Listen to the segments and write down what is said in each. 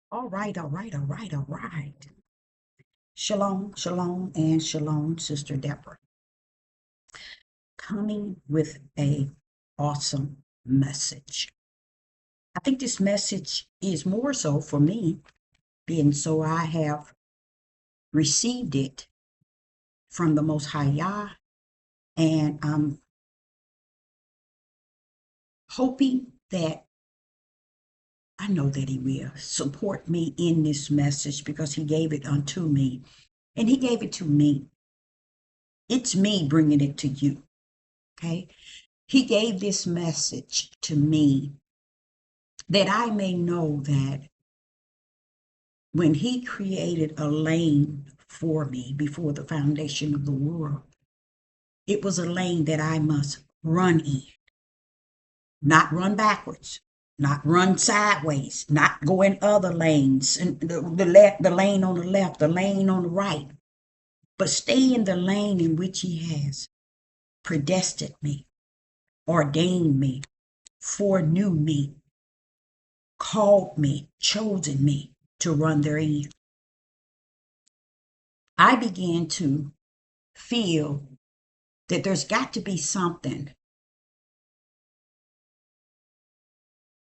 All right, all right, all right, all right. Shalom, shalom, and shalom, Sister Deborah. Coming with a awesome message. I think this message is more so for me, being so I have received it from the Most High Yah, and I'm hoping that I know that He will support me in this message because He gave it unto me, and He gave it to me. It's me bringing it to you, okay? He gave this message to me that I may know that when He created a lane for me before the foundation of the world, it was a lane that I must run in, not run backwards, not run sideways, not go in other lanes, and the lane on the left, the lane on the right, but stay in the lane in which He has predestined me, ordained me, foreknew me, called me, chosen me to run therein. I began to feel that there's got to be something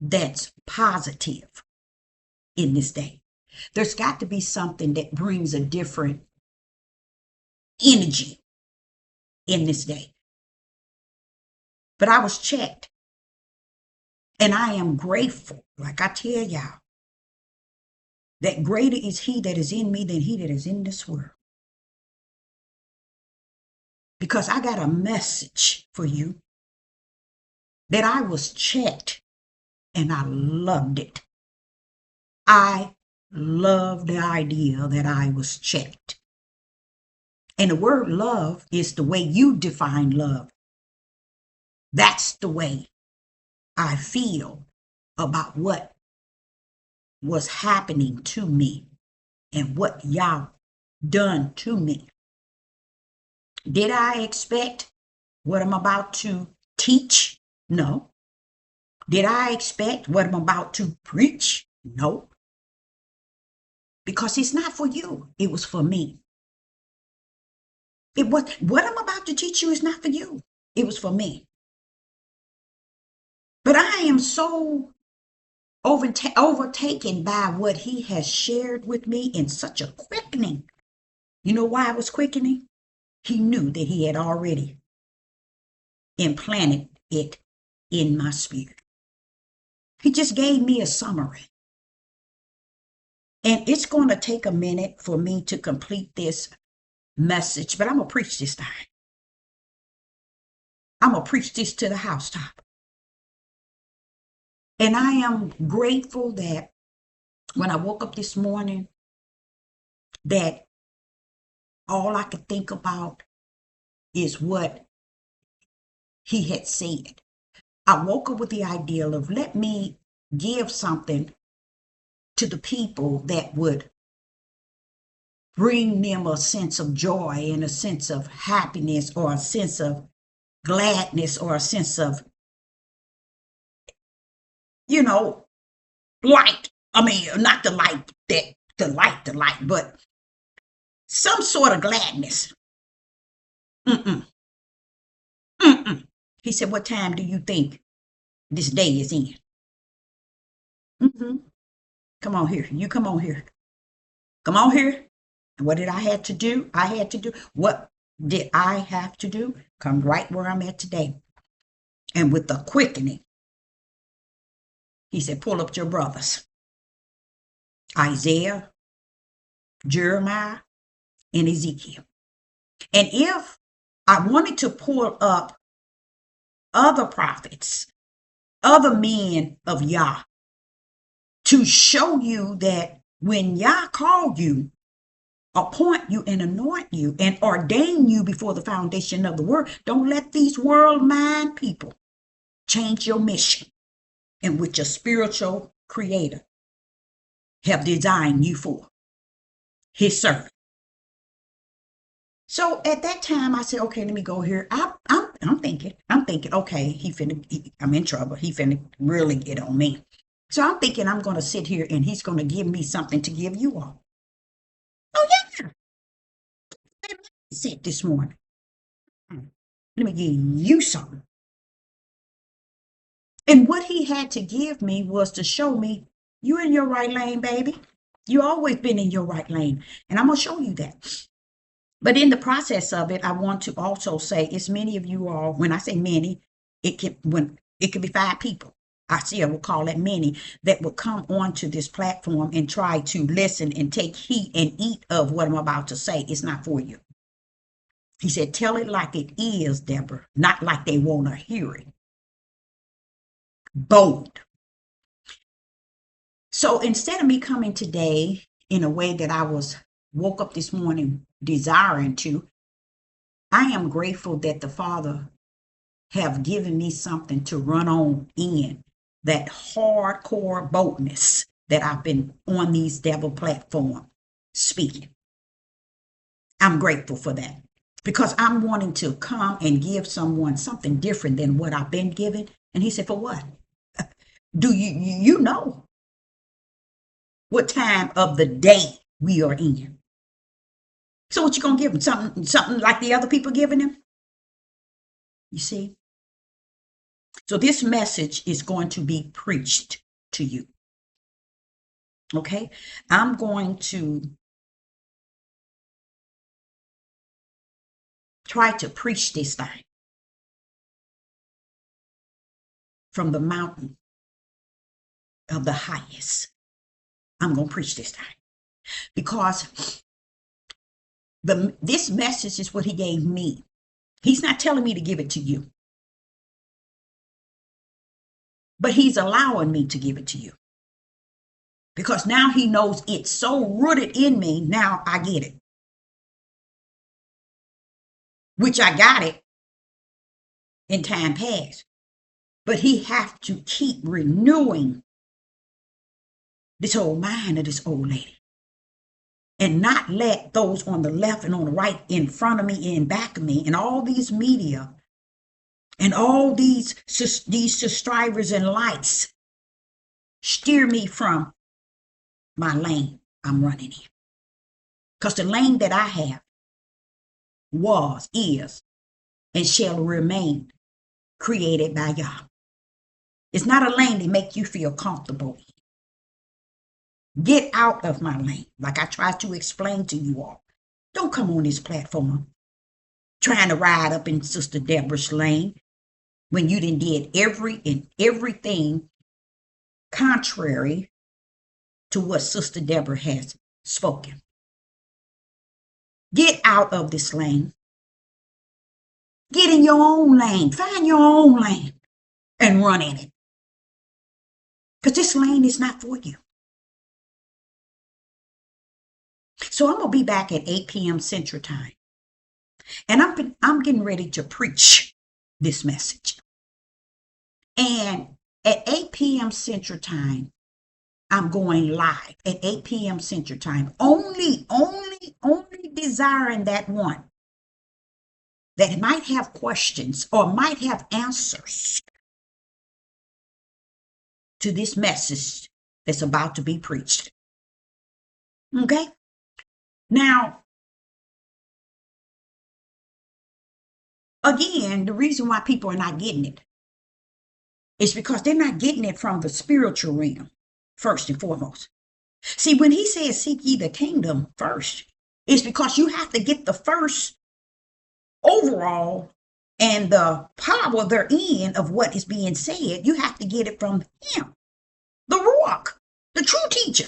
that's positive in this day. There's got to be something that brings a different energy in this day. But I was checked, and I am grateful, like I tell y'all, that greater is He that is in me than he that is in this world. Because I got a message for you that I was checked and I loved it. I love the idea that I was checked. And the word love is the way you define love. That's the way I feel about what was happening to me and what y'all done to me. Did I expect what I'm about to teach? No. Did I expect what I'm about to preach? No. Because it's not for you. It was for me. It was what I'm about to teach you is not for you. It was for me. But I am so overtaken by what He has shared with me in such a quickening. You know why it was quickening? He knew that He had already implanted it in my spirit. He just gave me a summary. And it's going to take a minute for me to complete this message, but I'm going to preach this time. I'm going to preach this to the housetop. And I am grateful that when I woke up this morning, that all I could think about is what He had said. I woke up with the idea of let me give something to the people that would bring them a sense of joy and a sense of happiness or a sense of gladness or a sense of, you know, light. I mean, not the light that the light, but some sort of gladness. Mm-mm, mm-mm. He said, what time do you think this day is in? Mm-hmm. Come on here. You come on here. Come on here. And what did I have to do? I had to do. What did I have to do? Come right where I'm at today. And with the quickening, He said, pull up your brothers. Isaiah, Jeremiah, and Ezekiel. And if I wanted to pull up other prophets, other men of Yah, to show you that when Yah called you, appoint you and anoint you and ordain you before the foundation of the world, don't let these world mind people change your mission in which your spiritual creator have designed you for, His servant. So at that time, I said, okay, let me go here. I'm thinking, okay, I'm in trouble. He finna really get on me. So I'm thinking I'm going to sit here and he's going to give me something to give you all. Oh, yeah. Said this morning. Let me give you something. And what he had to give me was to show me you in your right lane, baby. You always been in your right lane. And I'm going to show you that. But in the process of it, I want to also say it's many of you all, when I say many, it can be 5 people. I see I will call it many that will come onto this platform and try to listen and take heed and eat of what I'm about to say. It's not for you. He said, tell it like it is, Deborah, not like they want to hear it. Bold. So instead of me coming today in a way that I woke up this morning desiring to, I am grateful that the Father have given me something to run on in, that hardcore boldness that I've been on these devil platforms speaking. I'm grateful for that because I'm wanting to come and give someone something different than what I've been given. And he said, for what? Do you know what time of the day we are in? So what you gonna give him? Something like the other people giving him? You see? So this message is going to be preached to you. Okay? I'm going to try to preach this thing from the mountain of the highest. I'm going to preach this thing because this message is what he gave me. He's not telling me to give it to you, but he's allowing me to give it to you because now he knows it's so rooted in me. Now I get it, which I got it in time past, but he have to keep renewing this old mind of this old lady and not let those on the left and on the right, in front of me and back of me, and all these media and all these subscribers and likes steer me from my lane I'm running in. Because the lane that I have was, is, and shall remain created by God. It's not a lane that make you feel comfortable. Get out of my lane, like I tried to explain to you all. Don't come on this platform trying to ride up in Sister Deborah's lane when you did everything contrary to what Sister Deborah has spoken. Get out of this lane. Get in your own lane. Find your own lane and run in it. Because this lane is not for you. So I'm going to be back at 8 p.m. Central Time. And I'm getting ready to preach this message. And at 8 p.m. Central Time, I'm going live at 8 p.m. Central Time. Only desiring that one that might have questions or might have answers to this message that's about to be preached. Okay? Now, again, the reason why people are not getting it is because they're not getting it from the spiritual realm, first and foremost. See, when he says seek ye the kingdom first, it's because you have to get the first overall and the power therein of what is being said. You have to get it from him, the Ruach, the true teacher.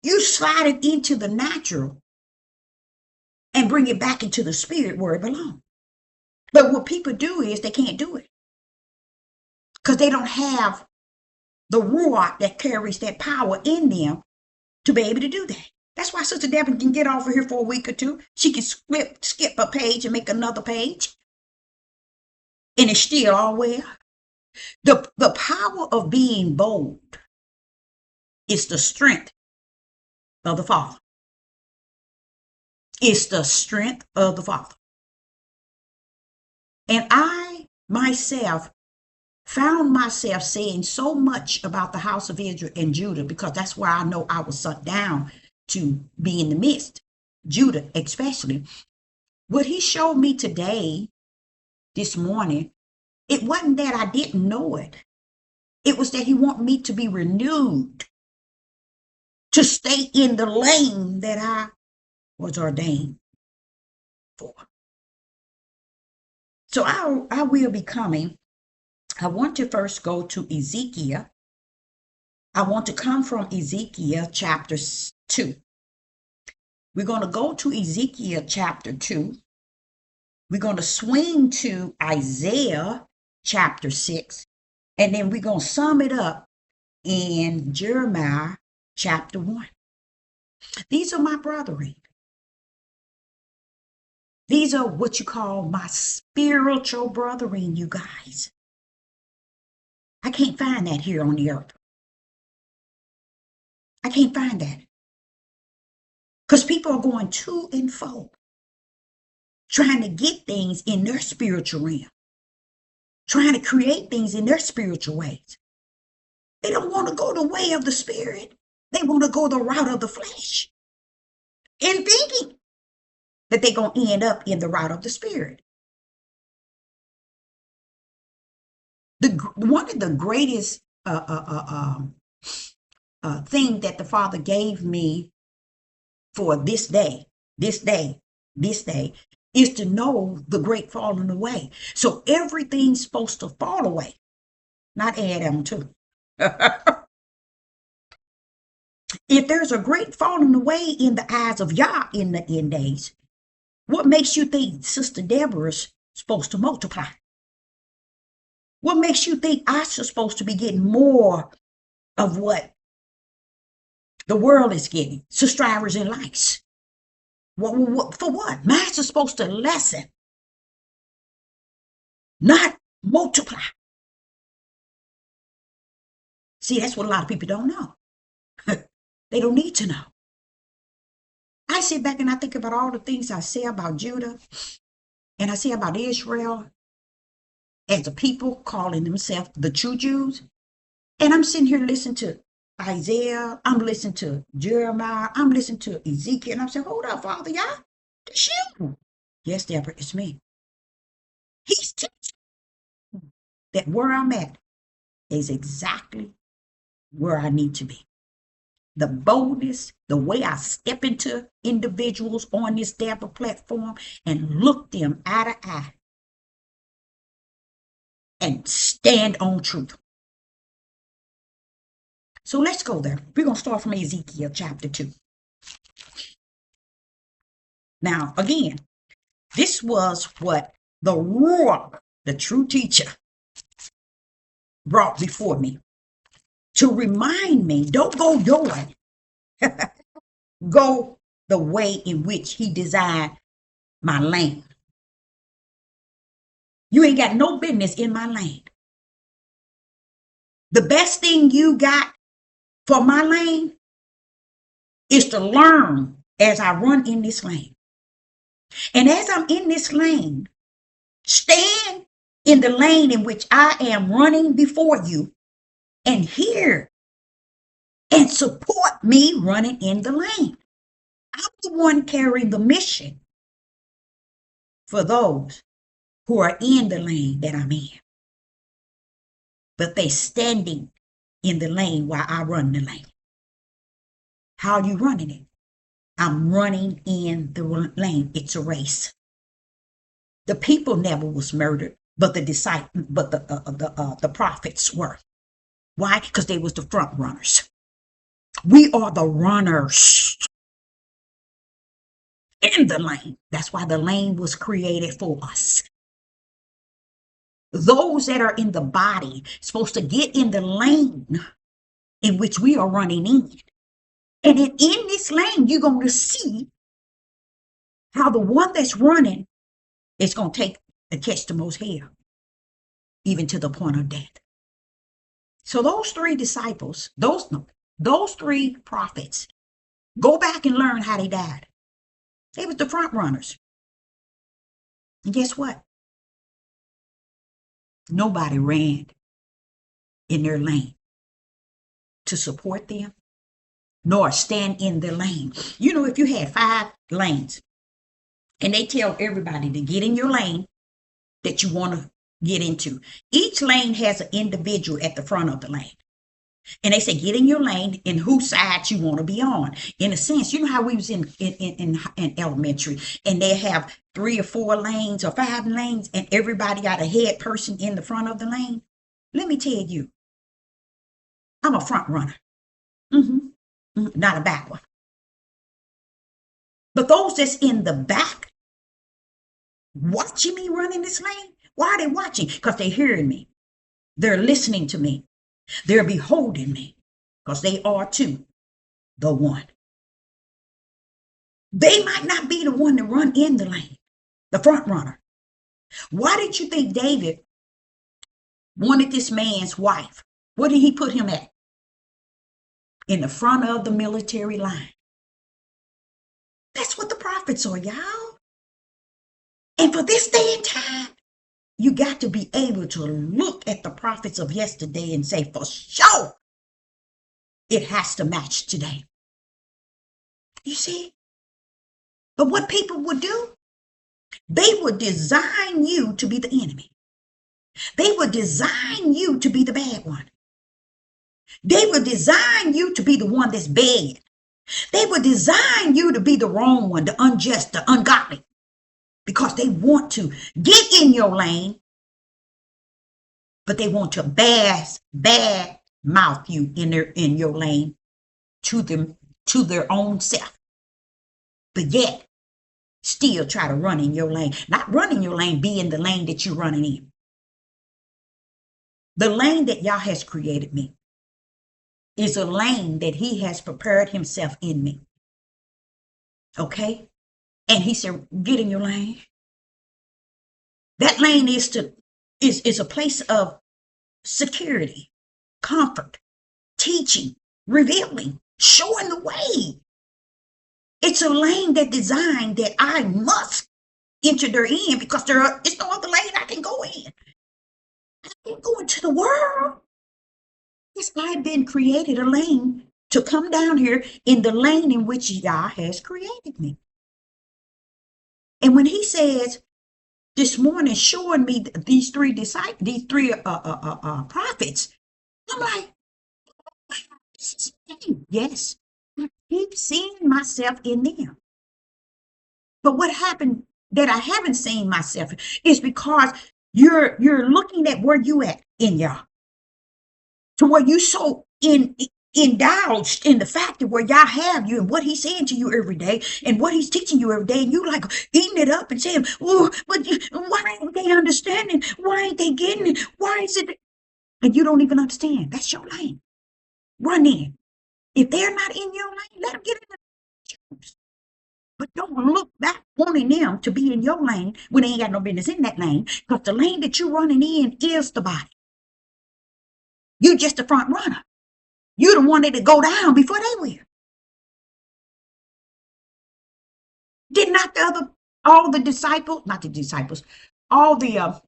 You slide it into the natural and bring it back into the spirit where it belongs. But what people do is they can't do it because they don't have the Ruach that carries that power in them to be able to do that. That's why Sister Deborah can get off of here for a week or two. She can skip a page and make another page. And it's still all well. The power of being bold is the strength of the Father. It's the strength of the Father. And I myself found myself saying so much about the house of Israel and Judah because that's where I know I was sent down to be in the midst, Judah especially. What he showed me today, this morning, it wasn't that I didn't know it. It was that he wanted me to be renewed, to stay in the lane that I was ordained for. So I will be coming. I want to first go to Ezekiel. I want to come from Ezekiel chapter 2. We're going to go to Ezekiel chapter 2. We're going to swing to Isaiah chapter 6. And then we're going to sum it up in Jeremiah chapter 1. These are my brethren. These are what you call my spiritual brethren, you guys. I can't find that here on the earth. I can't find that. Because people are going to and fro, trying to get things in their spiritual realm, trying to create things in their spiritual ways. They don't want to go the way of the spirit. They want to go the route of the flesh, and thinking that they're going to end up in the route of the spirit. One of the greatest thing that the Father gave me for this day, is to know the great falling away. So everything's supposed to fall away, not Adam too. If there's a great falling away in the eyes of Yah in the end days, what makes you think Sister Deborah's supposed to multiply? What makes you think I'm supposed to be getting more of what the world is getting? Subscribers and likes. For what? Mine's is supposed to lessen, not multiply. See, that's what a lot of people don't know. They don't need to know. I sit back and I think about all the things I say about Judah and I say about Israel as a people calling themselves the true Jews. And I'm sitting here listening to Isaiah, I'm listening to Jeremiah, I'm listening to Ezekiel, and I'm saying, hold up, Father, Yah, it's you. Yes, Deborah, it's me. He's teaching that where I'm at is exactly where I need to be. The boldness, the way I step into individuals on this Deborah platform and look them eye to eye and stand on truth. So let's go there. We're going to start from Ezekiel chapter 2. Now, again, this was what the Ruach, the true teacher, brought before me to remind me, don't go your way. Go the way in which he designed my lane. You ain't got no business in my lane. The best thing you got for my lane is to learn as I run in this lane. And as I'm in this lane, stand in the lane in which I am running before you and hear and support me running in the lane. I'm the one carrying the mission for those who are in the lane that I'm in. But they standing in the lane while I run the lane. How are you running it? I'm running in the lane. It's a race. The people never was murdered, but the prophets were. Why? Because they was the front runners. We are the runners in the lane. That's why the lane was created for us. Those that are in the body supposed to get in the lane in which we are running in. And in this lane, you're going to see how the one that's running is going to catch the most hell, even to the point of death. So those three disciples, those three prophets, go back and learn how they died. They was the front runners. And guess what? Nobody ran in their lane to support them, nor stand in their lane. You know, if you had 5 lanes and they tell everybody to get in your lane that you want to get into, each lane has an individual at the front of the lane. And they say, get in your lane and whose side you want to be on. In a sense, you know how we was in elementary and they have 3 or 4 lanes or 5 lanes and everybody got a head person in the front of the lane. Let me tell you, I'm a front runner. Not a back one. But those that's in the back watching me run in this lane, why are they watching? Because they're hearing me. They're listening to me. They're beholding me because they are too the one. They might not be the one to run in the lane, the front runner. Why did you think David wanted this man's wife? Where did he put him at? In the front of the military line. That's what the prophets are, y'all. And for this day and time, you got to be able to look at the prophets of yesterday and say, for sure, it has to match today. You see? But what people would do, they would design you to be the enemy. They would design you to be the bad one. They would design you to be the one that's bad. They would design you to be the wrong one, the unjust, the ungodly, because they want to get in your lane, but they want to bad mouth you in your lane to their own self. But yet, still try to run in your lane. Not run in your lane, be in the lane that you're running in. The lane that Yah has created me is a lane that he has prepared himself in me. Okay? And he said, get in your lane. That lane is a place of security, comfort, teaching, revealing, showing the way. It's a lane that designed that I must enter therein because it's no other lane I can go in. I can't go into the world. Yes, I've been created a lane to come down here in the lane in which Yah has created me. And when he says this morning, showing me these 3 prophets, I'm like, yes, I keep seeing myself in them. But what happened that I haven't seen myself is because you're looking at where you at in Yah. To where you so indulged in the fact of where Yah have you and what he's saying to you every day and what he's teaching you every day, and you like eating it up and saying, oh, but why ain't they understanding? Why ain't they getting it? Why is it? And you don't even understand. That's your lane. Run in. If they're not in your lane, let them get in the but don't look back wanting them to be in your lane when they ain't got no business in that lane, because the lane that you're running in is the body. You're just the front runner. You're the one that go down before they will. Did not all the disciples, not the disciples, all the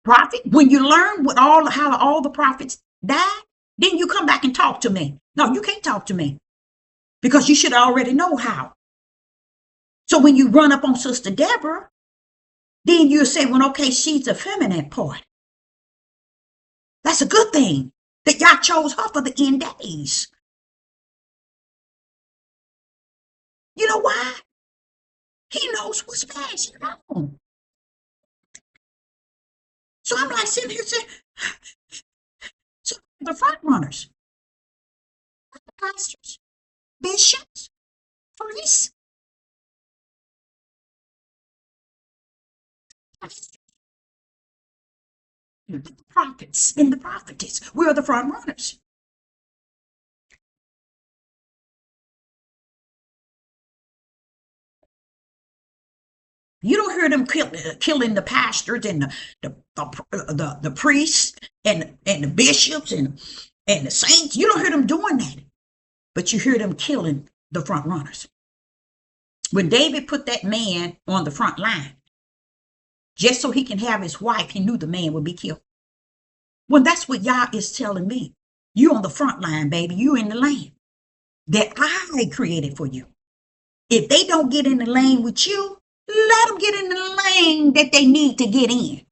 prophets, when you learn how all the prophets died, then you come back and talk to me. No, you can't talk to me because you should already know how. So when you run up on Sister Deborah, then you'll say, well, okay, she's a feminine part. That's a good thing that Yah chose her for the end days. You know why? He knows what's passing on. So I'm like sitting here saying, so the front runners, pastors, bishops, priests, the prophets and the prophetess, we're the front runners. You don't hear them killing the pastors and the priests and the bishops and the saints. You don't hear them doing that, but you hear them killing the front runners. When David put that man on the front line, just so he can have his wife, he knew the man would be killed. Well, that's what Yah is telling me. You on the front line, baby. You in the lane that I created for you. If they don't get in the lane with you, let them get in the lane that they need to get in.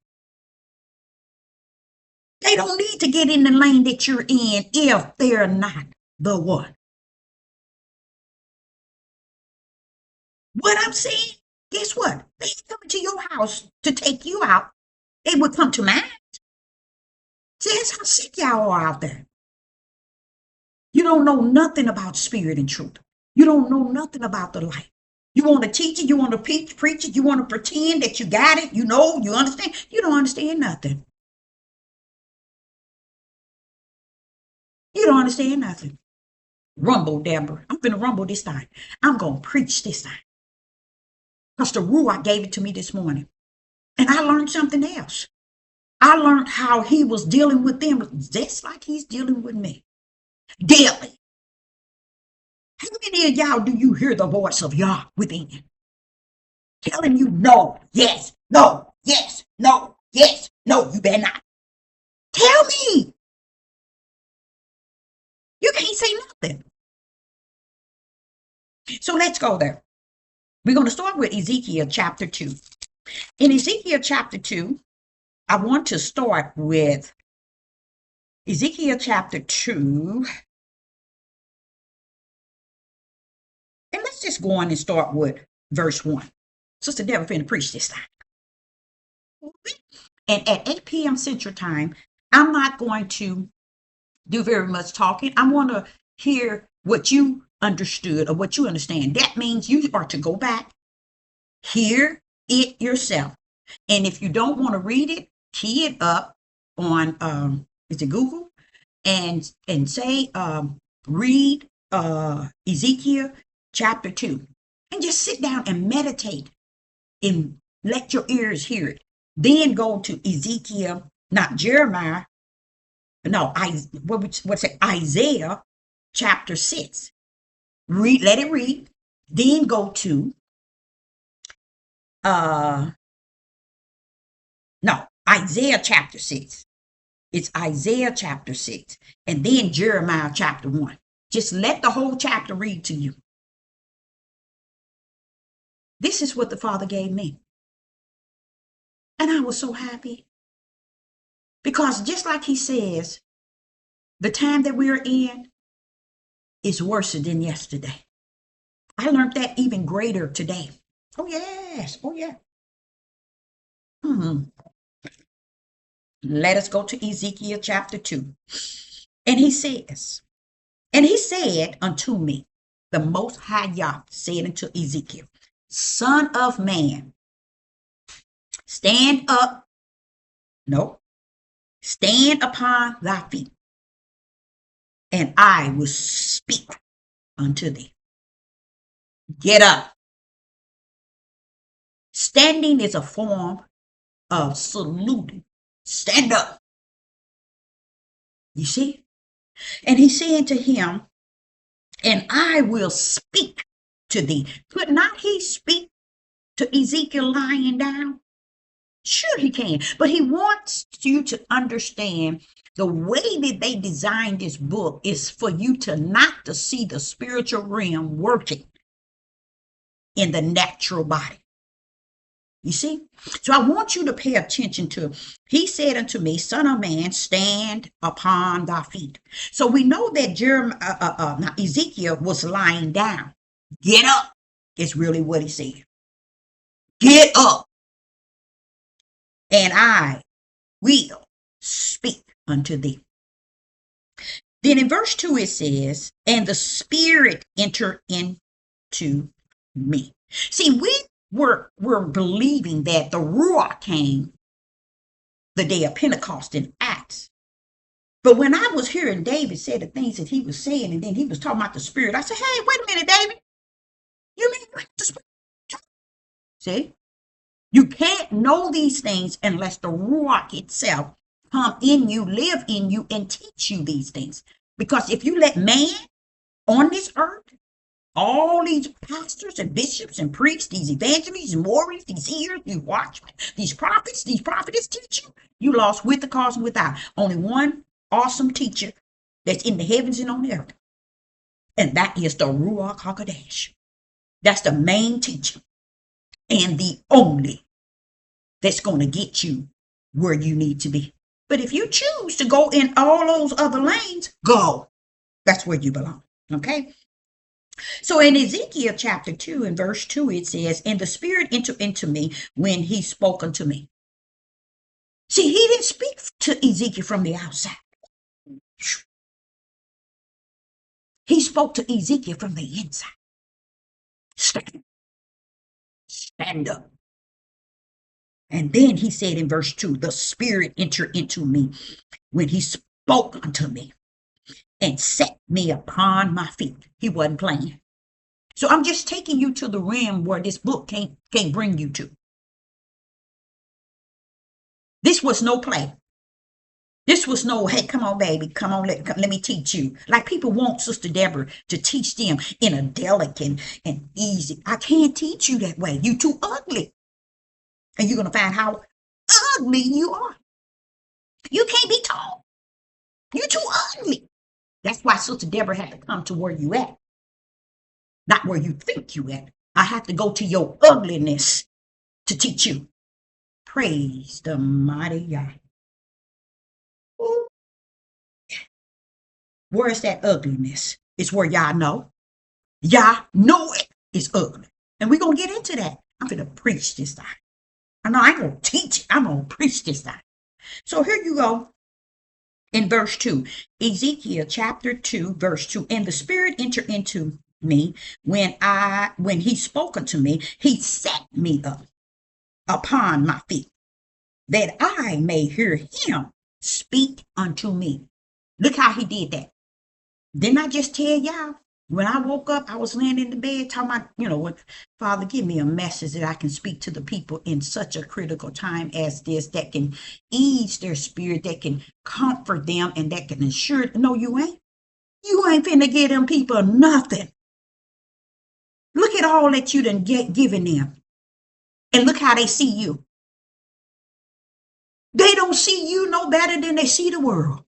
They don't need to get in the lane that you're in if they're not the one. What I'm saying, guess what? They ain't coming to your house to take you out. They would come to mine. See, that's how sick y'all are out there. You don't know nothing about spirit and truth. You don't know nothing about the light. You want to teach it, you want to preach it, you want to pretend that you got it, you know, you understand. You don't understand nothing. You don't understand nothing. Rumble, Deborah. I'm going to rumble this time. I'm going to preach this time. Because the Ruach gave it to me this morning. And I learned something else. I learned how he was dealing with them just like he's dealing with me. Daily. How many of y'all do you hear the voice of Yah within? Telling you no, yes, no, yes, no, yes, no, you better not. Tell me. You can't say nothing. So let's go there. We're going to start with Ezekiel chapter 2. In Ezekiel chapter 2, I want to start with Ezekiel chapter 2. And let's just go on and start with verse 1. Sister Deborah finna preach this time. And at 8 p.m. Central Time, I'm not going to do very much talking. I want to hear what you understood or what you understand. That means you are to go back, hear it yourself. And if you don't want to read it, key it up on is it Google and say read Ezekiel chapter 2 and just sit down and meditate and let your ears hear it. Then go to Ezekiel, not Jeremiah. No, what's it? Isaiah chapter 6. Read, let it read. Then go to Isaiah chapter 6. It's Isaiah chapter 6. And then Jeremiah chapter 1. Just let the whole chapter read to you. This is what the Father gave me. And I was so happy. Because just like he says, the time that we're in is worse than yesterday. I learned that even greater today. Oh, yes. Oh, yeah. Let us go to Ezekiel chapter 2. And he says, and he said unto me, the Most High Yah said unto Ezekiel, Son of man, stand up. No, stand upon thy feet, and I will speak unto thee. Get up. Standing is a form of saluting. Stand up. You see? And he said to him, and I will speak to thee. Could not he speak to Ezekiel lying down? Sure he can. But he wants you to understand the way that they designed this book is for you to not to see the spiritual realm working in the natural body. You see? So I want you to pay attention to, he said unto me, Son of man, stand upon thy feet. So we know that Ezekiel was lying down. Get up is really what he said. Get up. And I will speak unto thee. Then in verse 2 it says, and the Spirit entered into me. See, we're believing that the Ruach came the day of Pentecost in Acts. But when I was hearing David say the things that he was saying, and then he was talking about the Spirit, I said, hey, wait a minute, David. You mean the Spirit? See? You can't know these things unless the Ruach itself come in you, live in you, and teach you these things. Because if you let man on this earth All these pastors and bishops and priests, these evangelists, warriors, these seers, these watchmen, these prophets, these prophetess teach you. You lost with the cause and without. Only one awesome teacher that's in the heavens and on the earth. And that is the Ruach HaKodesh. That's the main teacher and the only that's going to get you where you need to be. But if you choose to go in all those other lanes, go. That's where you belong. Okay? So in Ezekiel chapter 2 and verse 2, it says, and the Spirit entered into me when he spoke unto me. See, he didn't speak to Ezekiel from the outside. He spoke to Ezekiel from the inside. Stand up. And then he said in verse 2, the Spirit entered into me when he spoke unto me and set me upon my feet. He wasn't playing. So I'm just taking you to the rim where this book can't bring you to. This was no play. This was no, hey, come on, baby, come on, let me teach you. Like people want Sister Deborah to teach them in a delicate and easy. I can't teach you that way. You too ugly. And you're going to find how ugly you are. You can't be tall. You're too ugly. That's why Sister Deborah had to come to where you at. Not where you think you at. I have to go to your ugliness to teach you. Praise the mighty God. Ooh. Where is that ugliness? It's where y'all know. Y'all know it is ugly. And we're going to get into that. I'm going to preach this time. I know I ain't going to teach it. I'm going to preach this time. So here you go. In verse 2, Ezekiel chapter 2, verse 2, and the Spirit entered into me when he spoke unto me, he set me up upon my feet, that I may hear him speak unto me. Look how he did that. Didn't I just tell y'all? When I woke up, I was laying in the bed talking about, what, Father, give me a message that I can speak to the people in such a critical time as this, that can ease their spirit, that can comfort them, and that can ensure. No, you ain't. You ain't finna give them people nothing. Look at all that you done given them. And look how they see you. They don't see you no better than they see the world.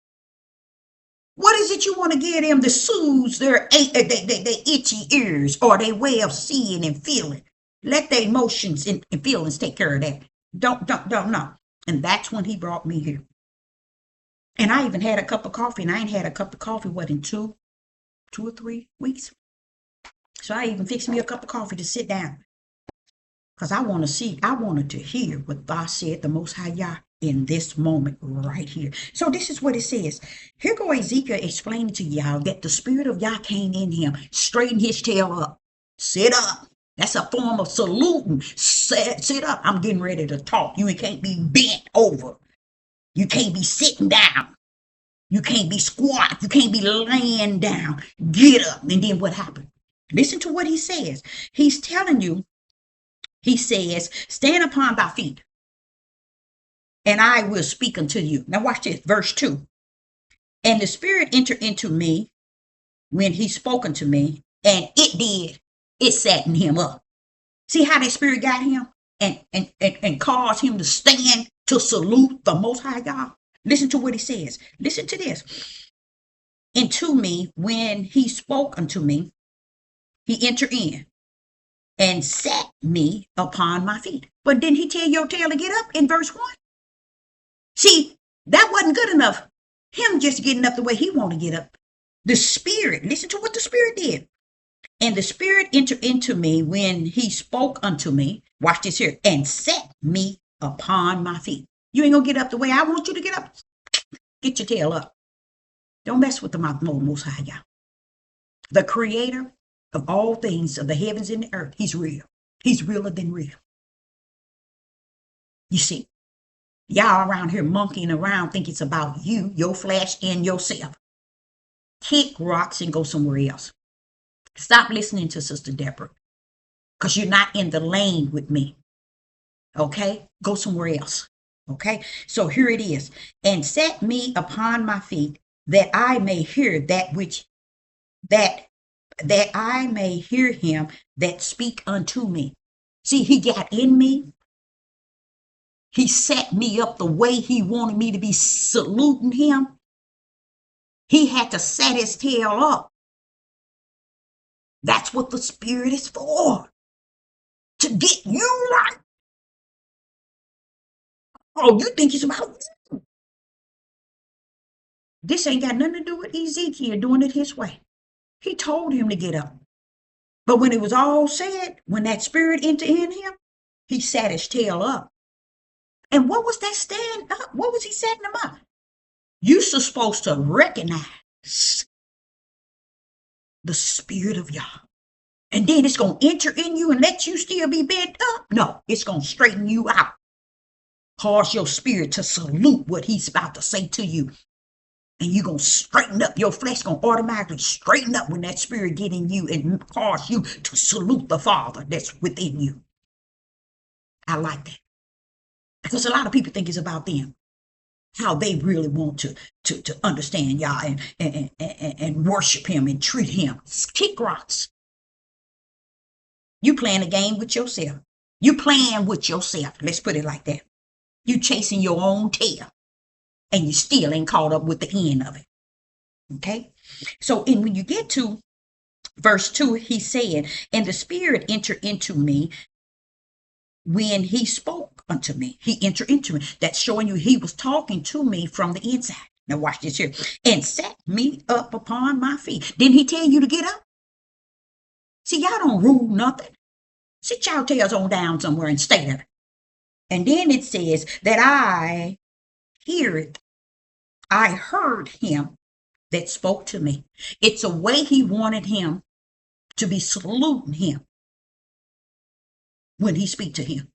What is it you want to give them to soothe their itchy ears or their way of seeing and feeling? Let their emotions and feelings take care of that. Don't know. And that's when he brought me here. And I even had a cup of coffee, and I ain't had a cup of coffee, in 2 or 3 weeks. So I even fixed me a cup of coffee to sit down. Because I wanted to hear what God said, the Most High Yah, in this moment right here. So this is what it says. Here go Ezekiel explaining to y'all that the Spirit of Yah came in him, straighten his tail up, sit up. That's a form of saluting. Sit up. I'm getting ready to talk. You can't be bent over. You can't be sitting down. You can't be squat. You can't be laying down. Get up. And then what happened? Listen to what he says. He's telling you, he says, stand upon thy feet, and I will speak unto you. Now watch this, verse 2. And the Spirit entered into me when he spoke unto me, and it sat in him up. See how that Spirit got him and caused him to stand to salute the Most High God? Listen to what he says. Listen to this. Into me when he spoke unto me, he entered in and set me upon my feet. But didn't he tell your tail to get up in verse 1? See, that wasn't good enough. Him just getting up the way he wanted to get up. The Spirit, listen to what the Spirit did. And the Spirit entered into me when he spoke unto me, watch this here, and set me upon my feet. You ain't gonna get up the way I want you to get up. Get your tail up. Don't mess with the Most High Yah. The creator of all things, of the heavens and the earth. He's real. He's realer than real. You see, y'all around here monkeying around think it's about you, your flesh, and yourself. Kick rocks and go somewhere else. Stop listening to Sister Deborah, because you're not in the lane with me. Okay? Go somewhere else. Okay? So here it is. And set me upon my feet, that I may hear that that I may hear him that speak unto me. See, he got in me. He set me up the way he wanted me to be saluting him. He had to set his tail up. That's what the Spirit is for, to get you right. Oh, you think it's about you. This ain't got nothing to do with Ezekiel doing it his way. He told him to get up. But when it was all said, when that Spirit entered in him, he sat his tail up. And what was that stand up? What was he setting him up? You're supposed to recognize the Spirit of Yah. And then it's going to enter in you and let you still be bent up? No, it's going to straighten you out. Cause your spirit to salute what he's about to say to you. And you're going to straighten up. Your flesh going to automatically straighten up when that spirit get in you and cause you to salute the Father that's within you. I like that. Because a lot of people think it's about them. How they really want to understand Yah and worship him and treat him. Kick rocks. You playing a game with yourself. You playing with yourself. Let's put it like that. You chasing your own tail. And you still ain't caught up with the end of it. Okay? So when you get to verse 2, he said, and the Spirit entered into me when he spoke unto me. He entered into me. That's showing you he was talking to me from the inside. Now watch this here. And set me up upon my feet. Didn't he tell you to get up? See, y'all don't rule nothing. Sit your tails on down somewhere and stay there. And then it says that I heard him that spoke to me. It's a way he wanted him to be saluting him when he speak to him.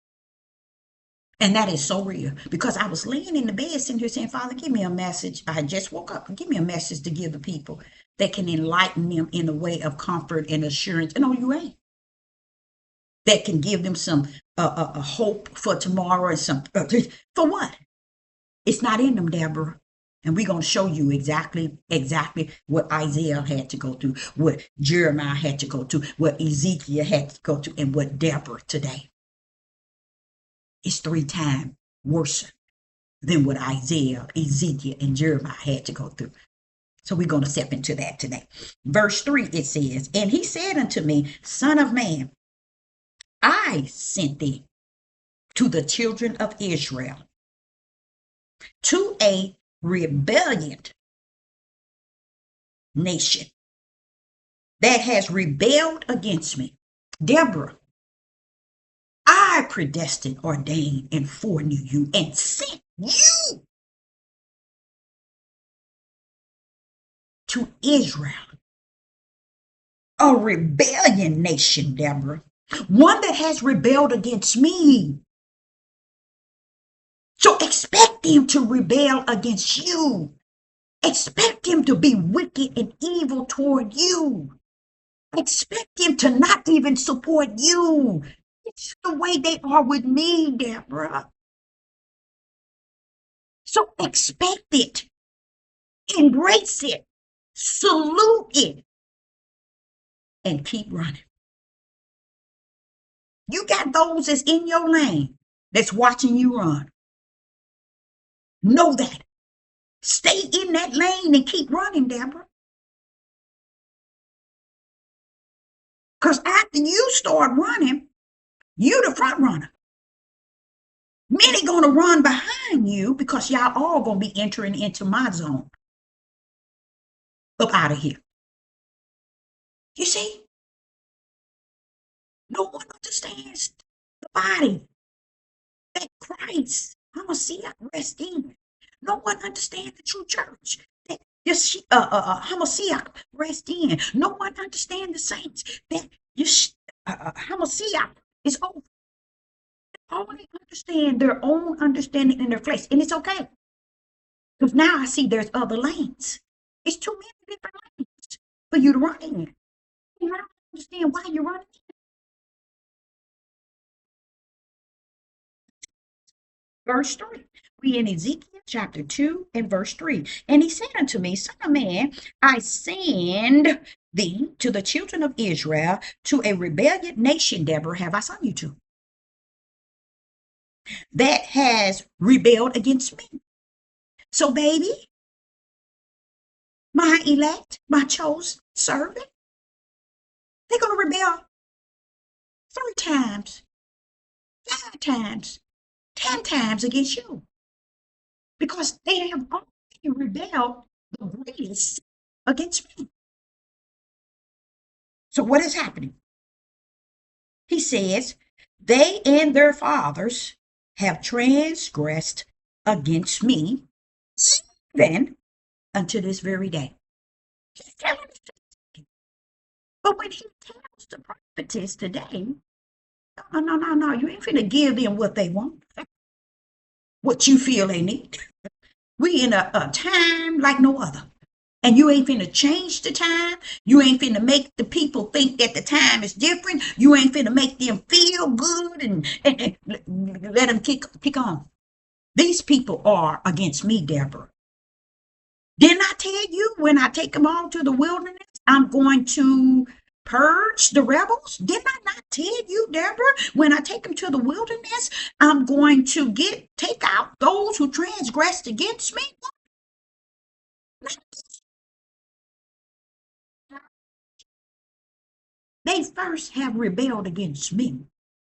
And that is so real, because I was laying in the bed sitting here saying, Father, give me a message. I just woke up. Give me a message to give the people that can enlighten them in a way of comfort and assurance. And no, you ain't. That can give them some a hope for tomorrow and some, for what? It's not in them, Deborah. And we're going to show you exactly what Isaiah had to go through, what Jeremiah had to go through, what Ezekiel had to go through, and what Deborah today. It's 3 times worse than what Isaiah, Ezekiel, and Jeremiah had to go through. So we're going to step into that today. Verse 3, it says, and he said unto me, Son of man, I sent thee to the children of Israel, to a rebellion nation that has rebelled against me. Deborah, I predestined, ordained, and foreknew you and sent you to Israel, a rebellion nation, Deborah, one that has rebelled against me. So expect them to rebel against you. Expect them to be wicked and evil toward you. Expect them to not even support you. It's the way they are with me, Deborah. So expect it. Embrace it. Salute it. And keep running. You got those that's in your lane that's watching you run. Know that. Stay in that lane and keep running, Deborah. Because after you start running, you the front runner. Many gonna run behind you because y'all all gonna be entering into my zone. Up out of here. You see? No one understands the body that Christ, Hamashiach, rest in. No one understands the true church that Hamashiach rest in. No one understands the saints that Hamashiach is over. They only understand their own understanding in their flesh, and it's okay. Because now I see there's other lanes. It's too many different lanes for you to run in. And I don't understand why you're running in. Verse 3. We in Ezekiel chapter 2 and verse 3. And he said unto me, Son of man, I send thee to the children of Israel, to a rebellious nation, Deborah, have I sent you to, that has rebelled against me. So, baby, my elect, my chosen servant, they're going to rebel 3 times, 5 times, 10 times against you because they have already rebelled the greatest against me. So, what is happening? He says, they and their fathers have transgressed against me, even unto this very day. He's telling us. But when he tells the prophetess today, no, you ain't finna give them what they want, what you feel they need. We in a time like no other. And you ain't finna change the time. You ain't finna make the people think that the time is different. You ain't finna make them feel good and let them kick on. These people are against me, Deborah. Didn't I tell you when I take them all to the wilderness, I'm going to purge the rebels? Didn't I not tell you, Deborah, when I take them to the wilderness, I'm going to take out those who transgressed against me? They first have rebelled against me.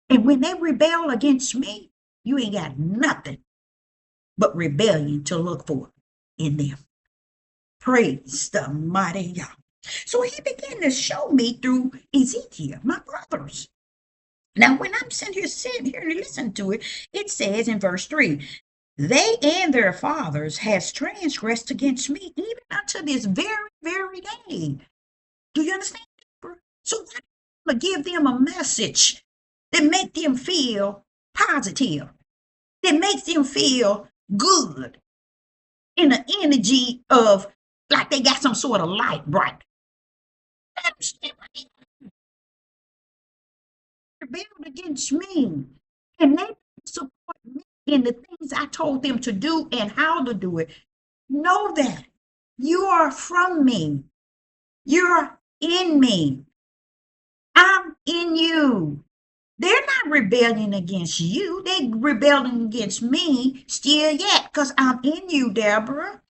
And when they rebel against me, you ain't got nothing but rebellion to look for in them. Praise the mighty God. So he began to show me through Ezekiel, my brothers. Now, when I'm sitting here and listen to it, it says in verse 3, they and their fathers has transgressed against me even unto this very, very day. Do you understand? So I give them a message that make them feel positive, that makes them feel good in the energy of like they got some sort of light bright. Rebelled against me, and they support me in the things I told them to do and how to do it. Know that you are from me. You're in me. I'm in you. They're not rebelling against you. They rebelling against me still yet because I'm in you, Deborah.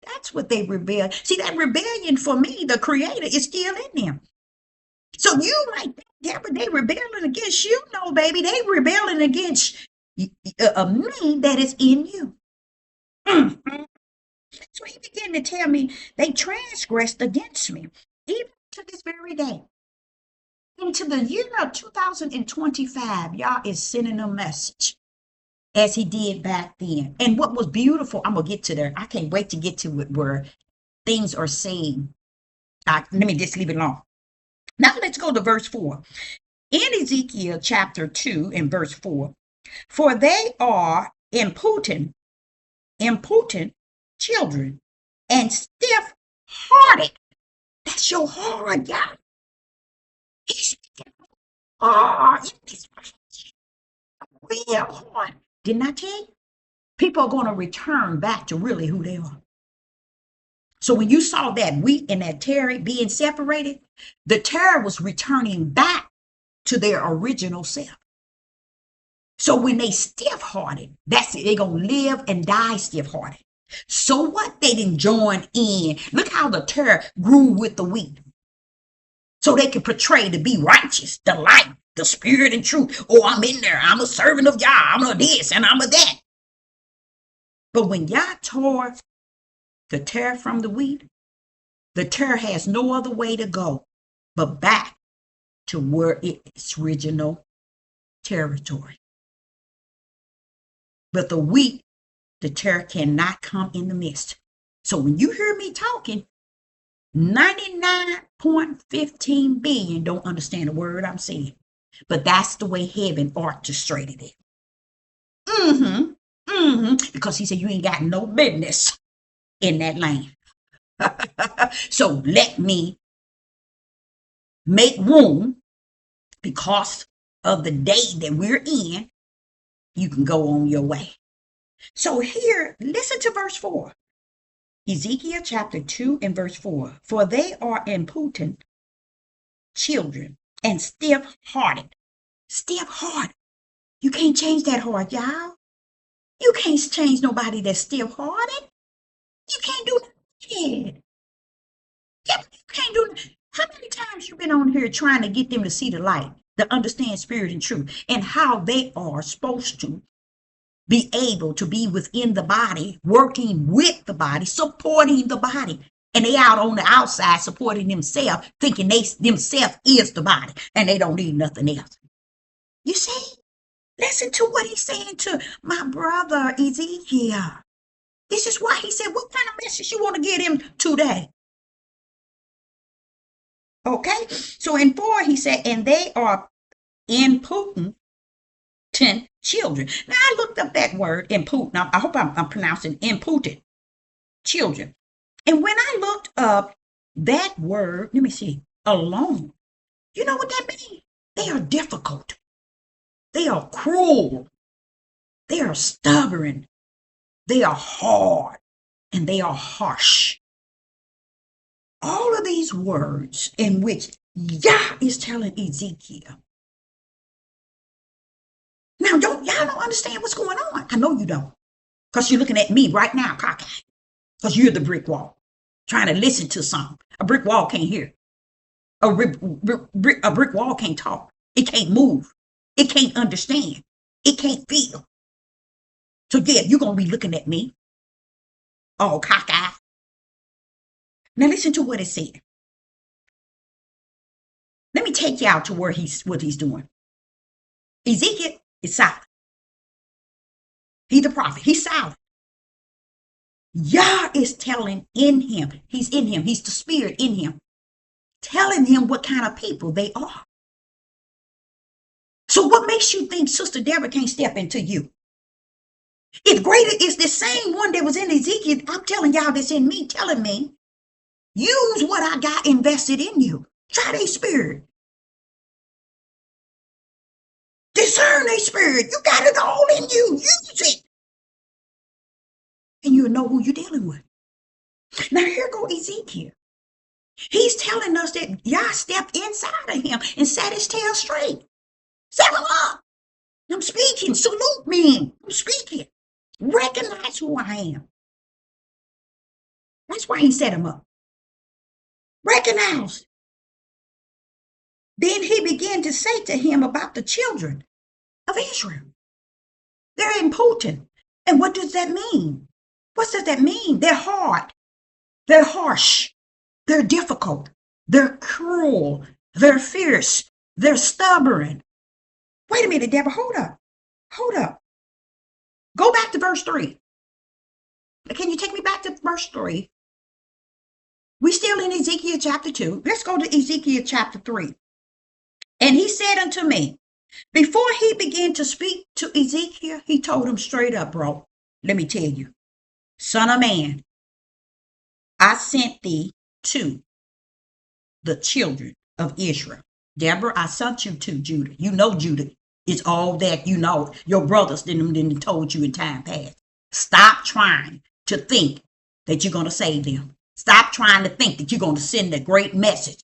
That's what they rebel. See, that rebellion for me, the creator, is still in them. So you like that, Deborah, they rebelling against you? No, baby, they rebelling against me that is in you. Mm-hmm. So he began to tell me they transgressed against me, even to this very day. Into the year of 2025, y'all is sending a message as he did back then. And what was beautiful, I'm going to get to there. I can't wait to get to it where things are saying. Let me just leave it alone. Now let's go to verse 4. In Ezekiel chapter 2 and verse 4, for they are impotent children and stiff-hearted. That's your heart, y'all. He's hard. Real hard. Didn't I tell you? People are going to return back to really who they are. So when you saw that wheat and that tare being separated, the tare was returning back to their original self. So when they stiff-hearted, that's it. They're going to live and die stiff-hearted. So what? They didn't join in. Look how the tare grew with the wheat. So they could portray to be righteous, the light, the spirit and truth. Oh, I'm in there. I'm a servant of Yah. I'm a this and I'm a that. But when Yah tore the tare from the wheat, the tare has no other way to go but back to where its original territory. But the wheat, the tare cannot come in the midst. So when you hear me talking, 99.15 billion don't understand a word I'm saying. But that's the way heaven orchestrated it. Because he said you ain't got no business in that land. So let me make room because of the day that we're in. You can go on your way. So here, listen to verse 4. Ezekiel chapter 2 and verse 4. For they are impotent children and stiff-hearted. Stiff-hearted. You can't change that heart, y'all. You can't change nobody that's stiff-hearted. You can't do that. You can't do that. How many times you been on here trying to get them to see the light, to understand spirit and truth, and how they are supposed to be able to be within the body, working with the body, supporting the body. And they out on the outside supporting themselves, thinking they themselves is the body, and they don't need nothing else. You see? Listen to what he's saying to my brother Ezekiel. This is why he said, what kind of message you want to get him today? Okay? So in 4, he said, and they are impotent children. Now, I looked up that word, impotent. I hope I'm pronouncing impotent children. And when I looked up that word, let me see, alone, you know what that means? They are difficult. They are cruel. They are stubborn. They are hard. And they are harsh. All of these words in which Yah is telling Ezekiel. Now, y'all don't understand what's going on. I know you don't. Because you're looking at me right now, cockeyed. Because you're the brick wall. Trying to listen to something. A brick wall can't hear. A brick wall can't talk. It can't move. It can't understand. It can't feel. So yeah, you're going to be looking at me. All cockeyed. Now listen to what it said. Let me take you out to where what he's doing. Ezekiel is silent. He's the prophet. He's silent. Yah is telling in him. He's in him. He's the spirit in him. Telling him what kind of people they are. So what makes you think Sister Deborah can't step into you? If greater is the same one that was in Ezekiel, I'm telling y'all this in me, telling me, use what I got invested in you. Try their spirit. Discern their spirit. You got it all in you. Use it. And you'll know who you're dealing with. Now here go Ezekiel. He's telling us that Yah stepped inside of him and set his tail straight. Set him up. I'm speaking. Salute me. I'm speaking. Recognize who I am. That's why he set him up. Recognize. Then he began to say to him about the children of Israel. They're impotent. And what does that mean? What does that mean? They're hard. They're harsh. They're difficult. They're cruel. They're fierce. They're stubborn. Wait a minute, Deborah. Hold up. Hold up. Go back to verse 3. Can you take me back to verse 3? We're still in Ezekiel chapter 2. Let's go to Ezekiel chapter 3. And he said unto me, before he began to speak to Ezekiel, he told him straight up, bro, let me tell you, son of man, I sent thee to the children of Israel. Deborah, I sent you to Judah. You know Judah is all that you know. Your brothers didn't told you in time past. Stop trying to think that you're going to save them. Stop trying to think that you're going to send a great message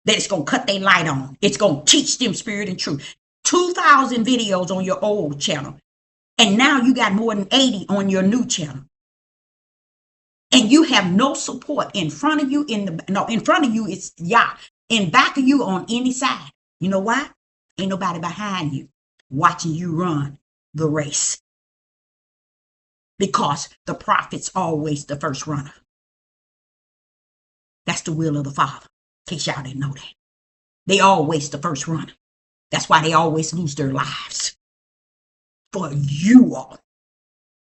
that it's going to cut their light on. It's going to teach them spirit and truth. 2,000 videos on your old channel. And now you got more than 80 on your new channel. And you have no support in front of you. In front of you, it's Yah. In back of you on any side. You know why? Ain't nobody behind you watching you run the race. Because the prophet's always the first runner. That's the will of the Father. In case y'all didn't know that. They always the first runner. That's why they always lose their lives. For you all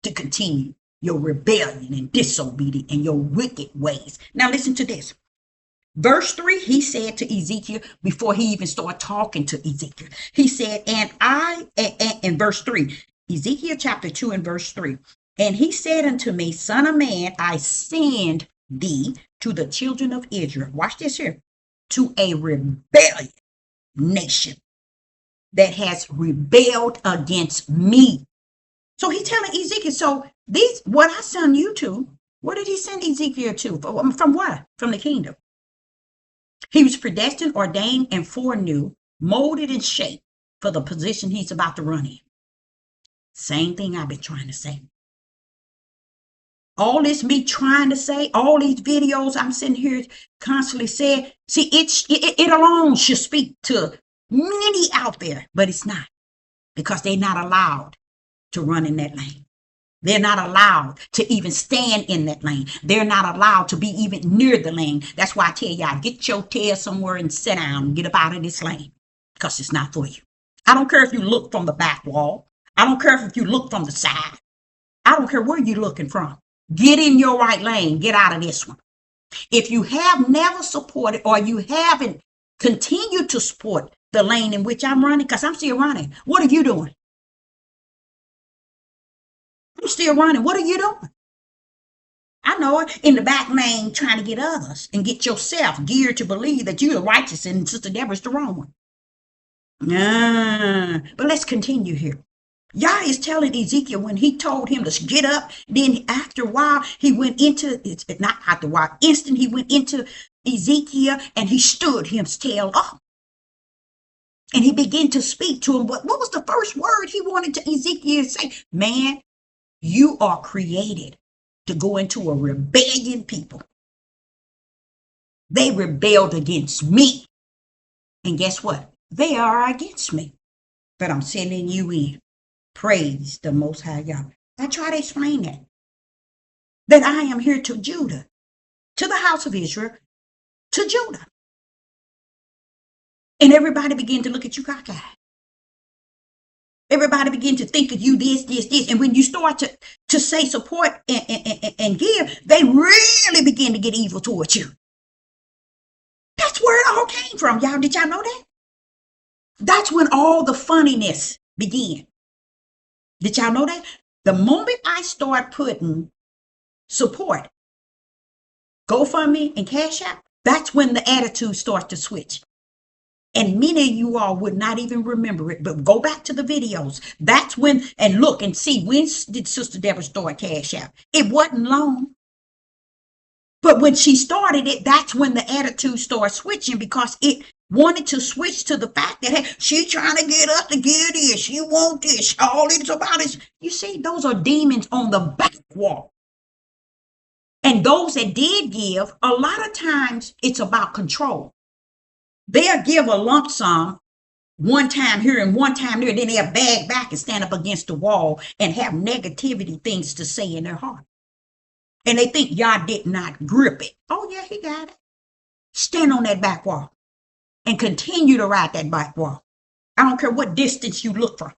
to continue your rebellion and disobedience and your wicked ways. Now listen to this. Verse 3, he said to Ezekiel, before he even started talking to Ezekiel, he said, in verse 3, Ezekiel chapter 2 and verse 3, and he said unto me, son of man, I send thee to the children of Israel. Watch this here. To a rebellion nation that has rebelled against me. So he's telling Ezekiel, so what I send you to, what did he send Ezekiel to? From what? From the kingdom. He was predestined, ordained, and foreknew, molded and shaped for the position he's about to run in. Same thing I've been trying to say. All this me trying to say, all these videos I'm sitting here constantly saying, see, it alone should speak to many out there, but it's not, because they're not allowed to run in that lane. They're not allowed to even stand in that lane. They're not allowed to be even near the lane. That's why I tell y'all, get your tail somewhere and sit down and get up out of this lane, because it's not for you. I don't care if you look from the back wall. I don't care if you look from the side. I don't care where you're looking from. Get in your right lane. Get out of this one. If you have never supported, or you haven't continued to support the lane in which I'm running, because I'm still running, what are you doing? I'm still running. What are you doing? I know it. In the back lane, trying to get others and get yourself geared to believe that you're the righteous and Sister Deborah's the wrong one. But let's continue here. Yah is telling Ezekiel when he told him to get up, then after a while, he went into, not after a while, instant he went into Ezekiel and he stood his tail up. And he began to speak to him. What was the first word he wanted to Ezekiel to say? Man, you are created to go into a rebellion people. They rebelled against me. And guess what? They are against me. But I'm sending you in. Praise the Most High God. I try to explain that I am here to Judah, to the house of Israel, to Judah. And everybody began to look at you cockeyed. Everybody begin to think of you this. And when you start to say support and give, they really begin to get evil towards you. That's where it all came from. Y'all, did y'all know that? That's when all the funniness began. Did y'all know that? The moment I start putting support, GoFundMe and Cash App, that's when the attitude starts to switch. And many of you all would not even remember it, but go back to the videos. That's when, and look and see, when did Sister Deborah start Cash App? It wasn't long. But when she started it, that's when the attitude started switching, because it wanted to switch to the fact that, hey, she's trying to get us to get this. She want this. All it's about is, you see, those are demons on the back wall. And those that did give, a lot of times it's about control. They'll give a lump sum one time here and one time there, then they'll bag back and stand up against the wall and have negativity things to say in their heart. And they think y'all did not grip it. Oh, yeah, he got it. Stand on that back wall and continue to ride that back wall. I don't care what distance you look from.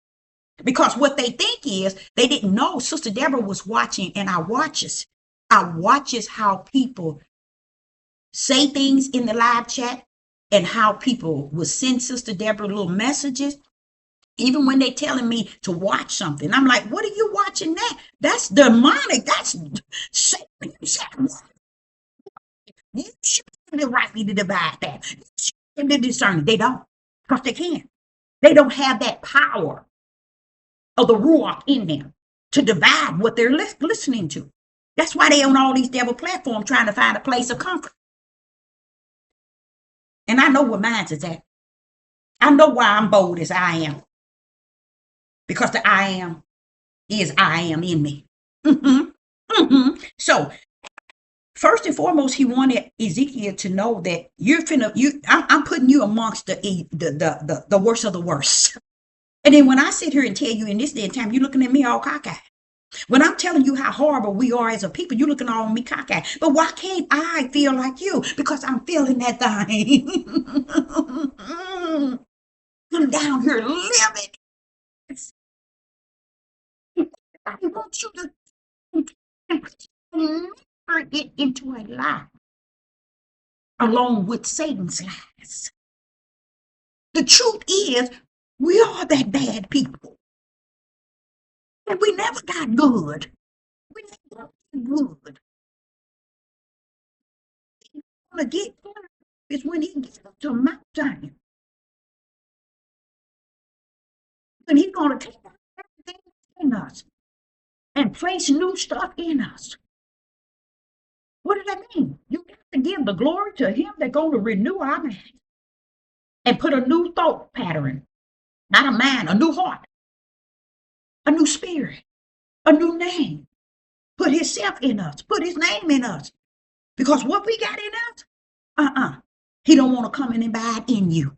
Because what they think is, they didn't know Sister Deborah was watching, and I watches how people say things in the live chat, and how people will send Sister Deborah little messages, even when they're telling me to watch something. I'm like, what are you watching that? That's demonic. That's Satan. You should rightly to divide that. You should discern. They don't, because they can't. They don't have that power of the Ruach in them to divide what they're listening to. That's why they on all these devil platforms trying to find a place of comfort. And I know what mine's is at. I know why I'm bold as I am. Because the I am is I am in me. So, first and foremost, he wanted Ezekiel to know that I'm putting you amongst the worst of the worst. And then when I sit here and tell you in this day and time, you're looking at me all cockeyed. When I'm telling you how horrible we are as a people, you're looking all on me cockeyed. But why can't I feel like you? Because I'm feeling that thing. I'm down here living. I want you to never get into a lie along with Satan's lies. The truth is, we are that bad people. And we never got good. We never got good. To get him is when he gets up to Mount Zion. When he's going to take out everything in us and place new stuff in us. What does that mean? You got to give the glory to him that's going to renew our mind and put a new thought pattern, not a mind, a new heart, a new spirit, a new name. Put himself in us, put his name in us. Because what we got in us, he don't want to come in and abide in you.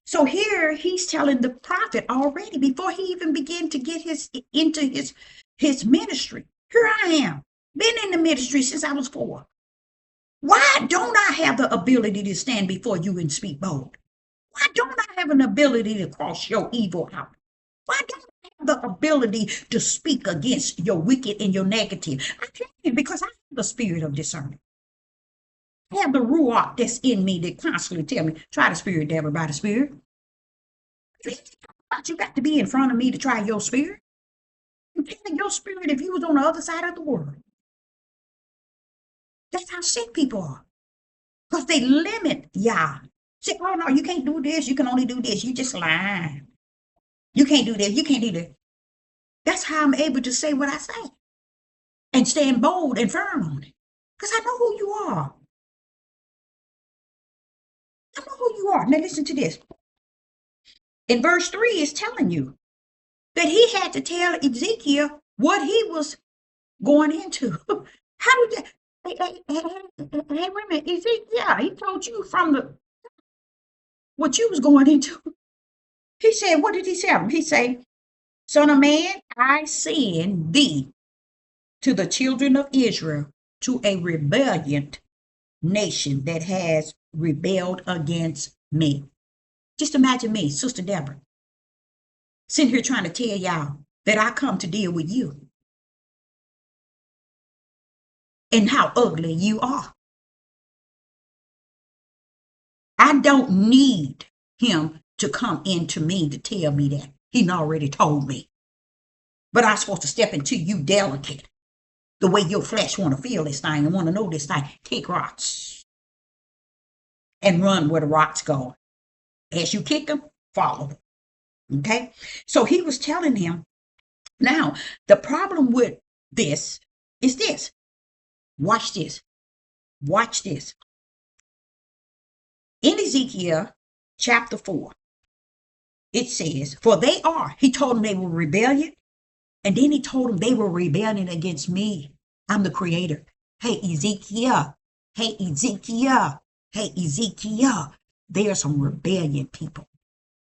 So here he's telling the prophet already before he even began to get into his ministry. Here I am, been in the ministry since I was 4. Why don't I have the ability to stand before you and speak bold? Why don't I have an ability to cross your evil out? Why don't I have the ability to speak against your wicked and your negative? I can because I have the spirit of discernment. I have the ruach that's in me that constantly tell me, try the spirit, devil, by the spirit. You got to be in front of me to try your spirit. I'm telling your spirit if you was on the other side of the world. That's how sick people are. Because they limit Yah. Say, oh no, you can't do this. You can only do this. You just lying. You can't do this. You can't do that. That's how I'm able to say what I say. And stand bold and firm on it. Because I know who you are. I know who you are. Now listen to this. In verse 3, it's telling you that he had to tell Ezekiel what he was going into. How did that? Hey, wait a minute. Ezekiel, he told you from what you was going into. He said, what did he say? He said, son of man, I send thee to the children of Israel, to a rebellion nation that has rebelled against me. Just imagine me, Sister Deborah, sitting here trying to tell y'all that I come to deal with you and how ugly you are. I don't need him to come into me to tell me that. He already told me. But I'm supposed to step into you delicate, the way your flesh want to feel this thing and want to know this thing. Take rocks and run where the rocks go. As you kick them, follow them. Okay? So he was telling him, now, the problem with this is this. Watch this. Watch this. In Ezekiel chapter 4, it says, for they are, he told them they were rebellion, and then he told them they were rebelling against me. I'm the creator. Hey, Ezekiel. Hey, Ezekiel. Hey, Ezekiel. They are some rebellion people.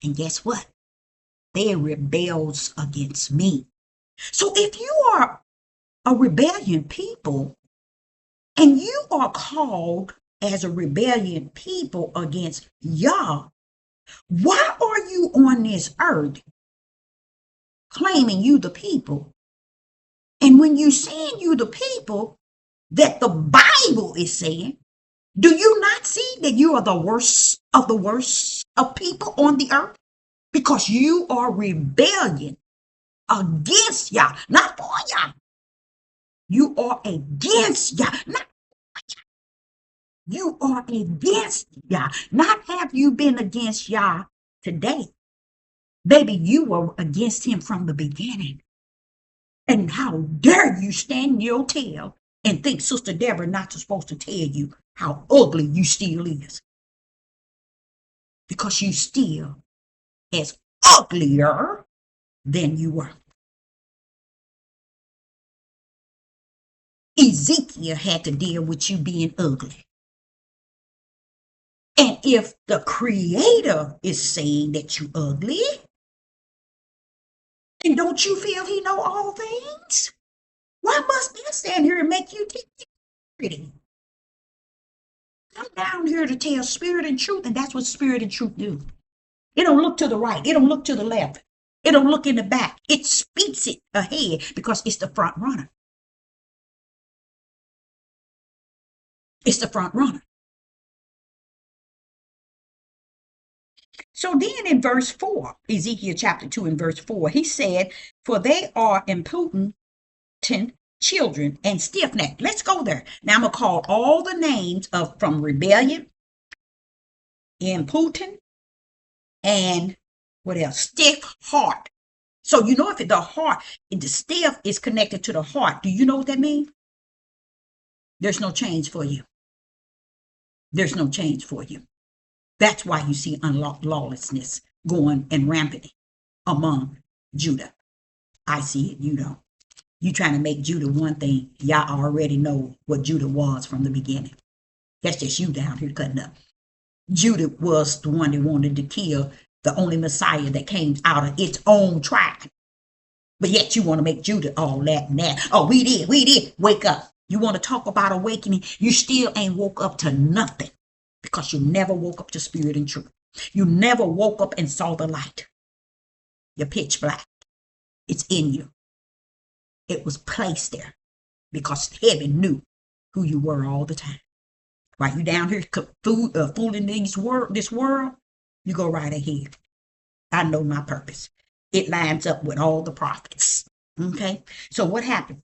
And guess what? They rebels against me. So if you are a rebellion people, and you are called as a rebellion people against Yah, why are you on this earth claiming you the people? And when you saying you the people that the Bible is saying, do you not see that you are the worst of people on the earth? Because you are rebellion against Yah, not for Yah. You are against Yah, not you are against Yah. Not have you been against Yah today. Baby, you were against him from the beginning. And how dare you stand your tail and think Sister Deborah not supposed to tell you how ugly you still is. Because you still as uglier than you were. Ezekiel had to deal with you being ugly. And if the creator is saying that you ugly, and don't you feel he know all things? Why must I stand here and make you pretty? I'm down here to tell spirit and truth, and that's what spirit and truth do. It don't look to the right. It don't look to the left. It don't look in the back. It speaks it ahead because it's the front runner. It's the front runner. So then in verse 4, Ezekiel chapter 2 and verse 4, he said, for they are impudent children and stiff-necked. Let's go there. Now I'm going to call all the names of from rebellion, impudent, and what else? Stiff heart. So you know if the heart, the stiff is connected to the heart. Do you know what that means? There's no change for you. There's no change for you. That's why you see lawlessness going and rampant among Judah. I see it, you don't. You trying to make Judah one thing. Y'all already know what Judah was from the beginning. That's just you down here cutting up. Judah was the one that wanted to kill the only Messiah that came out of its own tribe. But yet you want to make Judah all that and that. Oh, we did. Wake up. You want to talk about awakening? You still ain't woke up to nothing because you never woke up to spirit and truth. You never woke up and saw the light. You're pitch black. It's in you. It was placed there because heaven knew who you were all the time. While you down here fooling this world, you go right ahead. I know my purpose. It lines up with all the prophets. Okay? So what happened?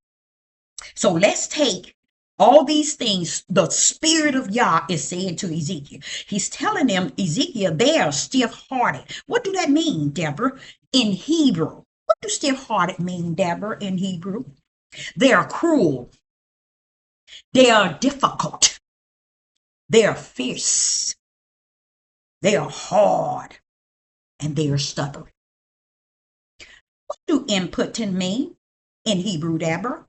So let's take all these things the Spirit of Yah is saying to Ezekiel. He's telling them, Ezekiel, they are stiff-hearted. What do that mean, Deborah, in Hebrew? What do stiff-hearted mean, Deborah, in Hebrew? They are cruel. They are difficult. They are fierce. They are hard. And they are stubborn. What do impotent mean in Hebrew, Deborah?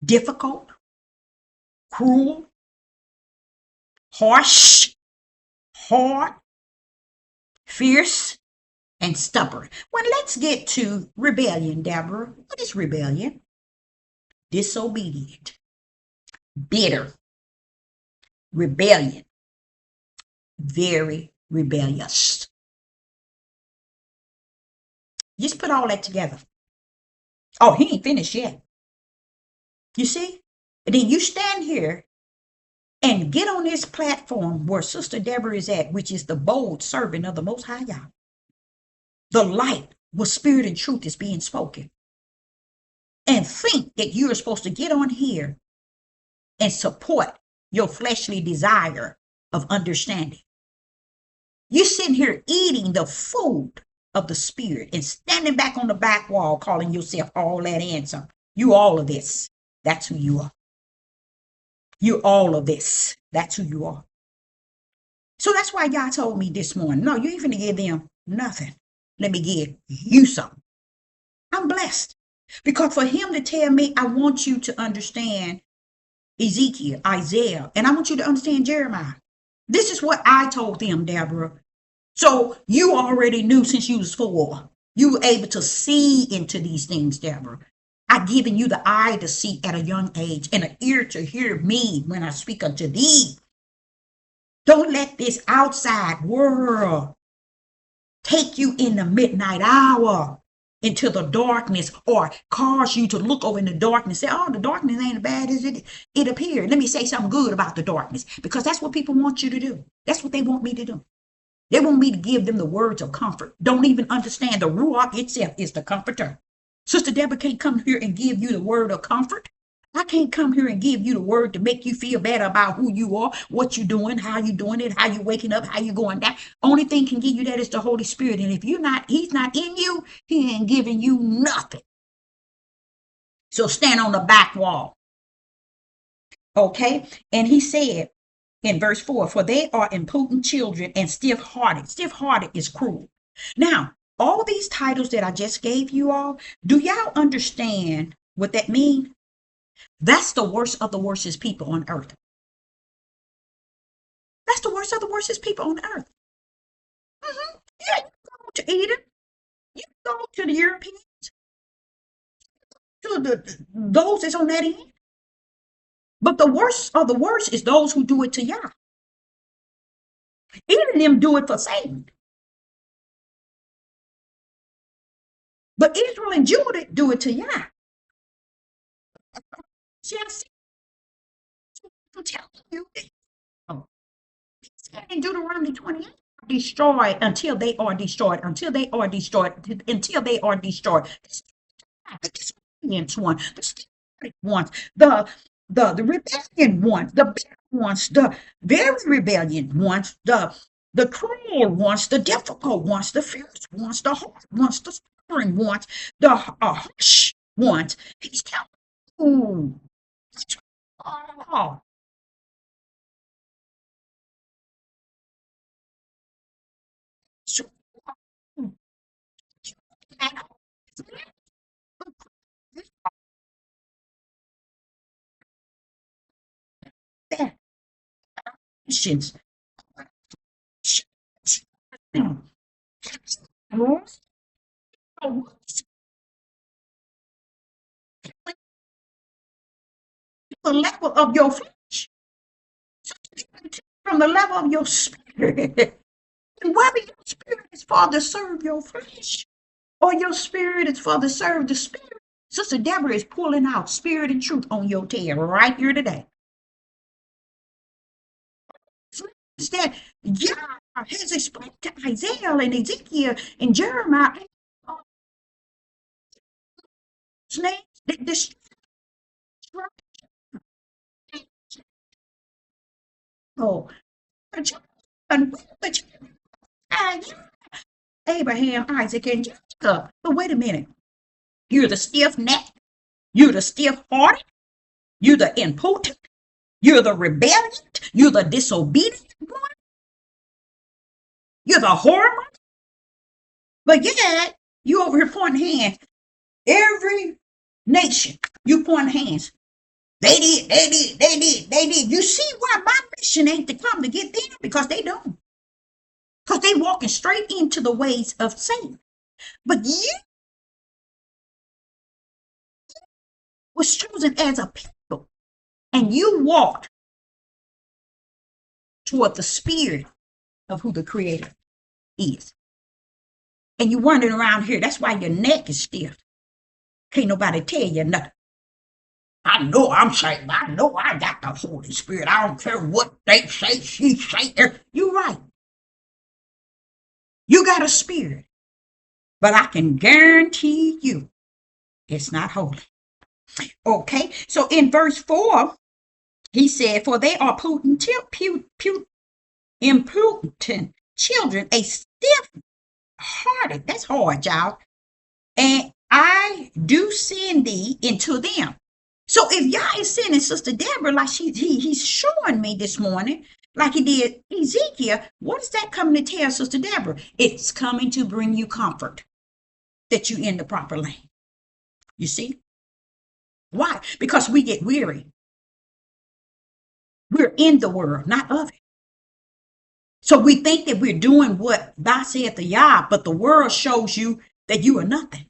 Difficult, cruel, harsh, hard, fierce, and stubborn. Well, let's get to rebellion, Deborah. What is rebellion? Disobedient, bitter, rebellion, very rebellious. Just put all that together. Oh, he ain't finished yet. You see? And then you stand here and get on this platform where Sister Deborah is at, which is the bold servant of the Most High Yah. The light where spirit and truth is being spoken. And think that you're supposed to get on here and support your fleshly desire of understanding. You're sitting here eating the food of the spirit and standing back on the back wall calling yourself all that answer. You all of this. That's who you are. You're all of this. That's who you are. So that's why God told me this morning, no, you ain't finna give them nothing. Let me give you something. I'm blessed. Because for him to tell me, I want you to understand Ezekiel, Isaiah, and I want you to understand Jeremiah. This is what I told them, Deborah. So you already knew since you was 4. You were able to see into these things, Deborah. I've given you the eye to see at a young age and an ear to hear me when I speak unto thee. Don't let this outside world take you in the midnight hour into the darkness or cause you to look over in the darkness and say, oh, the darkness ain't as bad as it appeared. Let me say something good about the darkness because that's what people want you to do. That's what they want me to do. They want me to give them the words of comfort. Don't even understand the Ruach itself is the comforter. Sister Deborah can't come here and give you the word of comfort. I can't come here and give you the word to make you feel better about who you are, what you're doing, how you doing it, how you waking up, how you going down. Only thing can give you that is the Holy Spirit. And if he's not in you, he ain't giving you nothing. So stand on the back wall. Okay. And he said in verse 4, for they are impotent children and stiff-hearted. Stiff-hearted is cruel. Now, all these titles that I just gave you all, do y'all understand what that means? That's the worst of the worstest people on earth. That's the worst of the worstest people on earth. Yeah, you go to Eden. You go to the Europeans. To those that's on that end. But the worst of the worst is those who do it to Yah. Even them do it for Satan. But Israel and Judah do it to Yah. See, I'm telling you. In Deuteronomy 28, destroyed until they are destroyed, until they are destroyed, until they are destroyed. The disobedient one, the stupid ones, the rebellion ones, the bad ones, the very rebellion ones, the cruel ones, the difficult ones, the fierce ones, the hard ones, the stubborn ones, the harsh ones. He's telling you, Oh, so that patience. The level of your flesh, from the level of your spirit. And whether your spirit is for to serve your flesh or your spirit is for to serve the spirit, Sister Deborah is pulling out spirit and truth on your tail right here today. So that God has explained to Isaiah and Ezekiel and Jeremiah, the oh, and Abraham, Isaac, and Jacob. But wait a minute. You're the stiff neck. You're the stiff hearted. You're the impotent. You're the rebellious. You're the disobedient one. You're the horrible. But yet, you over here pointing hands. Every nation, you point hands. They did, they did, they did, they did. You see why my mission ain't to come to get them? Because they don't. Because they walking straight into the ways of Satan. But you was chosen as a people. And you walked toward the spirit of who the creator is. And you wandering around here. That's why your neck is stiff. Can't nobody tell you nothing. I know I'm saved. I know I got the Holy Spirit. I don't care what they say, she say. You're right. You got a spirit. But I can guarantee you it's not holy. Okay, so in verse 4, he said, for they are impotent children, a stiff-hearted, that's hard, y'all, and I do send thee into them. So if Yah is sending Sister Deborah, like he's showing me this morning, like he did Ezekiel, what is that coming to tell Sister Deborah? It's coming to bring you comfort that you're in the proper lane. You see? Why? Because we get weary. We're in the world, not of it. So we think that we're doing what thou saith the Yah, but the world shows you that you are nothing.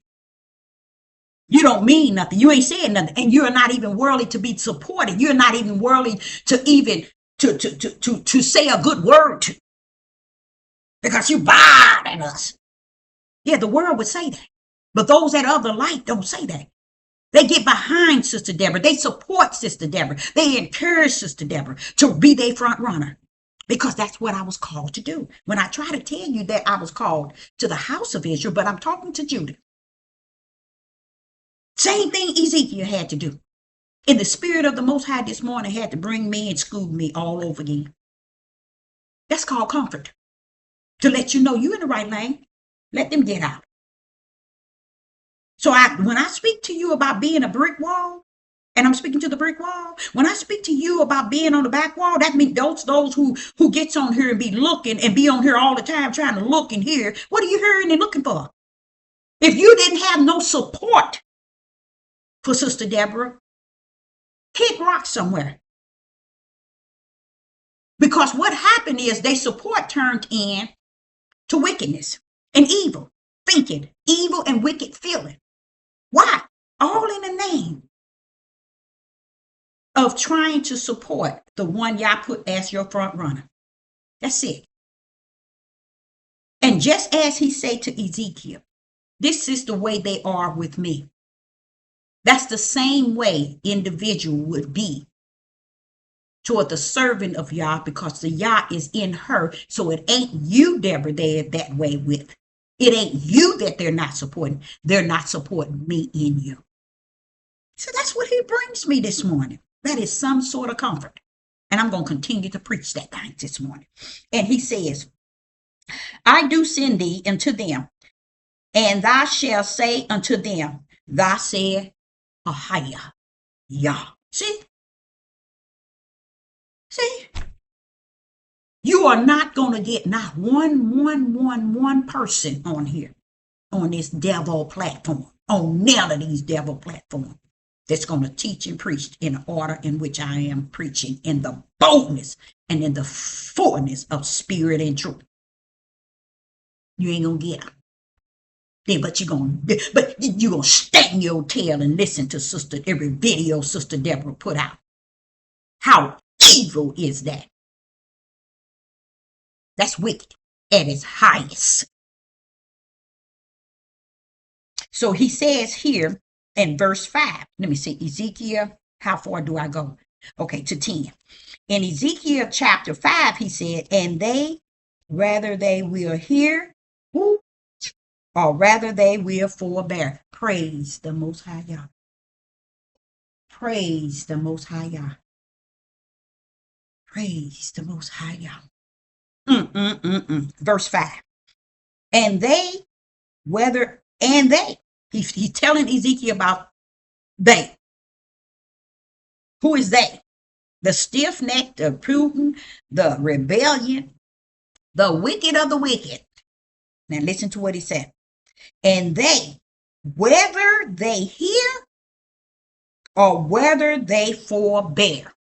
You don't mean nothing. You ain't saying nothing. And you're not even worthy to be supported. You're not even worthy to even to say a good word to. Because you bothering us. Yeah, the world would say that. But those that are of the light don't say that. They get behind Sister Deborah. They support Sister Deborah. They encourage Sister Deborah to be their front runner. Because that's what I was called to do. When I try to tell you that I was called to the house of Israel, but I'm talking to Judah. Same thing Ezekiel had to do. And the Spirit of the Most High this morning had to bring me and school me all over again. That's called comfort. To let you know you're in the right lane. Let them get out. So when I speak to you about being a brick wall, and I'm speaking to the brick wall, when I speak to you about being on the back wall, that means those who gets on here and be looking and be on here all the time trying to look and hear, what are you hearing and looking for? If you didn't have no support for Sister Deborah, kick rocks somewhere. Because what happened is their support turned in to wickedness and evil thinking, evil and wicked feeling. Why? All in the name of trying to support the one Yah put as your front runner. That's it. And just as he said to Ezekiel, this is the way they are with me. That's the same way individual would be toward the servant of Yah, because the Yah is in her. So it ain't you, Deborah, they're that way with. It ain't you that they're not supporting. They're not supporting me in you. So that's what he brings me this morning. That is some sort of comfort. And I'm going to continue to preach that thing this morning. And he says, I do send thee unto them, and thou shalt say unto them, thou said, Ahaya, Yah. See? See, you are not going to get not one person on here, on this devil platform, on none of these devil platforms, that's going to teach and preach in the order in which I am preaching, in the boldness and in the fullness of spirit and truth. You ain't going to get them. But you're gonna stand your tail and listen to every video Sister Deborah put out. How evil is that? That's wicked at its highest. So he says here in verse 5, let me see, Ezekiel, how far do I go? Okay, to 10. In Ezekiel chapter 5, he said, and they, whether they will hear, or rather they will forbear. Praise the Most High Yah. Praise the Most High Yah. Praise the Most High Yah. Verse 5. And they, he's telling Ezekiel about they. Who is they? The stiff-necked, the prudent, the rebellion, the wicked of the wicked. Now listen to what he said. And they, whether they hear or whether they forbear,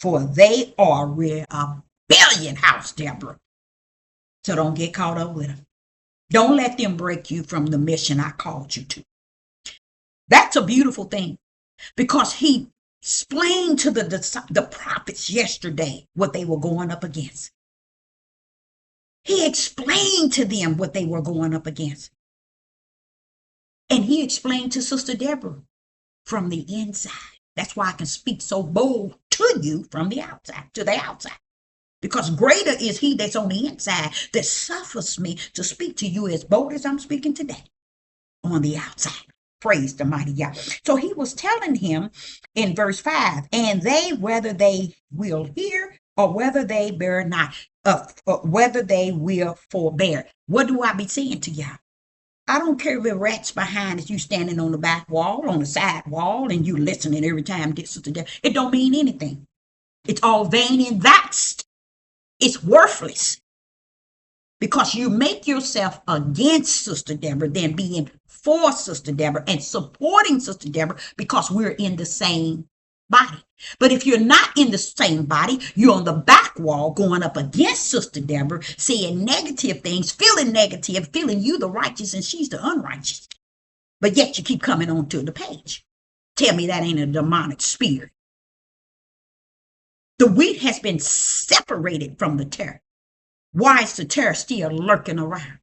for they are rebellion house, Deborah. So don't get caught up with them. Don't let them break you from the mission I called you to. That's a beautiful thing, because he explained to the prophets yesterday what they were going up against. He explained to them what they were going up against. And he explained to Sister Deborah from the inside. That's why I can speak so bold to you from the outside, to the outside. Because greater is he that's on the inside that suffers me to speak to you as bold as I'm speaking today on the outside. Praise the mighty Yah. So he was telling him in verse 5, and they, whether they will hear or whether they bear not, whether they will forbear. What do I be saying to y'all? I don't care if it rats behind as you standing on the back wall, on the side wall, and you listening every time this is the day. It don't mean anything. It's all vain and vast. It's worthless. Because you make yourself against Sister Deborah than being for Sister Deborah and supporting Sister Deborah, because we're in the same body. But if you're not in the same body, you're on the back wall going up against Sister Deborah, saying negative things, feeling negative, feeling you the righteous and she's the unrighteous. But yet you keep coming onto the page. Tell me that ain't a demonic spirit. The wheat has been separated from the tare. Why is the tare still lurking around?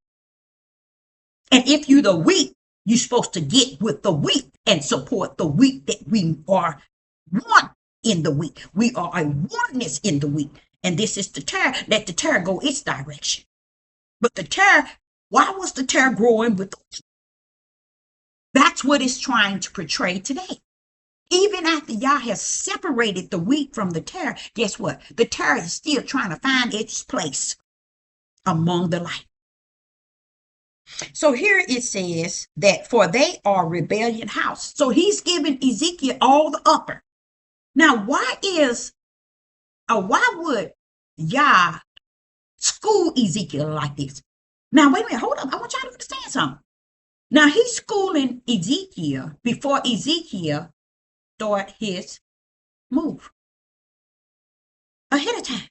And if you're the wheat, you're supposed to get with the wheat and support the wheat that we are one in the wheat. We are a oneness in the wheat. And this is the tare. Let the tare go its direction. But the tare, why was the tare growing with the wheat? That's what it's trying to portray today. Even after Yah has separated the wheat from the tare, guess what? The tare is still trying to find its place among the light. So here it says that for they are rebellion house. So he's giving Ezekiel all the upper. Now, why would Yah school Ezekiel like this? Now, wait a minute, hold up. I want y'all to understand something. Now, he's schooling Ezekiel before Ezekiel start his move. Ahead of time.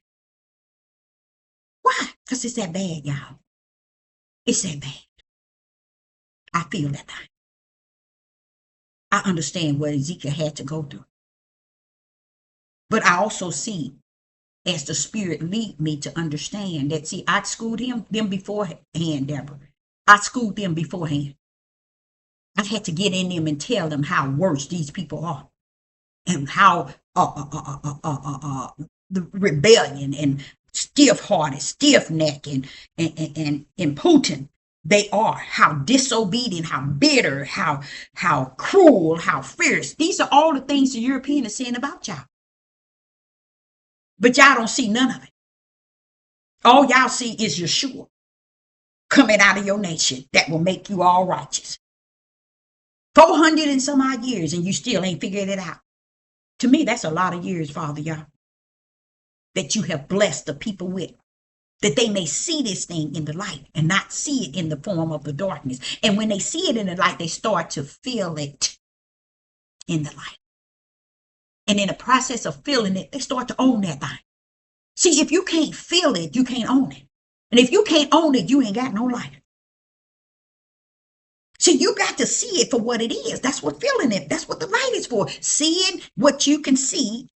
Why? Because it's that bad, y'all. It's that bad. I feel that thing. I understand what Ezekiel had to go through. But I also see, as the Spirit lead me to understand that, see, I schooled them beforehand, Deborah. I schooled them beforehand. I had to get in them and tell them how worse these people are. And how the rebellion and stiff-hearted, stiff-necked, and impotent they are, how disobedient, how bitter, how cruel, how fierce. These are all the things the European is saying about y'all. But y'all don't see none of it. All y'all see is Yeshua coming out of your nation that will make you all righteous. 400 and some odd years and you still ain't figured it out. To me, that's a lot of years, Father Yah. that you have blessed the people with, that they may see this thing in the light and not see it in the form of the darkness. And when they see it in the light, they start to feel it in the light. And in the process of feeling it, they start to own that thing. See, if you can't feel it, you can't own it. And if you can't own it, you ain't got no light. See, you got to see it for what it is. That's what feeling it. That's what the light is for. Seeing what you can see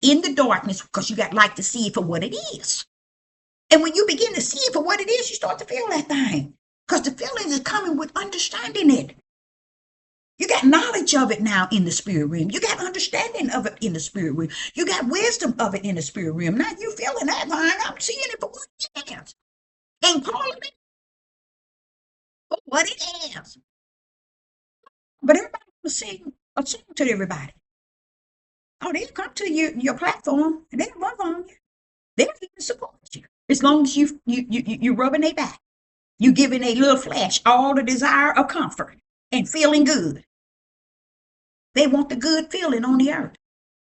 in the darkness, because you got light to see it for what it is. And when you begin to see it for what it is, you start to feel that thing. Because the feeling is coming with understanding it. You got knowledge of it now in the spirit realm. You got understanding of it in the spirit realm. You got wisdom of it in the spirit realm. Now you feeling that thing. I'm seeing it for what it is. And calling it for what it is. But everybody will sing a song to everybody. Oh, they'll come to your platform and they'll love on you. They'll even support you. As long as you rubbing their back. You giving a little flesh all the desire of comfort and feeling good. They want the good feeling on the earth.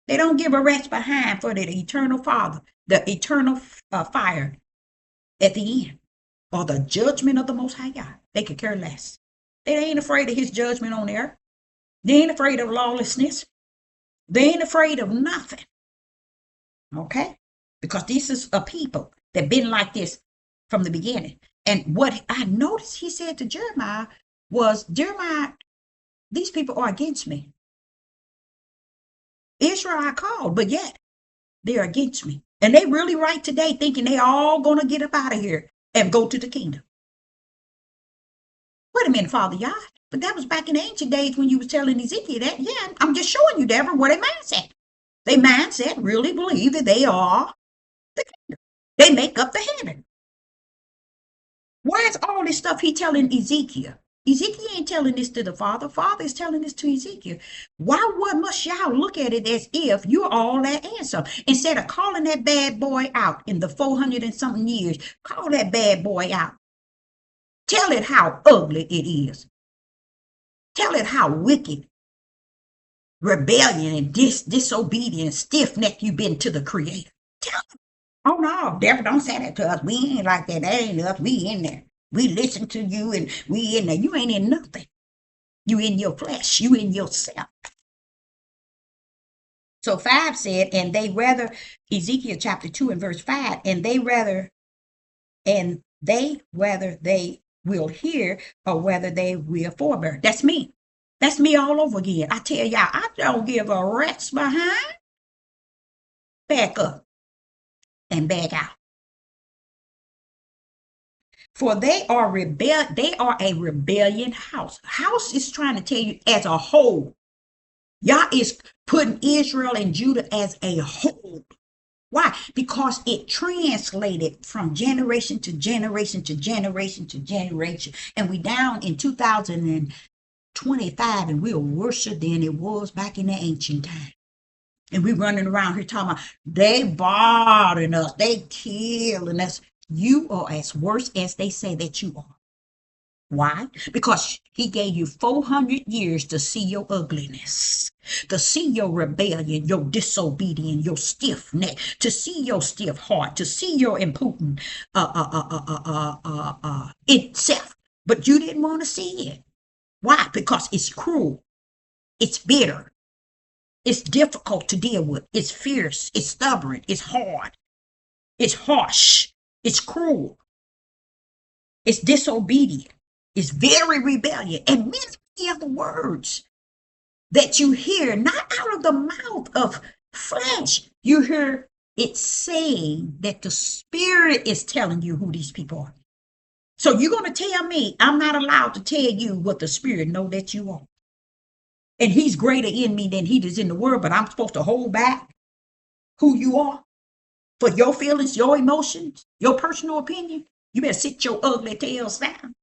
They don't give a rat's behind for the eternal Father, the eternal fire at the end, or the judgment of the Most High God. They could care less. They ain't afraid of his judgment on the earth. They ain't afraid of lawlessness. They ain't afraid of nothing. Okay? Because this is a people that been like this from the beginning. And what I noticed he said to Jeremiah was, Jeremiah, these people are against me. Israel I called, but yet they're against me. And they really right today thinking they all going to get up out of here and go to the kingdom. Wait a minute, Father Yah. But that was back in the ancient days when you was telling Ezekiel that. Yeah, I'm just showing you, Deborah, where their mindset. Their mindset really believe that they are the kingdom. They make up the heaven. Why is all this stuff he telling Ezekiel? Ezekiel ain't telling this to the Father. Father is telling this to Ezekiel. Why must y'all look at it as if you're all that and some? Instead of calling that bad boy out in the 400 and something years, call that bad boy out. Tell it how ugly it is. Tell it how wicked, rebellion, and disobedient, stiff-necked you've been to the Creator. Tell it. Oh no, devil, don't say that to us. We ain't like that. That ain't us. We in there. We listen to you and we in there. You ain't in nothing. You in your flesh. You in yourself. So 5 said, and they rather, Ezekiel chapter 2 and verse 5, and they whether they will hear or whether they will forbear. That's me. That's me all over again. I tell y'all, I don't give a rat's behind. Back up and back out. For they are a rebellion house. House is trying to tell you as a whole. Yah is putting Israel and Judah as a whole. Why? Because it translated from generation to generation to generation to generation. And we down in 2025 and we're worse than it was back in the ancient time. And we running around here talking about they bothering us, they killing us. You are as worse as they say that you are. Why? Because he gave you 400 years to see your ugliness, to see your rebellion, your disobedience, your stiff neck, to see your stiff heart, to see your impotent itself. But you didn't want to see it. Why? Because it's cruel. It's bitter. It's difficult to deal with. It's fierce. It's stubborn. It's hard. It's harsh. It's cruel. It's disobedient. It's very rebellious. And many other words that you hear, not out of the mouth of flesh. You hear it saying that the Spirit is telling you who these people are. So you're going to tell me I'm not allowed to tell you what the Spirit know that you are. And he's greater in me than he is in the world, but I'm supposed to hold back who you are for your feelings, your emotions, your personal opinion. You better sit your ugly tails down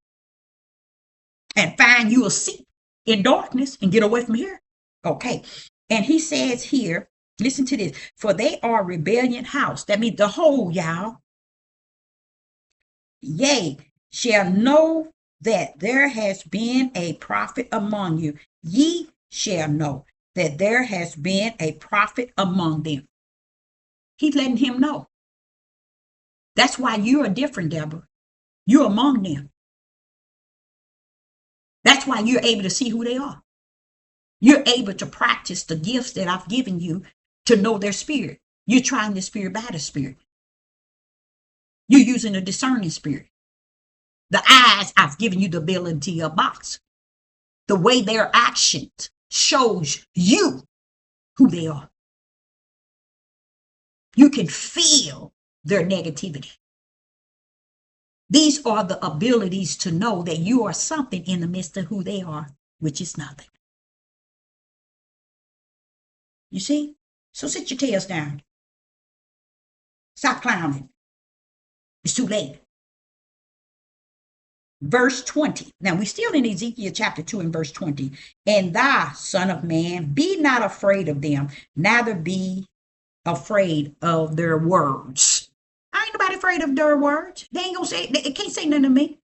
and find you a seat in darkness and get away from here. Okay. And he says here, listen to this, for they are rebellion house. That means the whole, y'all. Yea, shall know that there has been a prophet among you. Ye shall know that there has been a prophet among them. He's letting him know. That's why you're different, Deborah. You're among them. That's why you're able to see who they are. You're able to practice the gifts that I've given you to know their spirit. You're trying the spirit by the spirit. You're using a discerning spirit. The eyes, I've given you the ability of box. The way their actions shows you who they are. You can feel their negativity. These are the abilities to know that you are something in the midst of who they are, which is nothing. You see? So sit your tails down. Stop clowning. It's too late. Verse 20. Now we're still in Ezekiel chapter 2 and verse 20. And thou, son of man, be not afraid of them, neither be afraid of their words. I ain't nobody afraid of their words. They ain't gonna say, they can't say nothing to me.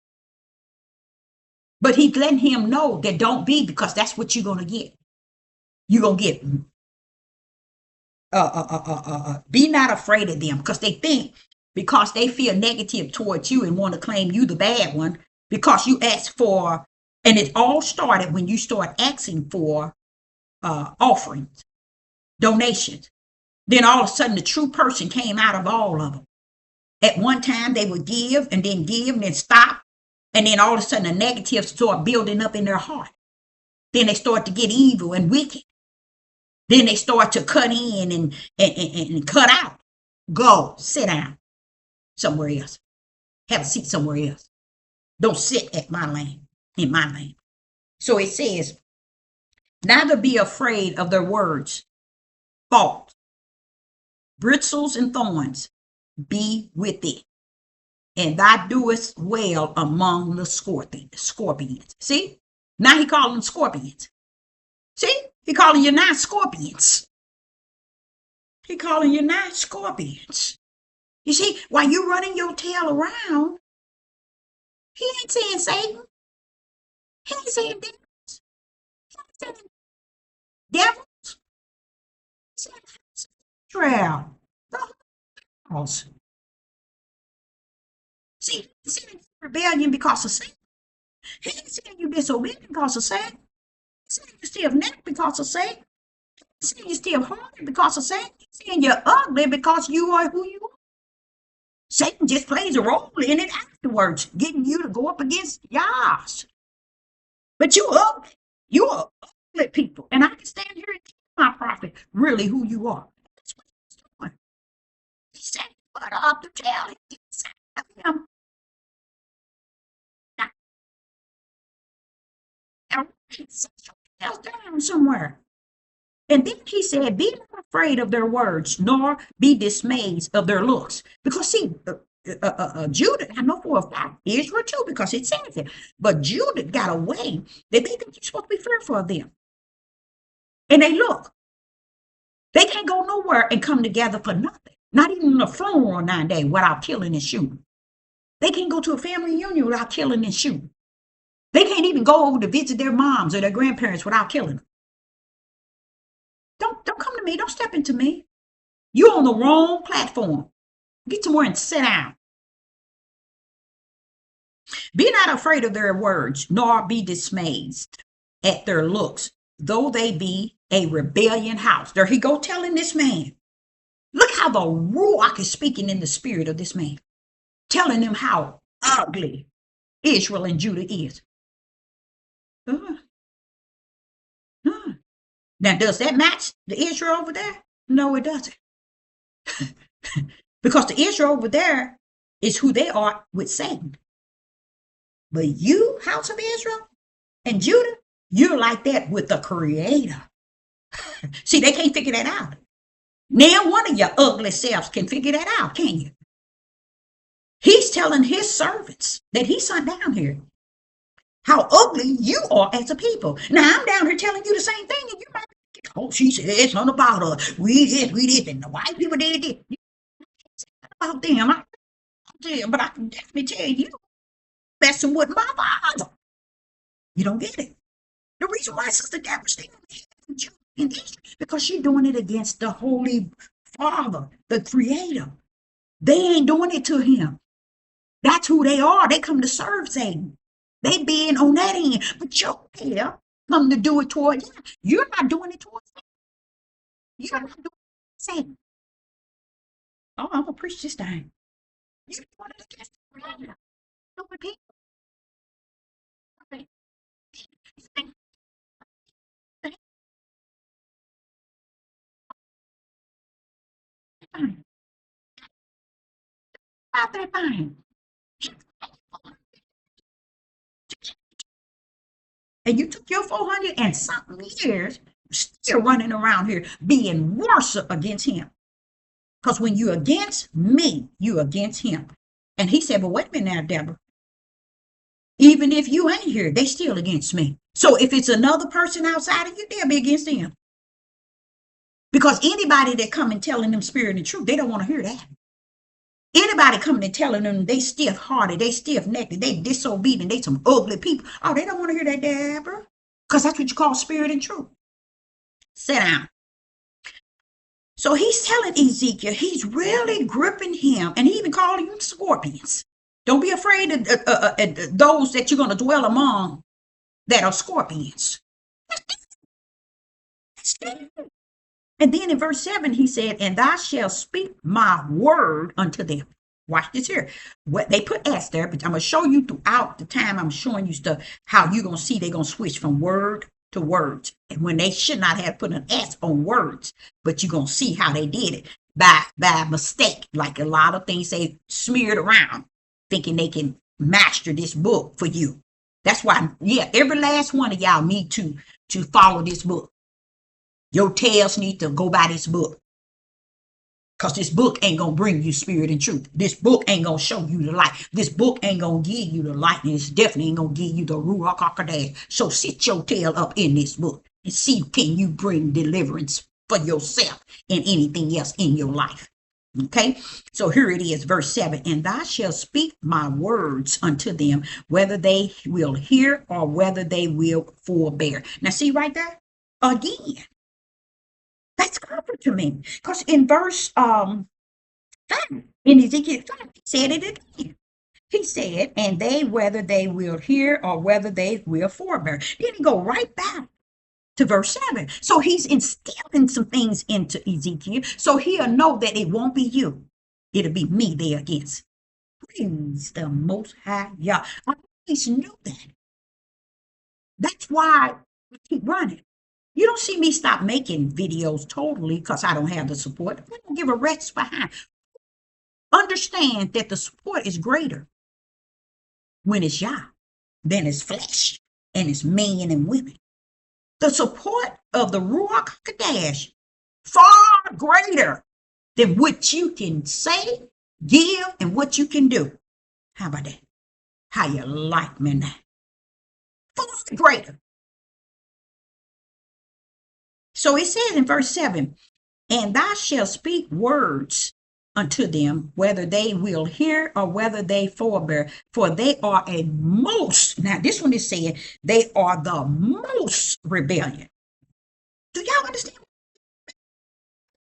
But he's letting him know that don't be, because that's what you're gonna get. You're gonna get be not afraid of them, because they think, because they feel negative towards you and want to claim you the bad one, because you ask for, and it all started when you start asking for offerings, donations. Then all of a sudden the true person came out of all of them. At one time they would give and then stop. And then all of a sudden the negative start building up in their heart. Then they start to get evil and wicked. Then they start to cut in and cut out. Go, sit down somewhere else. Have a seat somewhere else. Don't sit at my lane, in my lane. So it says, neither be afraid of their words, fault, bristles and thorns, be with it. And thou doest well among the scorpions. See? Now he calling them scorpions. See? He calling you now scorpions. He calling you now scorpions. You see, while you running your tail around, he ain't saying Satan. He ain't saying demons. He ain't saying devils. He said Israel. The house. See, he's saying rebellion because of sin. He ain't saying you disobedient because of sin. He's saying you still neck because of sin. He's saying you still hard because of sin. He's saying you're ugly because you are who you are. Satan just plays a role in it afterwards, getting you to go up against Yahs. But you ugly. You are ugly people. And I can stand here and tell my prophet really who you are. That's what he's doing. He said, put up to tell him. Now, sit your tails down somewhere. And then he said, be not afraid of their words, nor be dismayed of their looks. Because see, Judah, I know for a fact, Israel too, because it says it. But Judah got a way that they think you're supposed to be fearful of them. And they look. They can't go nowhere and come together for nothing. Not even a funeral on 9 days without killing and shooting. They can't go to a family reunion without killing and shooting. They can't even go over to visit their moms or their grandparents without killing them. Don't come to me. Don't step into me. You're on the wrong platform. Get somewhere and sit down. Be not afraid of their words, nor be dismayed at their looks, though they be a rebellion house. There he go telling this man. Look how the Ruach is speaking in the spirit of this man, telling them how ugly Israel and Judah is. Now, does that match the Israel over there? No, it doesn't. Because the Israel over there is who they are with Satan. But you, house of Israel and Judah, you're like that with the Creator. See, they can't figure that out. Now, one of your ugly selves can figure that out, can you? He's telling his servants that he sent down here how ugly you are as a people. Now, I'm down here telling you the same thing, and you might be, oh, she said it's not about us. We did, and the white people did it. You can't say about them. But I can definitely tell you, messing with my father. You don't get it. The reason why Sister Deborah stayed in this, because she's doing it against the Holy Father, the Creator. They ain't doing it to him. That's who they are. They come to serve Satan. They being on that end. But your tail come to do it toward you. You're not doing it towards Satan. You're not doing it Satan. Oh, I'm gonna preach this thing. You're doing it against the Creator. Stupid people. Out that thing. And you took your 400 and something years still running around here being worse against him. Because when you're against me, you're against him. And he said, but wait a minute now, Deborah. Even if you ain't here, they still against me. So if it's another person outside of you, they'll be against them. Because anybody that come and telling them spirit and truth, they don't want to hear that. Anybody coming and telling them they stiff-hearted, they stiff-necked, they disobedient, they some ugly people. Oh, they don't want to hear that, Deborah. Because that's what you call spirit and truth. Sit down. So he's telling Ezekiel, he's really gripping him, and he even calling them scorpions. Don't be afraid of those that you're going to dwell among that are scorpions. And then in verse 7, he said, and thou shalt speak my word unto them. Watch this here. What they put S there, but I'm going to show you throughout the time I'm showing you stuff, how you're going to see they're going to switch from word to words. And when they should not have put an S on words, but you're going to see how they did it by mistake. Like a lot of things they smeared around, thinking they can master this book for you. That's why, yeah, every last one of y'all need to follow this book. Your tails need to go by this book. Because this book ain't going to bring you spirit and truth. This book ain't going to show you the light. This book ain't going to give you the light. And it's definitely ain't going to give you the Ruach HaKodesh. So sit your tail up in this book and see, can you bring deliverance for yourself and anything else in your life. Okay, so here it is, verse 7. And thou shalt speak my words unto them, whether they will hear or whether they will forbear. Now see right there? Again. That's comfort to me. Because in verse 5, in Ezekiel 5, he said it again. He said, and they, whether they will hear or whether they will forbear. Then he go right back to verse 7. So he's instilling some things into Ezekiel. So he'll know that it won't be you. It'll be me there against. Praise the Most High Yah. I always knew that. That's why I keep running. You don't see me stop making videos totally because I don't have the support. I don't give a rat's behind. Understand that the support is greater when it's Yah than it's flesh and it's men and women. The support of the Ruach HaKodesh far greater than what you can say, give, and what you can do. How about that? How you like me now? Far greater. So it says in verse 7, and thou shalt speak words unto them, whether they will hear or whether they forbear, for they are a most, now this one is saying, they are the most rebellion. Do y'all understand?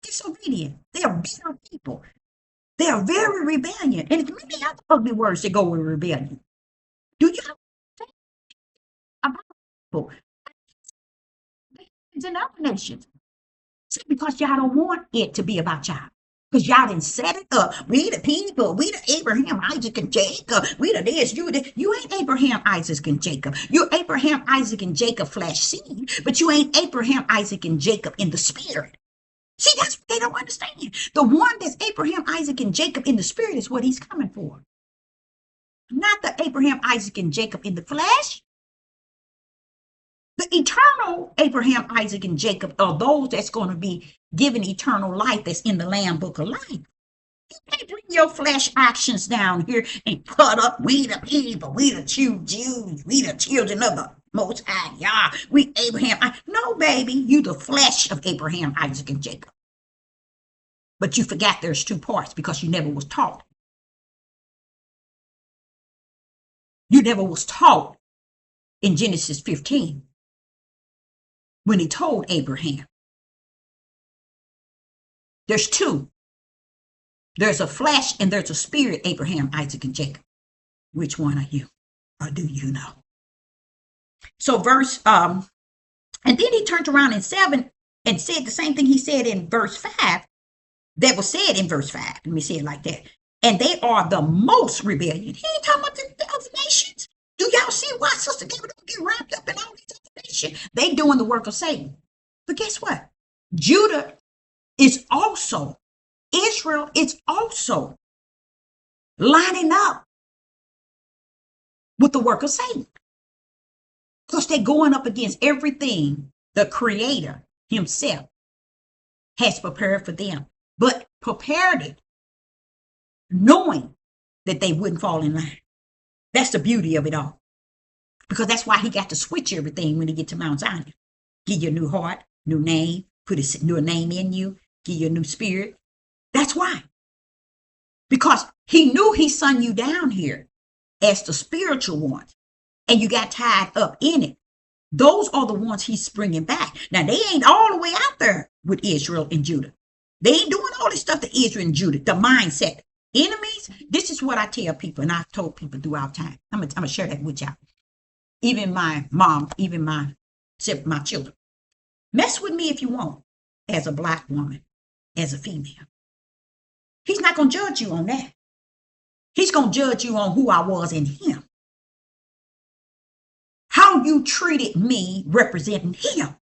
Disobedient. They are bitter people. They are very rebellion. And it's many other ugly words that go with rebellion. Do y'all think about people? It's in other nations. Because y'all don't want it to be about y'all. Because y'all didn't set it up. We the people, we the Abraham, Isaac, and Jacob. We the this, you the, you ain't Abraham, Isaac, and Jacob. You're Abraham, Isaac, and Jacob flesh seed, but you ain't Abraham, Isaac, and Jacob in the spirit. See, that's what they don't understand. The one that's Abraham, Isaac, and Jacob in the spirit is what he's coming for. Not the Abraham, Isaac, and Jacob in the flesh. The eternal Abraham, Isaac, and Jacob are those that's going to be given eternal life that's in the Lamb Book of Life. You can't bring your flesh actions down here and cut up. We the people, we the Jews, we the children of the Most High Yah. We Abraham. No, baby, you the flesh of Abraham, Isaac, and Jacob. But you forgot there's two parts because you never was taught. You never was taught in Genesis 15 when he told Abraham, There's two. There's a flesh and there's a spirit, Abraham, Isaac, and Jacob. Which one are you? Or do you know? So and then he turned around in 7 and said the same thing he said in verse 5 that was said in verse 5. Let me say it like that. And they are the most rebellion. He ain't talking about the other nations. Do y'all see why Sister David don't get wrapped up in all these other nations? They doing the work of Satan. But guess what? Judah is also, Israel is also lining up with the work of Satan. Because they're going up against everything the Creator himself has prepared for them, but prepared it knowing that they wouldn't fall in line. That's the beauty of it all. Because that's why he got to switch everything when he get to Mount Zion. Give you a new heart, new name, put a new name in you, give you a new spirit. That's why. Because he knew he sent you down here as the spiritual ones, and you got tied up in it. Those are the ones he's bringing back. Now, they ain't all the way out there with Israel and Judah. They ain't doing all this stuff to Israel and Judah, the mindset. Enemies, this is what I tell people, and I've told people throughout time. I'm going to share that with y'all. Even my mom, even my children. Mess with me if you want, as a black woman, as a female. He's not going to judge you on that. He's going to judge you on who I was in him. How you treated me representing him.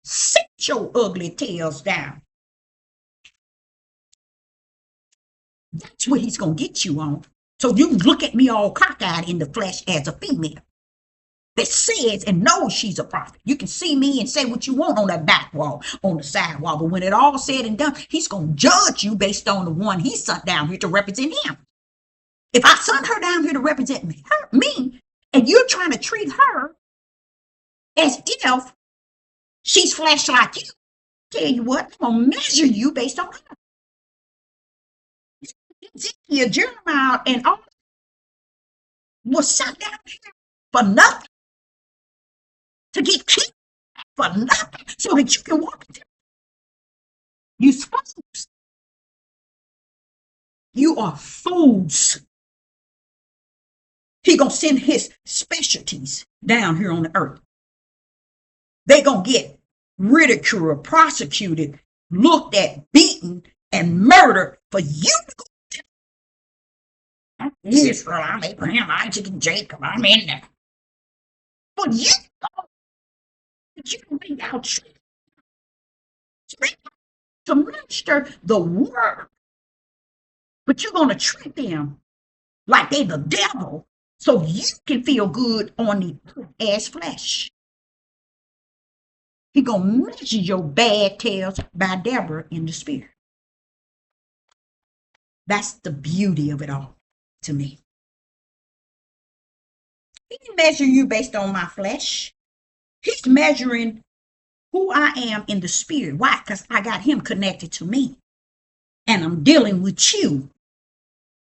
Sit your ugly tails down. That's what he's going to get you on. So you look at me all cockeyed in the flesh as a female that says and knows she's a prophet. You can see me and say what you want on that back wall, on the side wall. But when it all said and done, he's going to judge you based on the one he sent down here to represent him. If I sent her down here to represent me, and you're trying to treat her as if she's flesh like you, tell you what, I'm going to measure you based on her. Ezekiel, Jeremiah, and all was sent down here for nothing, to get killed for nothing, so that you can walk with him. You fools. You are fools. He gonna send his specialties down here on the earth. They gonna get ridiculed, prosecuted, looked at, beaten, and murdered for you to go. Israel, I'm Abraham, Isaac, and Jacob. I'm in there. But you can bring out to minister the word. But you're gonna treat them like they the devil, so you can feel good on the earth as flesh. He gonna measure your bad tails by Deborah in the spirit. That's the beauty of it all to me. He didn't measure you based on my flesh. He's measuring who I am in the spirit. Why? Because I got him connected to me. And I'm dealing with you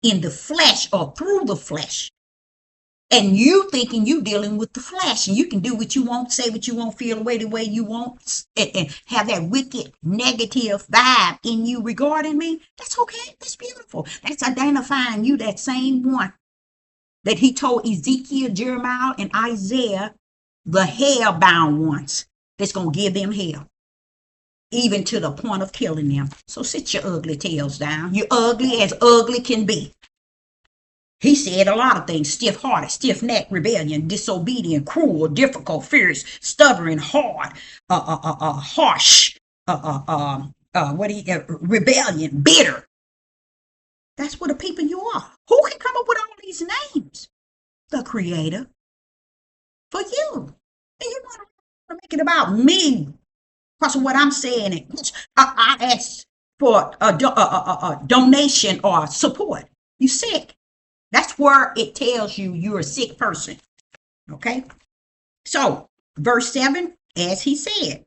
in the flesh or through the flesh. And you thinking you dealing with the flesh, and you can do what you want, say what you want, feel the way you want, and have that wicked negative vibe in you regarding me. That's okay. That's beautiful. That's identifying you, that same one that he told Ezekiel, Jeremiah, and Isaiah, the hell-bound ones that's going to give them hell, even to the point of killing them. So sit your ugly tails down. You're ugly as ugly can be. He said a lot of things: stiff-hearted, stiff-necked, rebellion, disobedient, cruel, difficult, fierce, stubborn, hard, harsh, rebellion, bitter. That's what the people you are. Who can come up with all these names? The Creator. For you. And you want to make it about me because of what I'm saying. I asked for a donation or support. You sick. That's where it tells you you're a sick person. Okay? So, verse 7, as he said,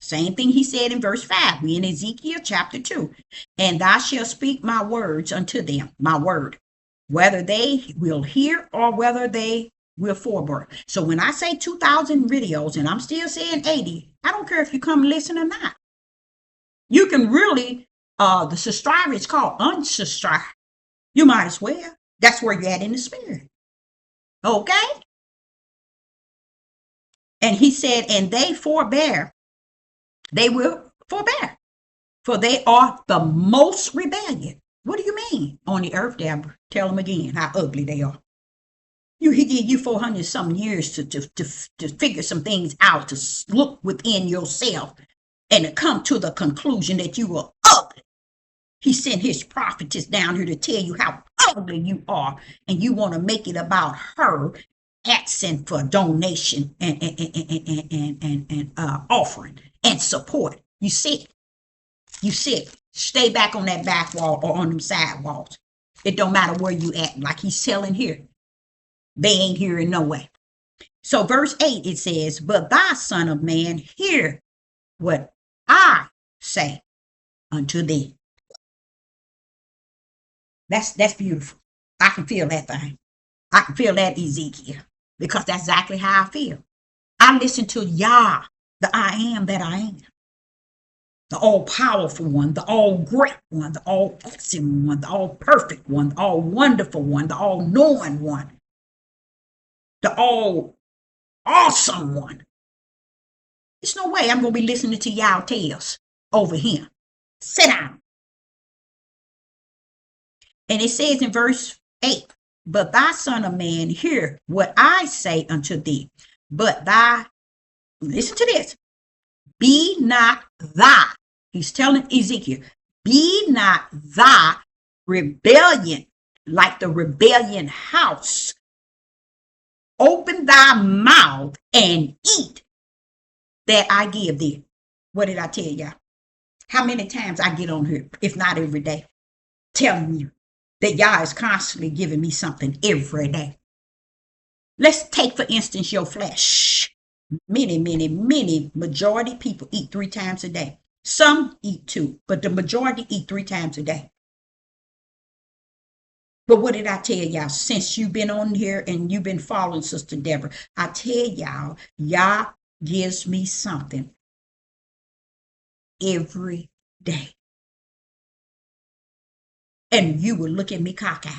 same thing he said in verse 5. We in Ezekiel chapter 2. And thou shalt speak my words unto them, my word, whether they will hear or whether they will forbear. So when I say 2,000 videos and I'm still saying 80, I don't care if you come listen or not. You can really, the subscriber is called unsubscribe. You might as well. That's where you're at in the spirit. Okay? And he said, and they forbear. They will forbear. For they are the most rebellious. What do you mean? On the earth, Deborah. Tell them again how ugly they are. He gave you 400 some years to figure some things out, to look within yourself and to come to the conclusion that you are ugly. He sent his prophetess down here to tell you how ugly you are, and you want to make it about her, asking for donation and offering and support. You sick. You sick. Stay back on that back wall or on them side walls. It don't matter where you at. Like he's telling here, they ain't hearing no way. So verse 8, it says, but thy son of man, hear what I say unto thee. That's beautiful. I can feel that thing. I can feel that, Ezekiel, because that's exactly how I feel. I listen to Yah, the I am that I am, the all-powerful one, the all-great one, the all-excellent one, the all-perfect one, the all-wonderful one, the all-knowing one, the all-awesome one. There's no way I'm going to be listening to y'all tales over him. Sit down. And it says in verse 8, but thy son of man, hear what I say unto thee. But thy, listen to this, be not thy, he's telling Ezekiel, be not thy rebellion like the rebellion house. Open thy mouth and eat that I give thee. What did I tell y'all? How many times I get on here, if not every day, telling you that Yah is constantly giving me something every day. Let's take, for instance, your flesh. Many majority people eat 3 times a day. Some eat 2, but the majority eat 3 times a day. But what did I tell y'all? Since you've been on here and you've been following Sister Deborah, I tell y'all, Yah gives me something every day. And you will look at me cockeyed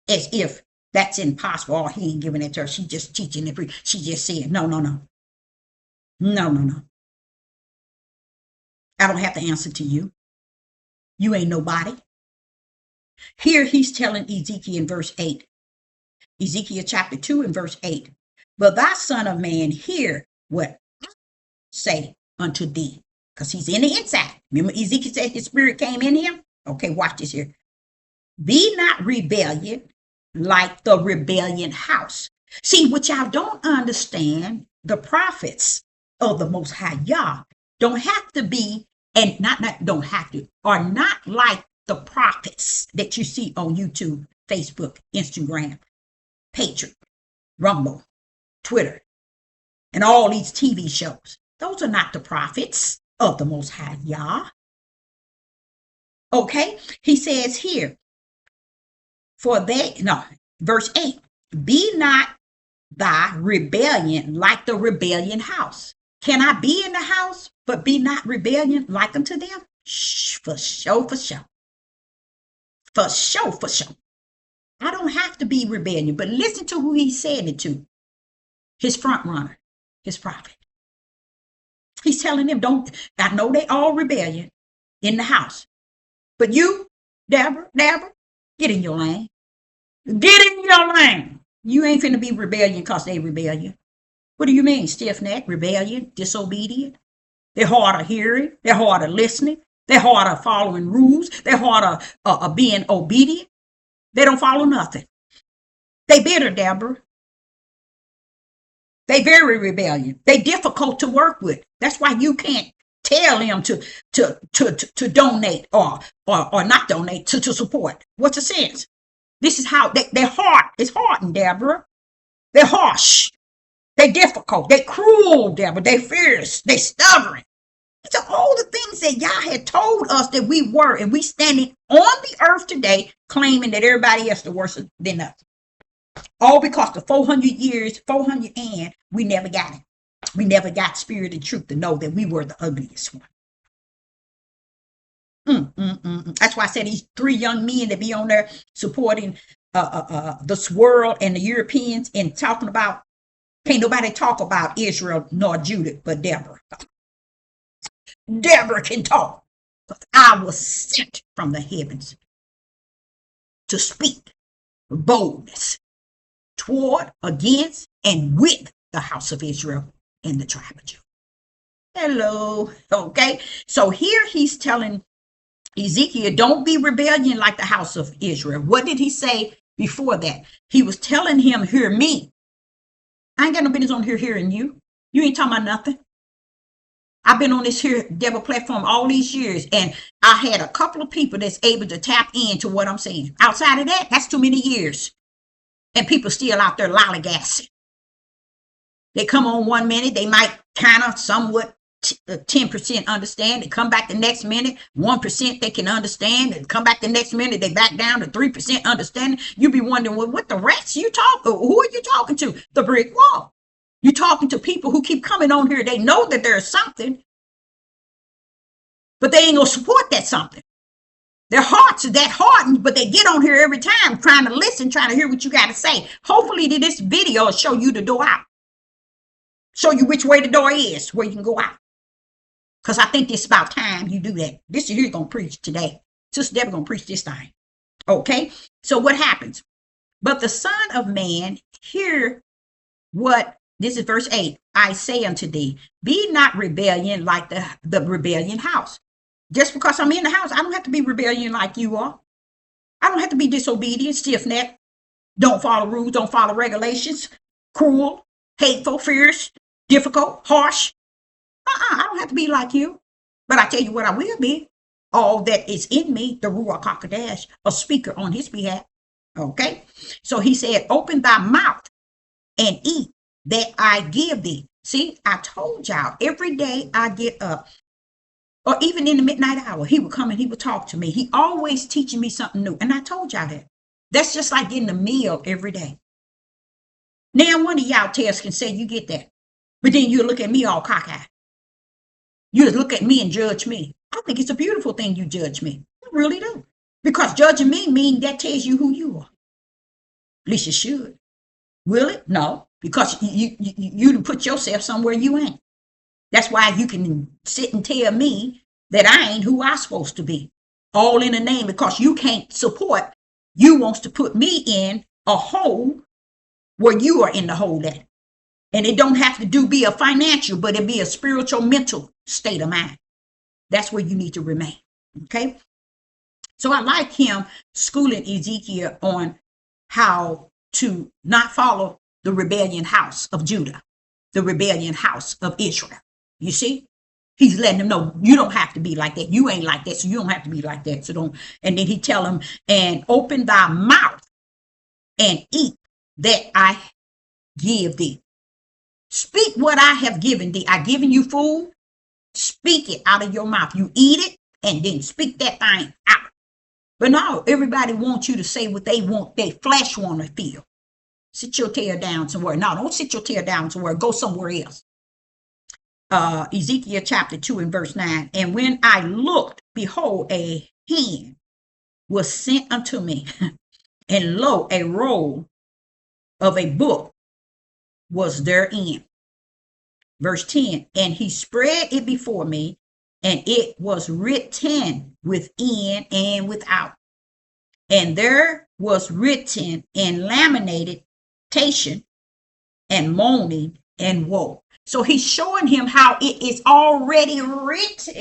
as if that's impossible. Oh, he ain't giving it to her. She just teaching it. She just said, no. I don't have to answer to you. You ain't nobody. Here he's telling Ezekiel in verse 8. Ezekiel chapter 2 and verse 8. But thy son of man, hear what I say unto thee. Because he's in the inside. Remember Ezekiel said his spirit came in him? Okay, watch this here. Be not rebellion like the rebellion house. See, what y'all don't understand, the prophets of the Most High Yah don't have to be, and not don't have to, are not like the prophets that you see on YouTube, Facebook, Instagram, Patriot, Rumble, Twitter, and all these TV shows. Those are not the prophets of the Most High Yah. Okay, he says here, verse 8, be not thy rebellion like the rebellion house. Can I be in the house, but be not rebellion like unto them? For sure. I don't have to be rebellion, but listen to who he's saying it to. His front runner, his prophet. He's telling them, I know they all rebellion in the house. But you, Deborah, get in your lane. Get in your lane. You ain't finna be rebellion because they rebellion. What do you mean? Stiff-necked, rebellion, disobedient? They're hard of hearing. They're hard of listening. They're hard of following rules. They're hard of being obedient. They don't follow nothing. They bitter, Deborah. They very rebellion. They difficult to work with. That's why you can't tell them to donate or not donate, to support. What's the sense? This is how they're hard. It's hardened, Deborah. They're harsh. They're difficult. They're cruel, Deborah. They're fierce. They're stubborn. These are all the things that Yah had told us that we were, and we standing on the earth today claiming that everybody else is worse than us. All because the 400 years, we never got it. We never got spirit and truth to know that we were the ugliest one. That's why I said these three young men that be on there supporting this world and the Europeans and talking about, can't nobody talk about Israel nor Judah but Deborah. Deborah can talk. I was sent from the heavens to speak with boldness toward, against, and with the house of Israel and the tribe of Judah. Hello. Okay. So here he's telling Ezekiel, don't be rebellion like the house of Israel. What did he say before that? He was telling him, hear me. I ain't got no business on here hearing you. You ain't talking about nothing. I've been on this here devil platform all these years, and I had a couple of people that's able to tap into what I'm saying. Outside of that, that's too many years. And people still out there lollygassing. They come on 1 minute, they might kind of somewhat 10% understand. They come back the next minute, 1% they can understand. And come back the next minute, they back down to 3% understanding. You be wondering, well, what the rest you talking? Who are you talking to? The brick wall. You're talking to people who keep coming on here. They know that there's something, but they ain't gonna support that something. Their hearts are that hardened, but they get on here every time trying to listen, trying to hear what you got to say. Hopefully this video will show you the door out. Show you which way the door is, where you can go out. Because I think it's about time you do that. This is here going to preach today. Sister Deborah going to preach this thing. Okay? So what happens? But the Son of Man, hear what, this is verse 8. I say unto thee, be not rebellion like the rebellion house. Just because I'm in the house, I don't have to be rebellion like you are. I don't have to be disobedient, stiff-necked, don't follow rules, don't follow regulations, cruel, hateful, fierce, difficult, harsh. I don't have to be like you. But I tell you what I will be. All that is in me, the Ruach HaKodesh, a speaker on his behalf. Okay? So he said, open thy mouth and eat that I give thee. See, I told y'all, every day I get up, or even in the midnight hour, he would come and he would talk to me. He always teaching me something new. And I told y'all that. That's just like getting a meal every day. Now, one of y'all tells can say you get that. But then you look at me all cockeyed. You look at me and judge me. I think it's a beautiful thing you judge me. I really do. Because judging me means that tells you who you are. At least it should. Will it? No. Because you put yourself somewhere you ain't. That's why you can sit and tell me that I ain't who I'm supposed to be. All in the name, because you can't support. You wants to put me in a hole where you are in the hole at. And it don't have to be a financial, but it be a spiritual, mental state of mind. That's where you need to remain. Okay. So I like him schooling Ezekiel on how to not follow the rebellion house of Judah, the rebellion house of Israel. You see, he's letting them know you don't have to be like that. You ain't like that. So you don't have to be like that. So don't. And then he tell him, and open thy mouth and eat that I give thee. Speak what I have given thee. I given you food. Speak it out of your mouth. You eat it and then speak that thing out. But no, everybody wants you to say what they want, their flesh want to feel. Sit your tail down somewhere. No, don't sit your tail down somewhere. Go somewhere else. Ezekiel chapter 2 and verse 9. And when I looked, behold, a hand was sent unto me, and lo, a roll of a book was therein. Verse 10, and he spread it before me, and it was written within and without. And there was written in lamentation and moaning and woe. So he's showing him how it is already written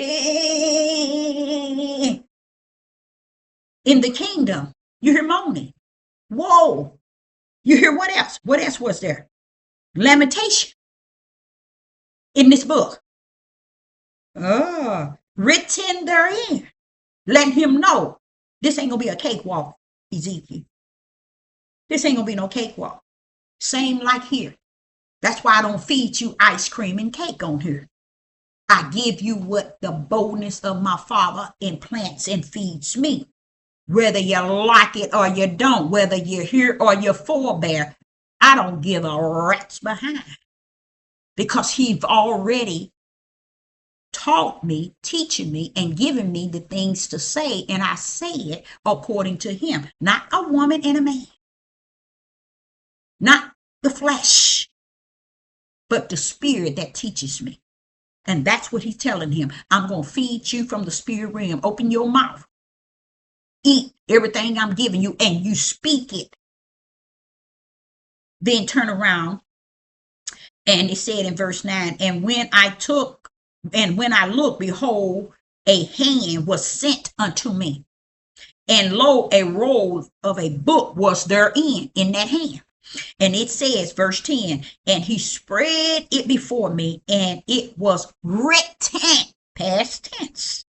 in the kingdom. You hear moaning, woe. You hear what else? What else was there? Lamentation in this book. Written therein. Let him know this ain't gonna be a cakewalk, Ezekiel. This ain't gonna be no cakewalk. Same like here. That's why I don't feed you ice cream and cake on here. I give you what the boldness of my Father implants and feeds me. Whether you like it or you don't, whether you're here or you're forbear, I don't give a rat's behind. Because he's already taught me, teaching me, and giving me the things to say, and I say it according to him, not a woman and a man, not the flesh, but the spirit that teaches me. And that's what he's telling him. I'm going to feed you from the spirit realm. Open your mouth. Eat everything I'm giving you, and you speak it. Then turn around, and it said in verse 9, and when I looked, behold, a hand was sent unto me. And lo, a roll of a book was therein, in that hand. And it says, verse 10, and he spread it before me, and it was written, past tense,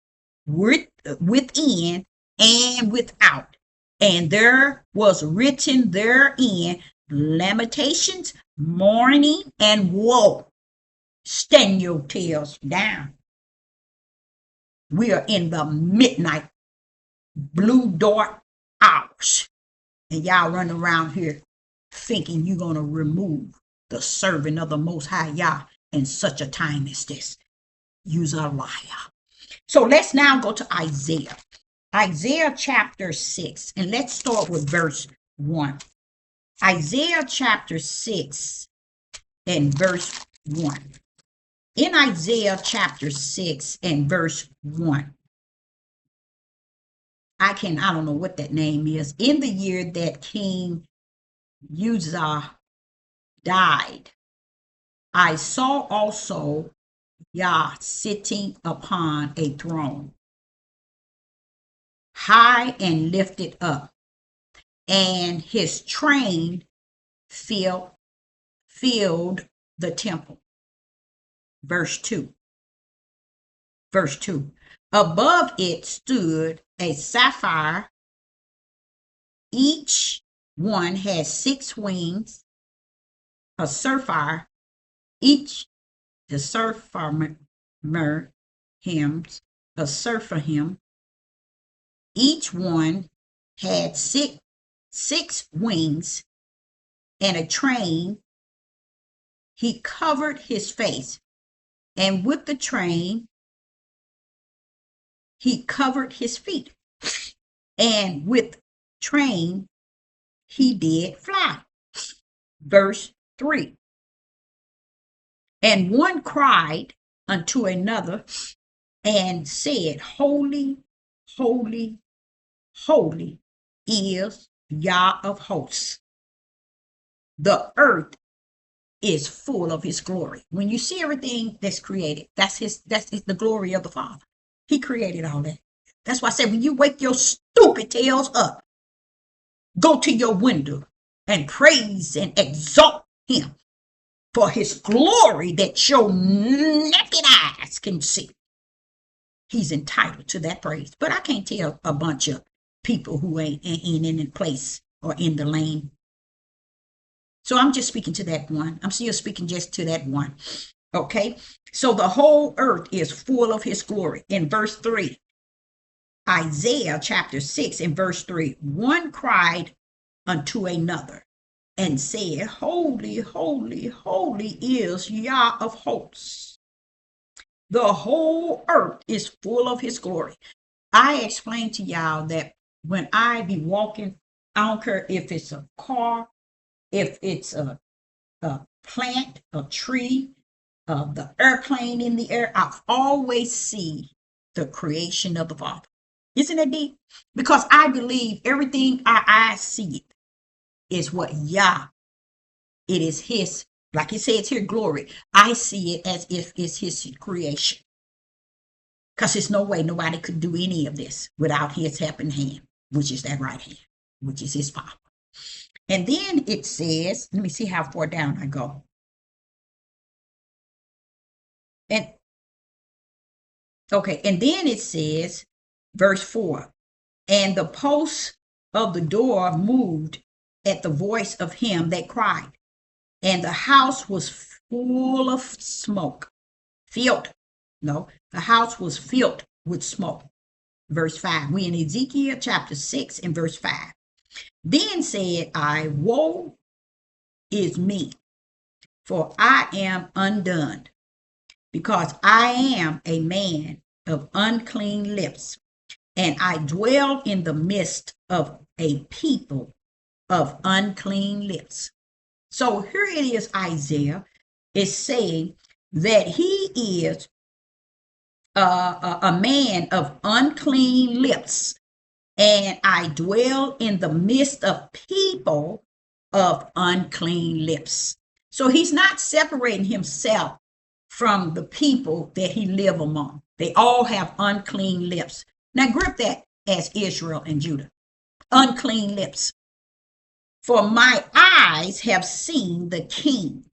within and without. And there was written therein lamentations, mourning, and woe. Stand your tails down. We are in the midnight blue dark hours, and y'all run around here thinking you're going to remove the servant of the Most High Yah in such a time as this. You're a liar. So let's now go to Isaiah. Isaiah chapter 6, and let's start with verse 1. Isaiah chapter 6 and verse 1. In Isaiah chapter 6 and verse 1, I don't know what that name is. In the year that King Uzziah died, I saw also Yah sitting upon a throne, high and lifted up, and his train filled the temple. Verse 2. Above it stood a sapphire. Each one has 6 wings. A sapphire. Each, the seraphim, a seraphim. Each one had six wings, and a train. He covered his face, and with the train he covered his feet, and with train he did fly. Verse 3. And one cried unto another and said, Holy, holy, holy is Yah of hosts. The earth is full of his glory. When you see everything that's created, that's the glory of the Father. He created all that. That's why I said, when you wake your stupid tails up, go to your window and praise and exalt him for his glory that your naked eyes can see. He's entitled to that praise. But I can't tell a bunch of people who ain't in the place or in the lane. So I'm just speaking to that one. I'm still speaking just to that one. Okay. So the whole earth is full of his glory. In verse 3, Isaiah chapter 6 and verse 3, one cried unto another and said, Holy, holy, holy is Yah of hosts. The whole earth is full of his glory. I explained to y'all that when I be walking, I don't care if it's a car, if it's a plant, a tree, the airplane in the air, I always see the creation of the Father. Isn't it deep? Because I believe everything our eyes see it is what Yah, it is his, like it says here, glory. I see it as if it's his creation. Because there's no way nobody could do any of this without his helping hand, which is that right hand, which is his Father. And then it says, let me see how far down I go. And then it says, verse 4, and the posts of the door moved at the voice of him that cried, and the house was full of smoke. The house was filled with smoke. Verse 5. We in Ezekiel chapter 6 and verse 5. Then said I, woe is me, for I am undone, because I am a man of unclean lips, and I dwell in the midst of a people of unclean lips. So here it is, Isaiah is saying that he is a man of unclean lips, and I dwell in the midst of people of unclean lips. So he's not separating himself from the people that he live among. They all have unclean lips. Now grip that as Israel and Judah. Unclean lips. For my eyes have seen the King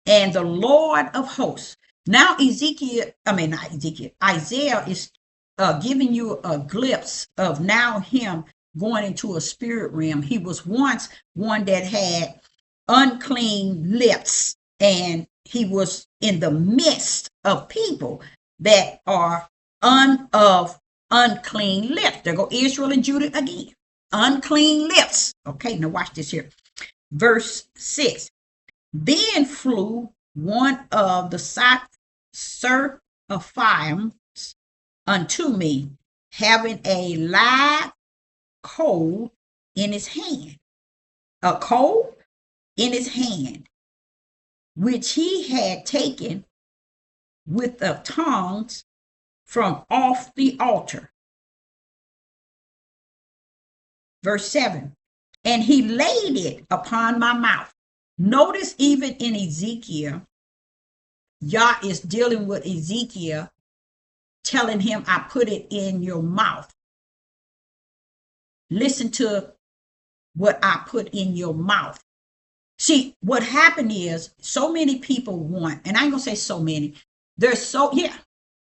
and the Lord of hosts. Now Isaiah is giving you a glimpse of now him going into a spirit realm. He was once one that had unclean lips, and he was in the midst of people that are of unclean lips. There go Israel and Judah again. Unclean lips. Okay, now watch this here. Verse 6. Then flew one of the seraphims unto me, having a live coal in his hand. A coal in his hand, which he had taken with the tongs from off the altar. Verse 7. And he laid it upon my mouth. Notice even in Ezekiel, Yah is dealing with Ezekiel, telling him, I put it in your mouth. Listen to what I put in your mouth. See, what happened is so many people want, and I ain't gonna say so many, there's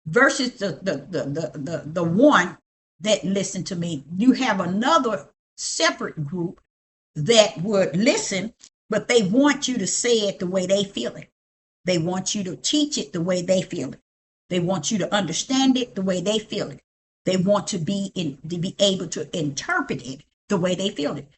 versus the one that listened to me. You have another separate group that would listen, but they want you to say it the way they feel it. They want you to teach it the way they feel it. They want you to understand it the way they feel it. They want to be able to interpret it the way they feel it.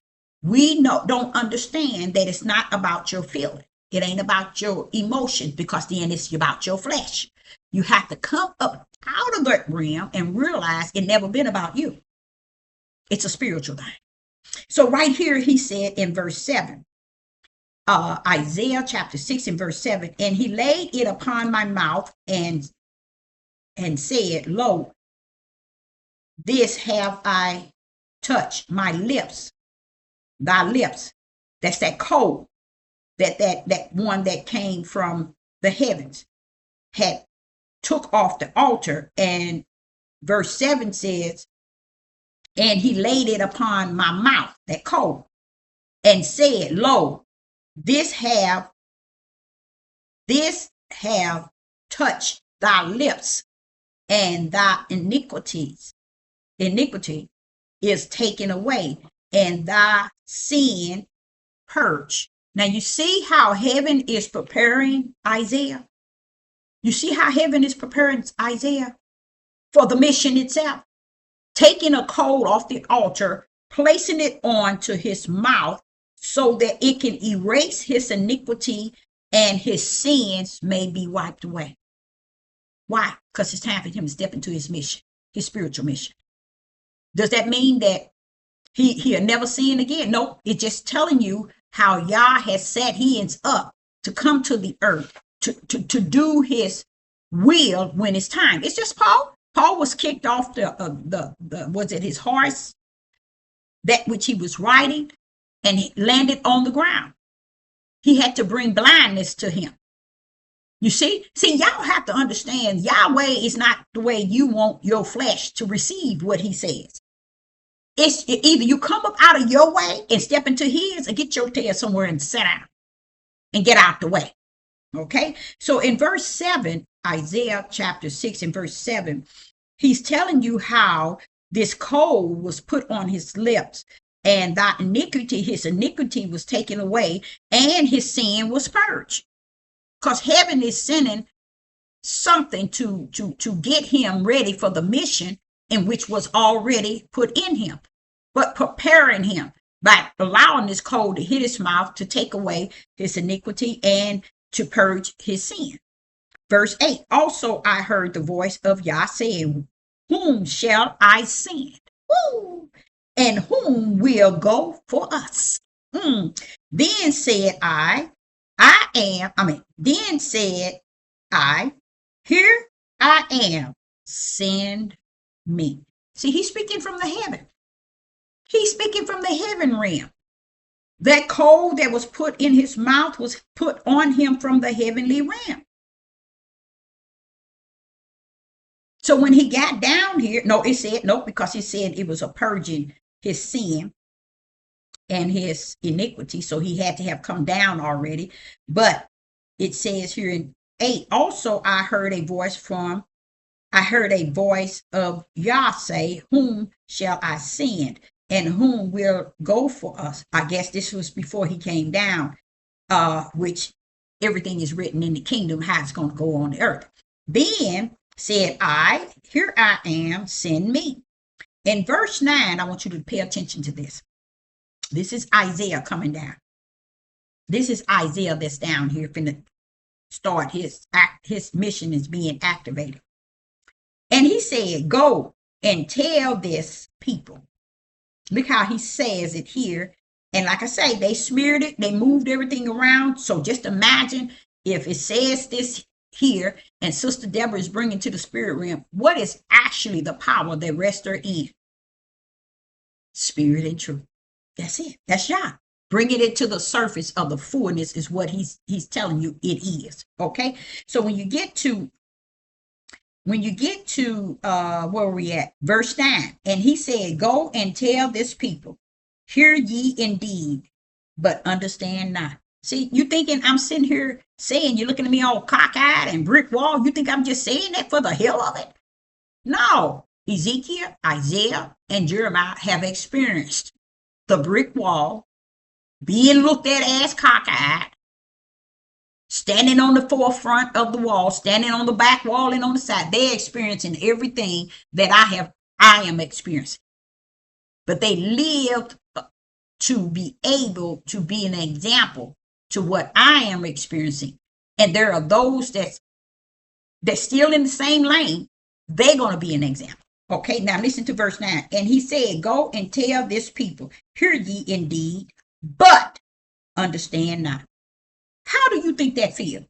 We don't understand that it's not about your feeling. It ain't about your emotions, because then it's about your flesh. You have to come up out of that realm and realize it never been about you. It's a spiritual thing. So right here, he said in verse 7, Isaiah chapter 6 and verse 7, and he laid it upon my mouth and said, lo, this have I touched, my lips, thy lips. That's that coal, that one that came from the heavens had took off the altar. And verse 7 says, and he laid it upon my mouth, that coal, and said, lo, this have touched thy lips, and thy iniquity is taken away, and thy sin purged. Now you see how heaven is preparing Isaiah. You see how heaven is preparing Isaiah for the mission itself. Taking a coal off the altar, placing it onto his mouth so that it can erase his iniquity and his sins may be wiped away. Why? Because it's time for him to step into his mission, his spiritual mission. Does that mean that he'll never sin again? No, it's just telling you how Yah has set his up to come to the earth, to do his will when it's time. It's just Paul. Paul was kicked off his horse, that which he was riding, and he landed on the ground. He had to bring blindness to him. You see, y'all have to understand, Yahweh is not the way you want your flesh to receive what he says. It's either you come up out of your way and step into his, or get your tail somewhere and sit down and get out the way. Okay, so in verse 7, Isaiah chapter 6 and verse 7, he's telling you how this coal was put on his lips, and that his iniquity was taken away, and his sin was purged. Because heaven is sending something to get him ready for the mission in which was already put in him, but preparing him by allowing this coal to hit his mouth to take away his iniquity and to purge his sin. Verse 8, also I heard the voice of Yah saying, whom shall I send? Woo! And whom will go for us? Then said then said I, here I am, send me. See, he's speaking from the heaven. He's speaking from the heaven realm. That coal that was put in his mouth was put on him from the heavenly realm. So when he got down here, because it said it was a purging his sin and his iniquity. So he had to have come down already. But it says here in 8, also I heard a voice of Yah say, whom shall I send? And whom will go for us? I guess this was before he came down, which everything is written in the kingdom, how it's going to go on the earth. Then said I, here I am, send me. In verse 9, I want you to pay attention to this. This is Isaiah coming down. This is Isaiah that's down here finna start his mission is being activated. And he said, go and tell this people. Look how he says it here. And like I say, they smeared it. They moved everything around. So just imagine if it says this here and Sister Deborah is bringing to the spirit realm, what is actually the power that rests her in? Spirit and truth. That's it. That's Yah. Bringing it to the surface of the fullness is what he's telling you it is. Okay. So when you get to where we at, verse 9, and he said, go and tell this people, hear ye indeed, but understand not. See, you thinking I'm sitting here saying, you're looking at me all cockeyed and brick wall. You think I'm just saying that for the hell of it? No. Ezekiel, Isaiah, and Jeremiah have experienced the brick wall, being looked at as cockeyed, standing on the forefront of the wall, standing on the back wall and on the side. They're experiencing everything that I am experiencing. But they lived to be able to be an example to what I am experiencing. And there are those that's still in the same lane. They're going to be an example. Okay, now listen to verse 9. And he said, go and tell this people, hear ye indeed, but understand not. How do you think that feels?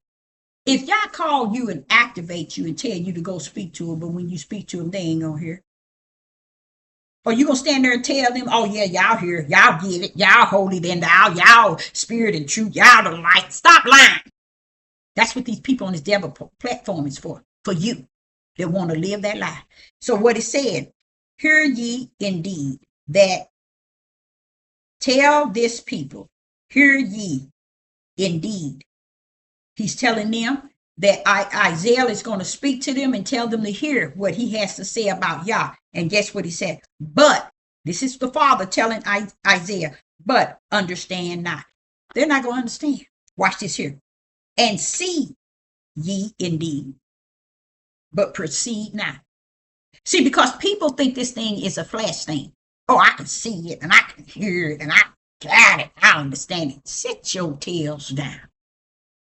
If Yah call you and activate you and tell you to go speak to them, but when you speak to them, they ain't gonna hear. Or you gonna stand there and tell them, oh yeah, y'all hear, y'all get it, y'all holy, then y'all spirit and truth, y'all the light. Stop lying. That's what these people on this devil platform is for you that want to live that life. So what it said, hear ye indeed, that tell this people, hear ye indeed. He's telling them that Isaiah is going to speak to them and tell them to hear what he has to say about Yah. And guess what he said? But, this is the Father telling Isaiah, but understand not. They're not going to understand. Watch this here. And see ye indeed, but proceed not. See, because people think this thing is a flesh thing. Oh, I can see it and I can hear it and I got it. I understand it. Sit your tails down.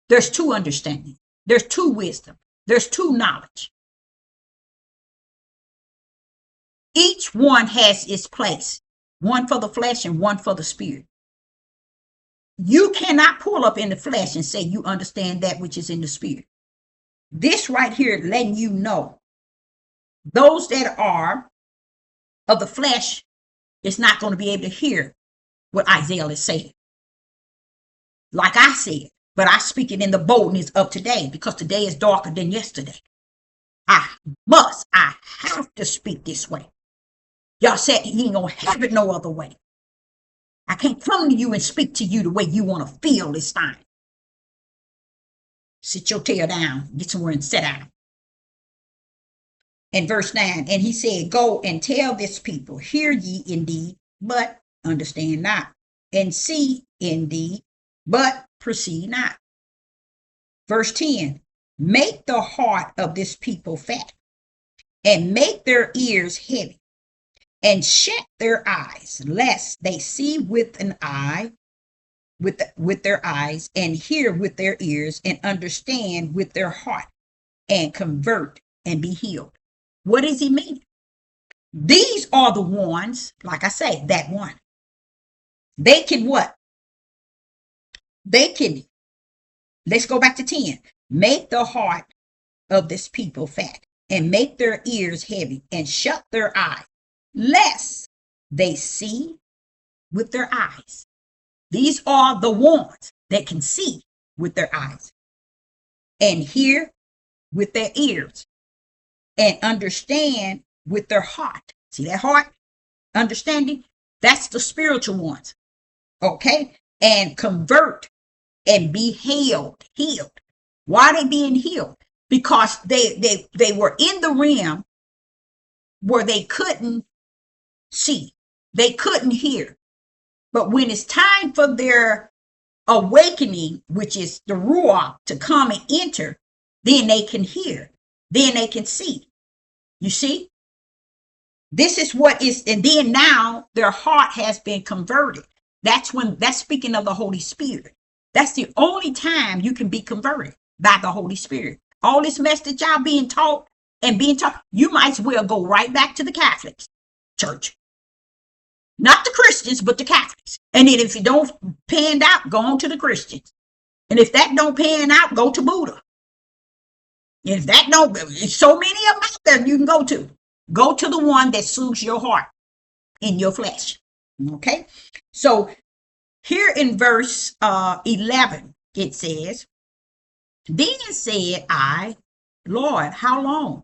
There's two understanding. There's two wisdom. There's two knowledge. Each one has its place. One for the flesh and one for the spirit. You cannot pull up in the flesh and say you understand that which is in the spirit. This right here letting you know those that are of the flesh is not going to be able to hear what Isaiah is saying. Like I said, but I speak it in the boldness of today because today is darker than yesterday. I have to speak this way. Y'all said he ain't going to have it no other way. I can't come to you and speak to you the way you want to feel this time. Sit your tail down, get somewhere and sit down. In verse 9, and he said, go and tell this people, hear ye indeed, but understand not, and see indeed, but perceive not. Verse 10, make the heart of this people fat, and make their ears heavy, and shut their eyes, lest they see with an eye, with their eyes, and hear with their ears, and understand with their heart, and convert and be healed. What does he mean? These are the ones, like I say, that one. They can what? They can, let's go back to 10. Make the heart of this people fat and make their ears heavy and shut their eyes, lest they see with their eyes. These are the ones that can see with their eyes and hear with their ears and understand with their heart. See that heart? Understanding? That's the spiritual ones. Okay? And convert and be healed. Why are they being healed? Because they were in the realm where they couldn't see. They couldn't hear. But when it's time for their awakening, which is the Ruach, to come and enter, then they can hear. Then they can see. You see? This is what is, and then now their heart has been converted. That's speaking of the Holy Spirit. That's the only time you can be converted, by the Holy Spirit. All this mess that y'all being taught, you might as well go right back to the Catholics church. Not the Christians, but the Catholics. And then if you don't pan out, go on to the Christians. And if that don't pan out, go to Buddha. And if that don't, there's so many of them out there you can go to. Go to the one that soothes your heart in your flesh. Okay? So here in verse 11, it says, then said I, Lord, how long?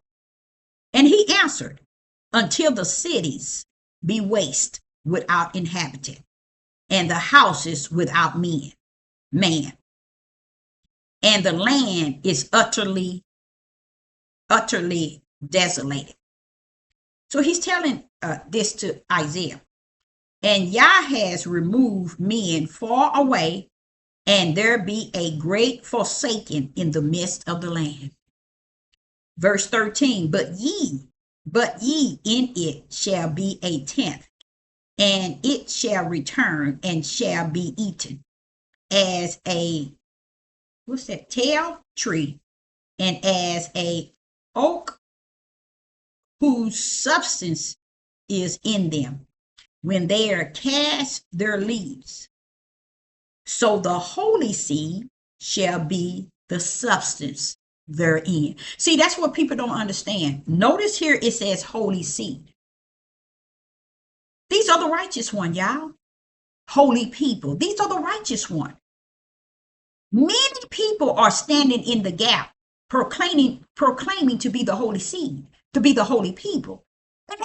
And he answered, until the cities be waste without inhabitant, and the houses without man, and the land is utterly desolated. So he's telling this to Isaiah. And Yah has removed men far away, and there be a great forsaking in the midst of the land. Verse 13, but ye in it shall be a tenth, and it shall return and shall be eaten as a, tail tree, and as a oak whose substance is in them, when they are cast their leaves. So the holy seed shall be the substance therein. See, that's what people don't understand. Notice here it says holy seed. These are the righteous one, y'all. Holy people. These are the righteous one. Many people are standing in the gap, proclaiming to be the holy seed, to be the holy people. And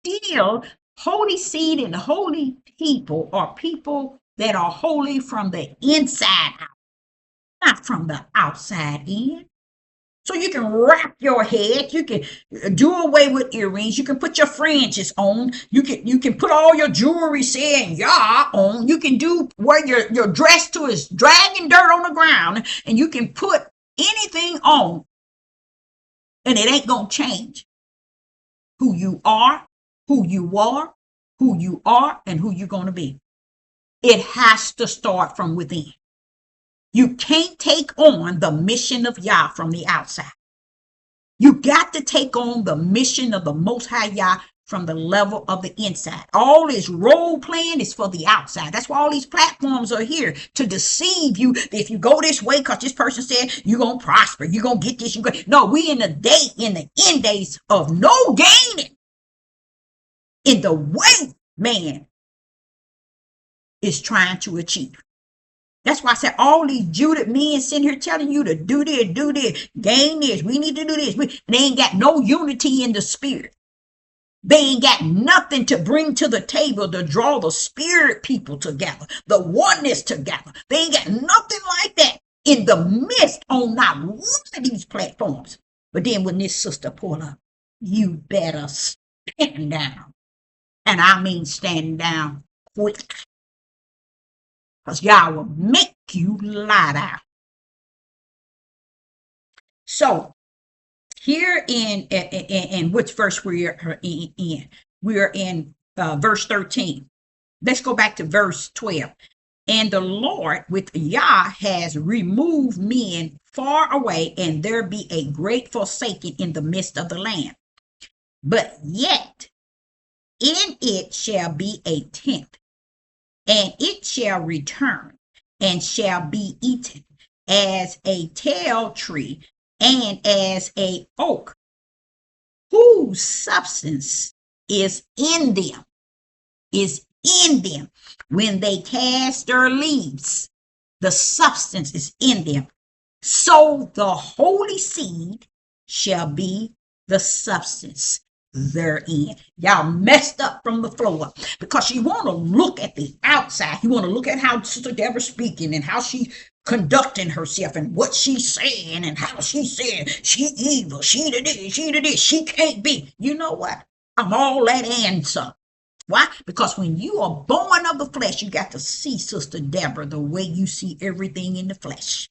deal, holy seed and holy people are people that are holy from the inside out, not from the outside in. So you can wrap your head, you can do away with earrings, you can put your fringes on, you can put all your jewelry saying Yah on, you can do where your dress to is dragging dirt on the ground, and you can put anything on, and it ain't gonna change who you are, and who you're gonna be. It has to start from within. You can't take on the mission of Yah from the outside. You got to take on the mission of the Most High Yah from the level of the inside. All this role playing is for the outside. That's why all these platforms are here, to deceive you. If you go this way, because this person said you're going to prosper, you're going to get this. No, we in the end days of no gaining. In the way man is trying to achieve. That's why I said all these Judith men sitting here telling you to do this, gain this, we need to do this. They ain't got no unity in the spirit. They ain't got nothing to bring to the table to draw the spirit people together, the oneness together. They ain't got nothing like that in the midst on not one of these platforms. But then when this sister pull up, you better stand down. And I mean stand down quick. Because Yah will make you lie down. So here in which verse we are in? We are in verse 13. Let's go back to verse 12. And the Lord with Yah has removed men far away, and there be a great forsaking in the midst of the land. But yet in it shall be a tenth, and it shall return, and shall be eaten, as a tall tree, and as a oak, whose substance is in them, when they cast their leaves, the substance is in them. So the holy seed shall be the substance therein. Y'all messed up from the floor up because you want to look at the outside. You want to look at how Sister Deborah speaking and how she conducting herself and what she's saying and how she said she evil, she did this, she can't be. You know what? I'm all that and some. Why? Because when you are born of the flesh, you got to see Sister Deborah the way you see everything in the flesh.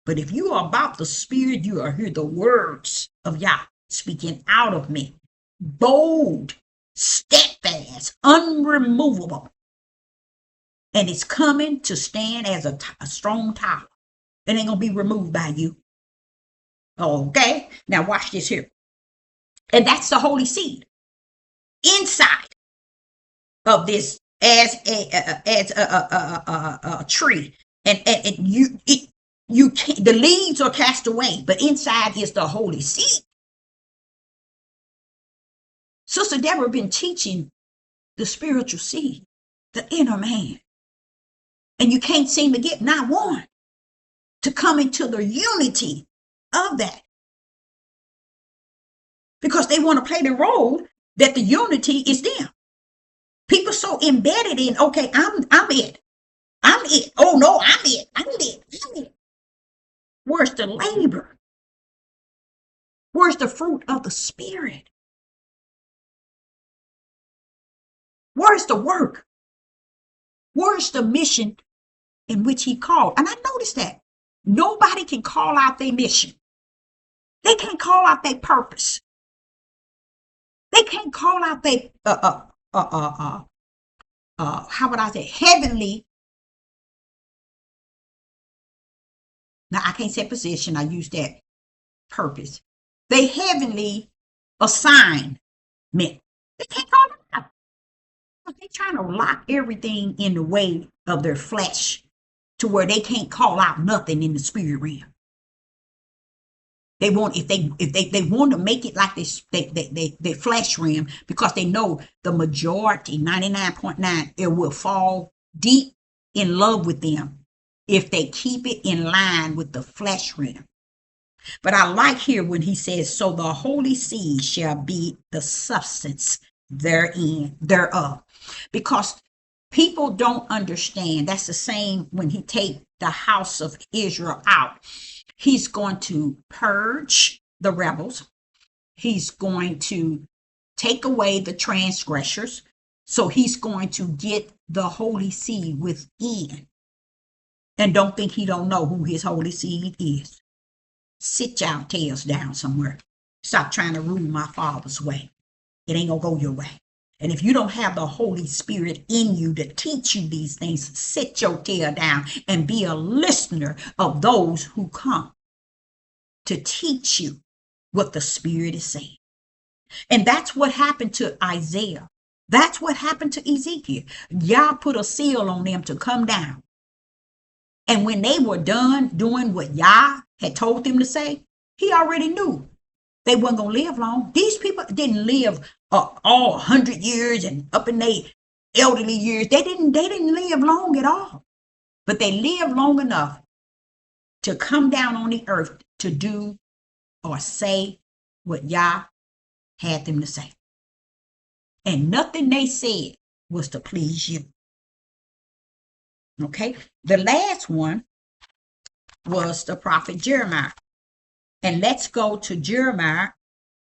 But if you are about the spirit, you are hear the words of Yah speaking out of me. Bold, steadfast, unremovable. And it's coming to stand as a strong tower. It ain't going to be removed by you. Okay? Now watch this here. And that's the holy seed. Inside of this as a tree. And you can't, the leaves are cast away, but inside is the holy seed. Sister Deborah been teaching the spiritual seed, the inner man. And you can't seem to get not one to come into the unity of that. Because they want to play the role that the unity is them. People so embedded in, okay, I'm it. I'm it. Oh no, I'm it. Where's the labor? Where's the fruit of the spirit? Where's the work? Where's the mission in which he called? And I noticed that nobody can call out their mission. They can't call out their purpose. They can't call out their how would I say, heavenly. Now I can't say position. I use that purpose. They heavenly assignment. They can't call it out. They're trying to lock everything in the way of their flesh to where they can't call out nothing in the spirit realm. They want if they want to make it like this they flesh realm because they know the majority 99.9 it will fall deep in love with them if they keep it in line with the flesh realm. But I like here when he says, so the holy seed shall be the substance thereof. Because people don't understand. That's the same when he take the house of Israel out. He's going to purge the rebels. He's going to take away the transgressors. So he's going to get the holy seed within. And don't think he don't know who his holy seed is. Sit your tails down somewhere. Stop trying to rule my Father's way. It ain't gonna go your way. And if you don't have the Holy Spirit in you to teach you these things, sit your tail down and be a listener of those who come to teach you what the Spirit is saying. And that's what happened to Isaiah. That's what happened to Ezekiel. Yah put a seal on them to come down. And when they were done doing what Yah had told them to say, he already knew they weren't going to live long. These people didn't live all 100 years and up in their elderly years. They didn't live long at all. But they lived long enough to come down on the earth to do or say what Yah had them to say. And nothing they said was to please you. Okay, the last one was the prophet Jeremiah. And let's go to Jeremiah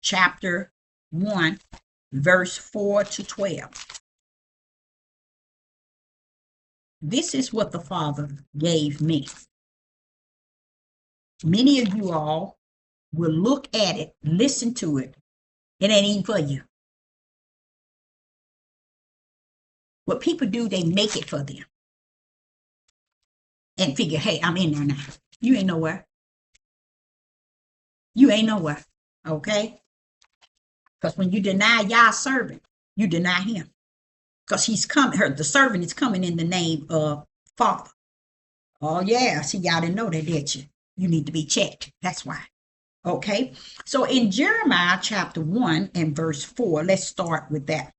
chapter 1, verse 4 to 12. This is what the Father gave me. Many of you all will look at it, listen to it. It ain't even for you. What people do, they make it for them. and figure, hey, I'm in there now. You ain't nowhere. You ain't nowhere. Okay? Because when you deny Yah's servant, you deny him. Because he's coming, the servant is coming in the name of Father. Oh, yeah. See, y'all didn't know that, did you? You need to be checked. That's why. Okay. So in Jeremiah chapter 1 and verse 4, let's start with that.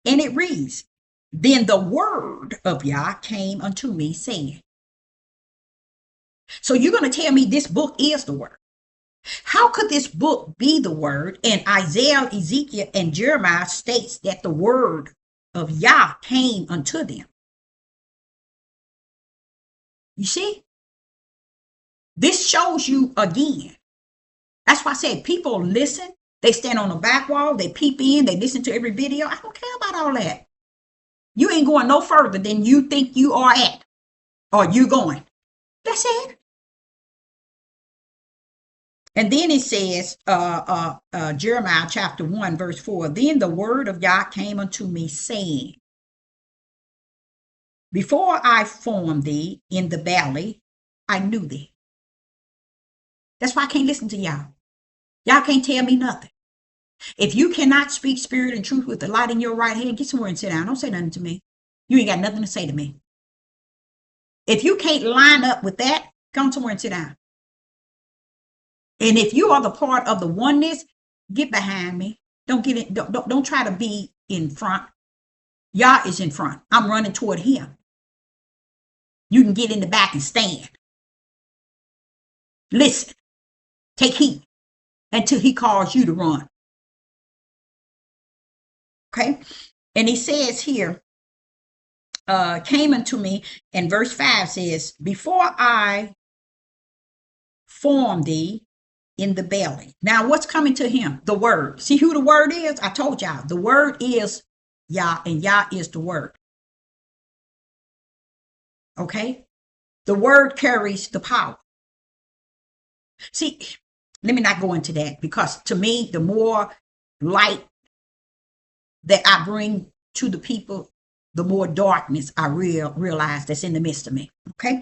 And it reads, then the word of Yah came unto me saying. So you're going to tell me this book is the word. How could this book be the word? And Isaiah, Ezekiel, and Jeremiah states that the word of Yah came unto them. You see? This shows you again. That's why I said people listen. They stand on the back wall. They peep in. They listen to every video. I don't care about all that. You ain't going no further than you think you are at or you going. That's it. And then it says, Jeremiah chapter 1, verse 4, then the word of Yah came unto me, saying, before I formed thee in the belly, I knew thee. That's why I can't listen to y'all. Y'all can't tell me nothing. If you cannot speak spirit and truth with the light in your right hand, get somewhere and sit down. Don't say nothing to me. You ain't got nothing to say to me. If you can't line up with that, come somewhere and sit down. And if you are the part of the oneness, get behind me. Don't get it. Don't try to be in front. Yah is in front. I'm running toward him. You can get in the back and stand. Listen. Take heed until he calls you to run. Okay. And he says here, came unto me, and verse 5 says, before I formed thee in the belly. Now, what's coming to him? The word. See who the word is? I told y'all. The word is Yah, and Yah is the word. Okay? The word carries the power. See, let me not go into that, because to me, the more light that I bring to the people, the more darkness I realize that's in the midst of me. Okay?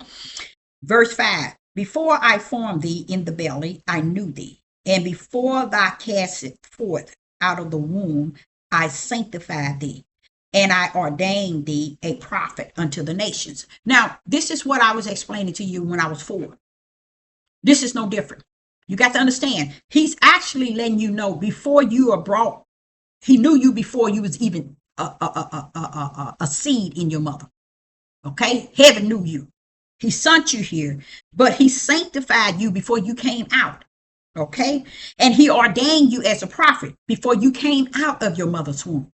Verse 5, before I formed thee in the belly, I knew thee. And before thou castest forth out of the womb, I sanctified thee. And I ordained thee a prophet unto the nations. Now, this is what I was explaining to you when I was 4. This is no different. You got to understand, he's actually letting you know before you are brought. He knew you before you was even a seed in your mother. Okay? Heaven knew you. He sent you here, but he sanctified you before you came out. Okay? And he ordained you as a prophet before you came out of your mother's womb.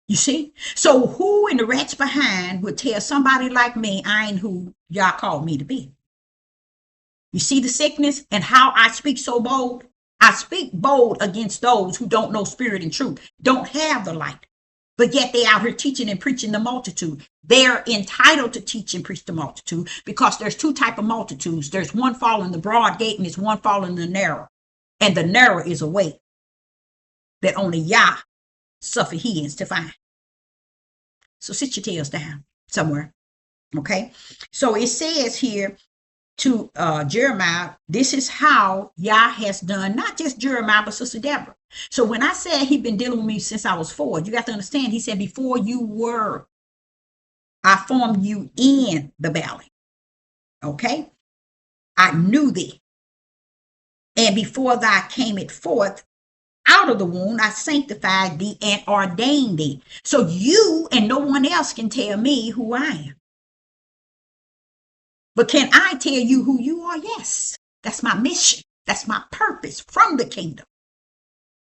You see? So who in the rats behind would tell somebody like me, I ain't who y'all called me to be? You see the sickness and how I speak so bold? I speak bold against those who don't know spirit and truth, don't have the light, but yet they out here teaching and preaching the multitude. They're entitled to teach and preach the multitude, because there's 2 types of multitudes. There's one following the broad gate and there's one following the narrow. And the narrow is a way that only Yah suffer he to find. So sit your tails down somewhere. Okay. So it says here to Jeremiah, this is how Yah has done, not just Jeremiah, but Sister Deborah. So when I said he'd been dealing with me since I was 4, you got to understand, he said, before you were, I formed you in the belly. Okay. I knew thee. And before thou camest forth out of the womb, I sanctified thee and ordained thee. So you and no one else can tell me who I am. But can I tell you who you are? Yes. That's my mission. That's my purpose from the kingdom.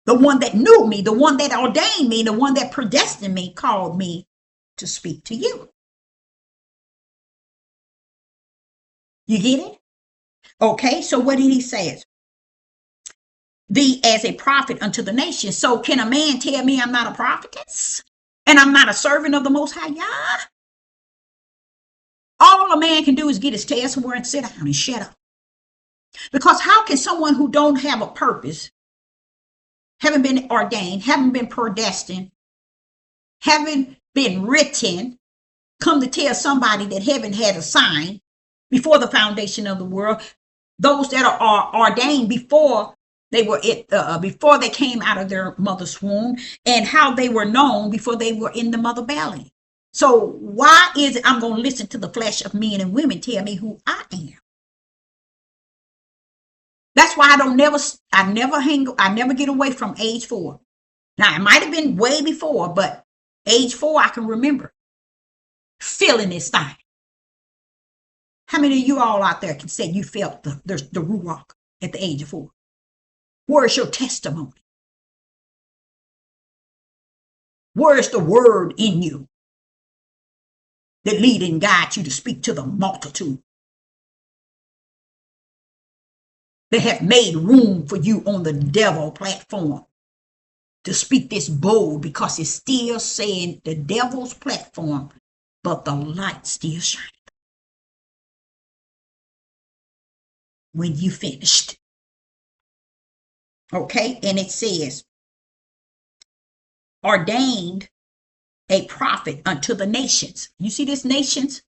The one that knew me, the one that ordained me, the one that predestined me, called me to speak to you. You get it? Okay, so what did he say? Thee as a prophet unto the nation. So can a man tell me I'm not a prophetess? And I'm not a servant of the Most High Yah? All a man can do is get his tail somewhere and sit down and shut up. Because how can someone who don't have a purpose, haven't been ordained, haven't been predestined, haven't been written, come to tell somebody that heaven had a sign before the foundation of the world. Those that are ordained before they were before they came out of their mother's womb, and how they were known before they were in the mother belly. So why is it I'm going to listen to the flesh of men and women tell me who I am? That's why I never get away from age 4. Now, it might have been way before, but age 4, I can remember feeling this thing. How many of you all out there can say you felt the Ruach at the age of 4? Where's your testimony? Where's the word in you that lead and guide you to speak to the multitude? They have made room for you on the devil platform to speak this bold, because it's still saying the devil's platform, but the light still shining. When you finished. Okay, and it says, ordained a prophet unto the nations. You see this, nations?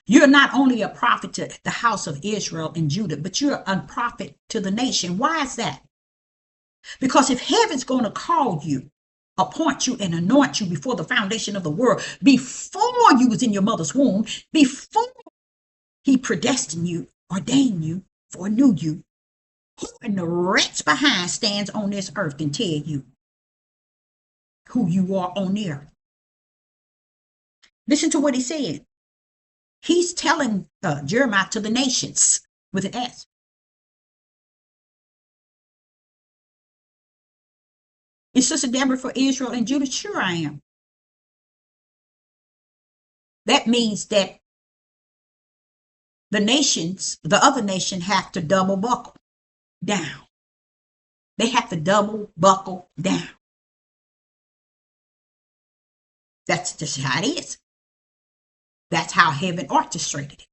You're not only a prophet to the house of Israel and Judah, but you're a prophet to the nation. Why is that? Because if heaven's going to call you, appoint you, and anoint you before the foundation of the world, before you was in your mother's womb, before he predestined you, ordained you, foreknew you, who in the rest behind stands on this earth and tell you who you are on the earth? Listen to what he said. He's telling Jeremiah to the nations with an S. Is Sister Deborah for Israel and Judah? Sure I am. That means that the other nation have to double buckle down. They have to double buckle down. That's just how it is. That's how heaven orchestrated it.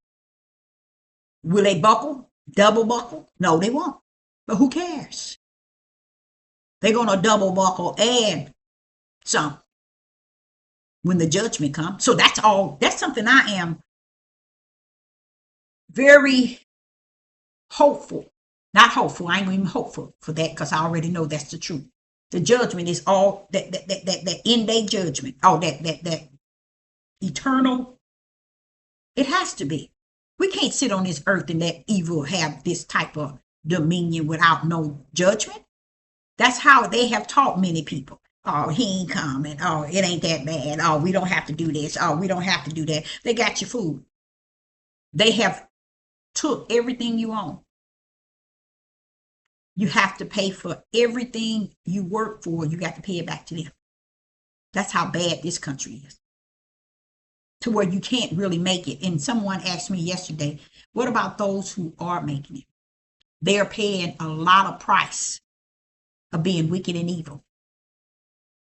Will they buckle? Double buckle? No, they won't. But who cares? They're going to double buckle and some when the judgment comes. So that's all. That's something I am very hopeful. Not hopeful. I ain't even hopeful for that, because I already know that's the truth. The judgment is all that end day judgment. Oh, that eternal. It has to be. We can't sit on this earth and let evil have this type of dominion without no judgment. That's how they have taught many people. Oh, he ain't coming. Oh, it ain't that bad. Oh, we don't have to do this. Oh, we don't have to do that. They got your food. They have took everything you own. You have to pay for everything you work for. You got to pay it back to them. That's how bad this country is, to where you can't really make it. And someone asked me yesterday, what about those who are making it? They're paying a lot of price of being wicked and evil.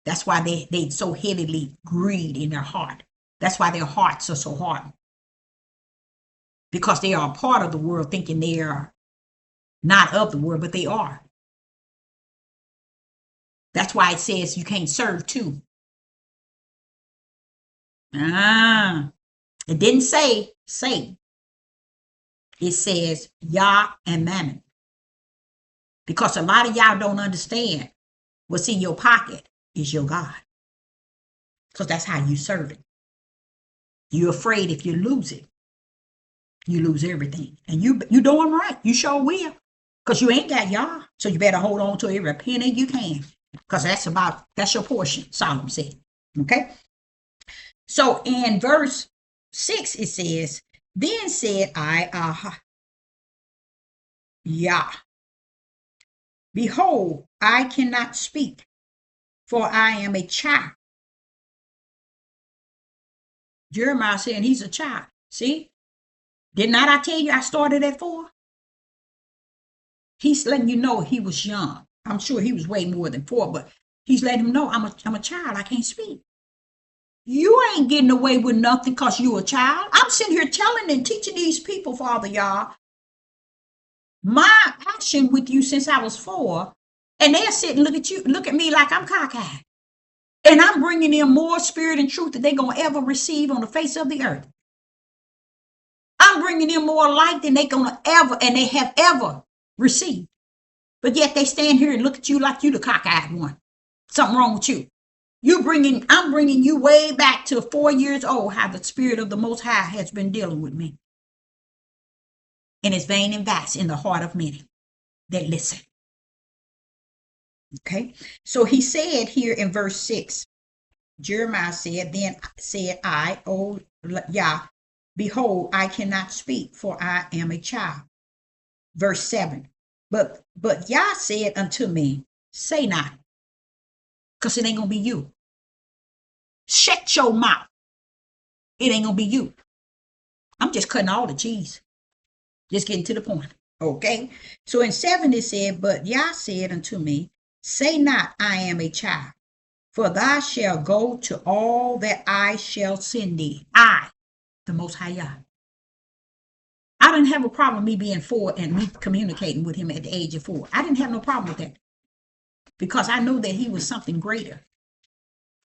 That's why they so heavily greed in their heart. That's why their hearts are so hard. Because they are a part of the world, thinking they are not of the world, but they are. That's why it says you can't serve two. It didn't say Satan. It says Yah and Mammon. Because a lot of y'all don't understand what's in your pocket is your God. Because that's how you serve it. You're afraid if you lose it, you lose everything. And you doing right. You sure will. Because you ain't got Yah. So you better hold on to every penny you can. Because that's your portion, Solomon said. Okay? So in verse 6 it says, then said I, Yah, behold, I cannot speak, for I am a child. Jeremiah saying he's a child. See? Did not I tell you I started at 4? He's letting you know he was young. I'm sure he was way more than 4, but he's letting him know I'm a child. I can't speak. You ain't getting away with nothing because you a child. I'm sitting here telling and teaching these people, Father, y'all, my passion with you since I was 4, and they're sitting look at me like I'm cockeyed. And I'm bringing in more spirit and truth that they're going to ever receive on the face of the earth. I'm bringing in more light than they're going to ever, and they have ever received. But yet they stand here and look at you like you the cockeyed one. Something wrong with you. I'm bringing you way back to 4 years old, how the Spirit of the Most High has been dealing with me. And it's vain and vast in the heart of many that listen. Okay. So he said here in verse 6, Jeremiah said, then said I, O Yah, behold, I cannot speak, for I am a child. Verse 7, but Yah said unto me, say not, because it ain't going to be you. Shut your mouth. It ain't going to be you. I'm just cutting all the cheese. Just getting to the point. Okay. So in 7 it said, but Yah said unto me, say not, I am a child, for thou shalt go to all that I shall send thee. I, the Most High Yah. I didn't have a problem me being 4 and me communicating with him at the age of 4. I didn't have no problem with that, because I know that he was something greater,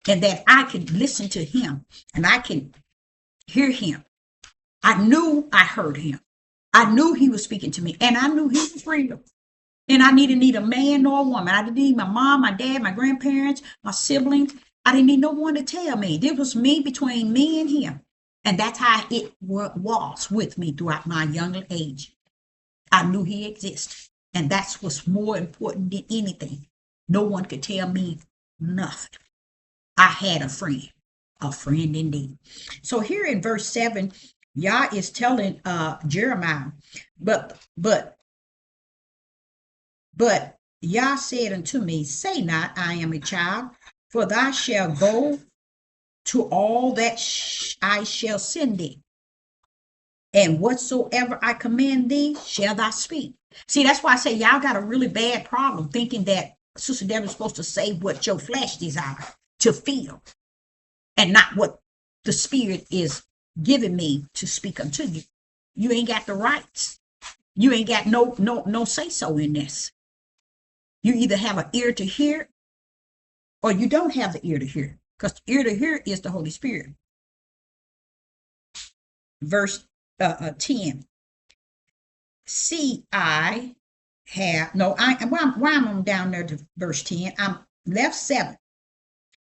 and that I could listen to him and I can hear him. I knew I heard him. I knew he was speaking to me, and I knew he was real. And I didn't need a man nor a woman. I didn't need my mom, my dad, my grandparents, my siblings. I didn't need no one to tell me. This was me, between me and him. And that's how it was with me throughout my younger age. I knew he existed. And that's what's more important than anything. No one could tell me nothing. I had a friend indeed. So here in verse 7, Yah is telling Jeremiah, but Yah said unto me, say not, I am a child, for thou shalt go to all that I shall send thee, and whatsoever I command thee shall thou speak. See, that's why I say y'all got a really bad problem thinking that Sister Deborah's supposed to say what your flesh desires to feel, and not what the Spirit is giving me to speak unto you. You ain't got the rights. You ain't got no say so in this. You either have an ear to hear, or you don't have the ear to hear, because the ear to hear is the Holy Spirit. Verse 10. See, I have why am I down there to verse 10? I'm left 7.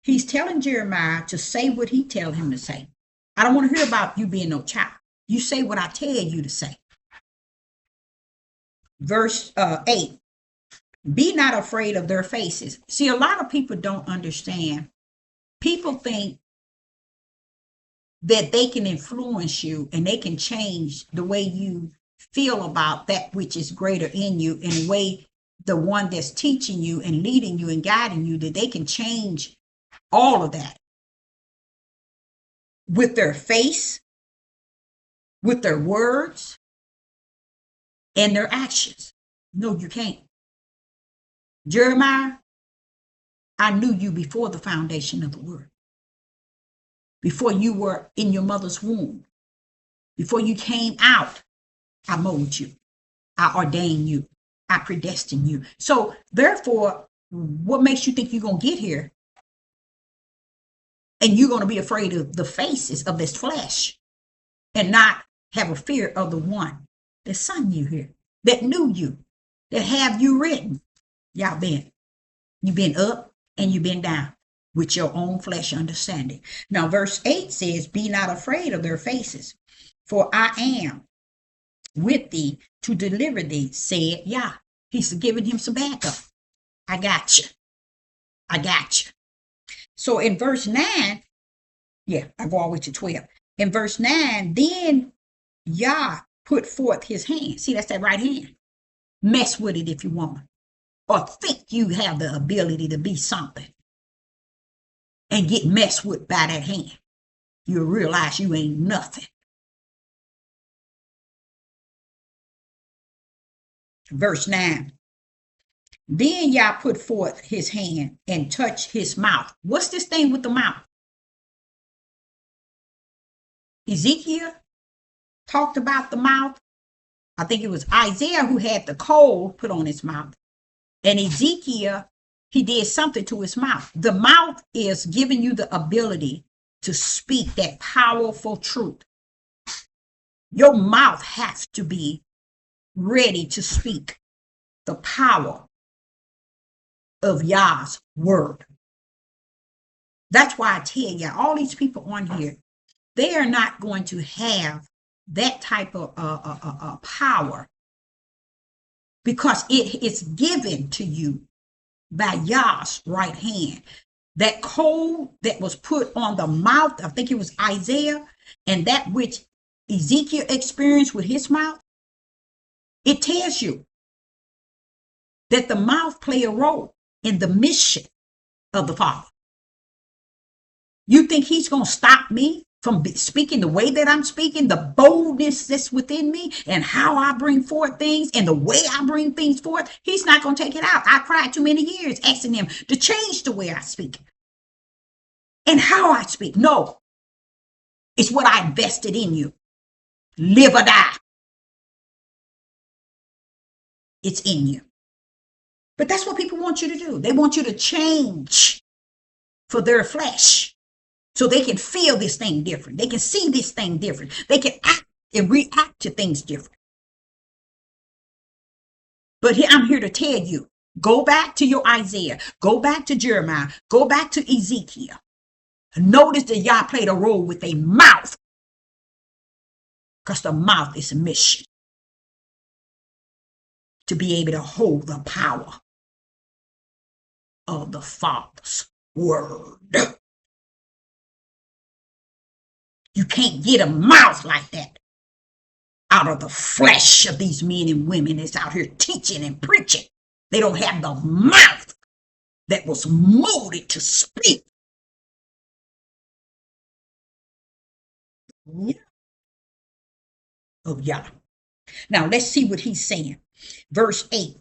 He's telling Jeremiah to say what he tell him to say. I don't want to hear about you being no child. You say what I tell you to say. Verse 8. Be not afraid of their faces. See, a lot of people don't understand. People think that they can influence you and they can change the way you feel about that which is greater in you, in a way the one that's teaching you and leading you and guiding you, that they can change all of that with their face, with their words, and their actions. No, you can't. Jeremiah, I knew you before the foundation of the world. Before you were in your mother's womb. Before you came out, I molded you. I ordained you. I predestined you. So therefore, what makes you think you're going to get here and you're going to be afraid of the faces of this flesh and not have a fear of the one that sent you here, that knew you, that have you written? Y'all you've been up and you've been down with your own flesh understanding. Now, verse 8 says, be not afraid of their faces, for I am with thee to deliver thee, said Yah. He's giving him some backup. I got you. I got you. So in verse 9, I go all the way to 12. In verse 9, then Yah put forth his hand. See, that's that right hand. Mess with it if you want, or think you have the ability to be something and get messed with by that hand. You'll realize you ain't nothing. Verse 9. Then Yah put forth his hand and touched his mouth. What's this thing with the mouth? Ezekiel talked about the mouth. I think it was Isaiah who had the coal put on his mouth. And Ezekiel he did something to his mouth. The mouth is giving you the ability to speak that powerful truth. Your mouth has to be ready to speak the power of Yah's word. That's why I tell you, all these people on here, they are not going to have that type of power, because it is given to you by Yah's right hand. That code that was put on the mouth, I think it was Isaiah, and that which Ezekiel experienced with his mouth, it tells you that the mouth play a role in the mission of the Father. You think he's going to stop me from speaking the way that I'm speaking, the boldness that's within me, and how I bring forth things and the way I bring things forth? He's not going to take it out. I cried too many years asking him to change the way I speak and how I speak. No, it's what I invested in you. Live or die. It's in you. But that's what people want you to do. They want you to change for their flesh, so they can feel this thing different. They can see this thing different. They can act and react to things different. But here, I'm here to tell you, go back to your Isaiah. Go back to Jeremiah. Go back to Ezekiel. Notice that Yah played a role with a mouth, because the mouth is a mission to be able to hold the power of the Father's word. You can't get a mouth like that out of the flesh of these men and women that's out here teaching and preaching. They don't have the mouth that was molded to speak. Of Yah. Now let's see what he's saying. Verse 8.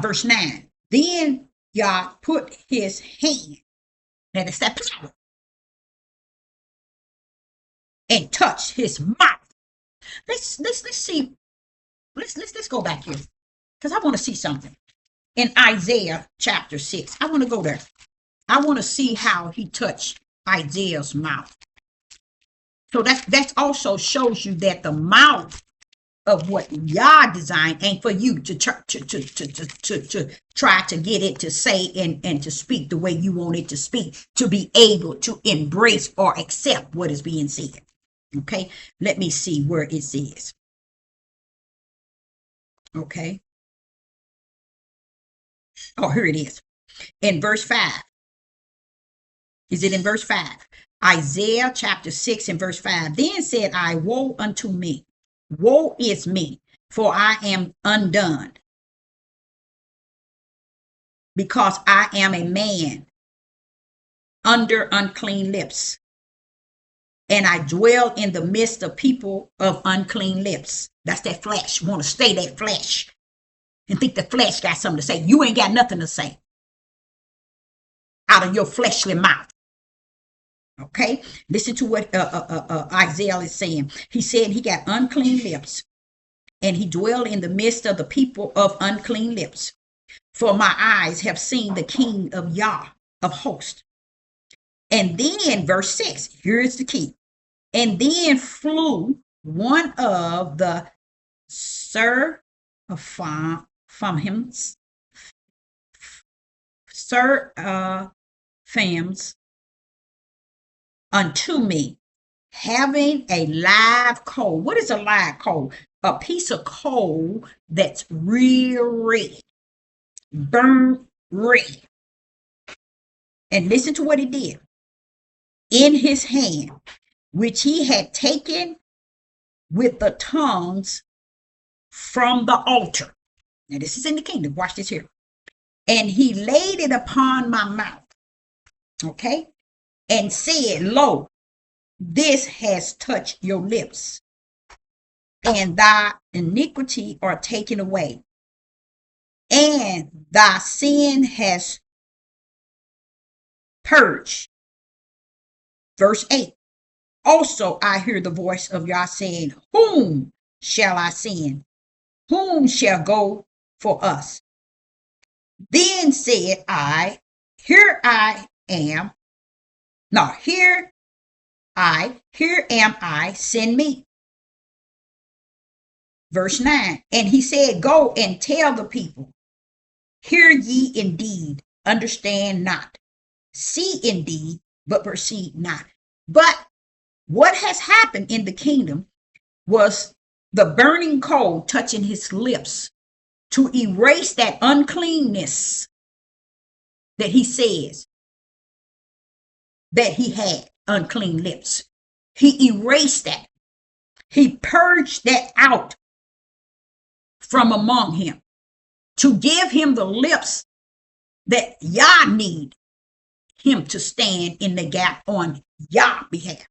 Verse 9. Then Yah put his hand, that is that power, and touched his mouth. Let's see. Let's go back here, because I want to see something in Isaiah chapter 6. I want to go there. I want to see how he touched Isaiah's mouth. So that also shows you that the mouth of what Yah designed ain't for you to try to get it to say and to speak the way you want it to speak, to be able to embrace or accept what is being said. Okay, let me see where it says. Okay. Oh, here it is. In verse 5. Is it in verse 5? Isaiah chapter 6 and verse 5. Then said I, woe unto me. Woe is me, for I am undone, because I am a man under unclean lips, and I dwell in the midst of people of unclean lips. That's that flesh. Want to stay that flesh and think the flesh got something to say. You ain't got nothing to say out of your fleshly mouth. Okay, listen to what Isaiah is saying. He said he got unclean lips, and he dwelled in the midst of the people of unclean lips. For my eyes have seen the King of Yah of hosts. And then verse 6, here is the key. And then flew one of the seraphims unto me, having a live coal. What is a live coal? A piece of coal that's real red, burnt red. And listen to what he did. In his hand, which he had taken with the tongues from the altar. Now this is in the kingdom. Watch this here. And he laid it upon my mouth. Okay. And said, lo, this has touched your lips, and thy iniquity are taken away, and thy sin has purged. Verse 8. Also I hear the voice of Yah saying, whom shall I send? Whom shall go for us? Then said I, here I am. No, here am I, send me. Verse 9. And he said, go and tell the people, hear ye indeed, understand not, see indeed, but perceive not. But what has happened in the kingdom was the burning coal touching his lips to erase that uncleanness that he says that he had, unclean lips. He erased that. He purged that out from among him to give him the lips that Yah need him to stand in the gap on Yah behalf.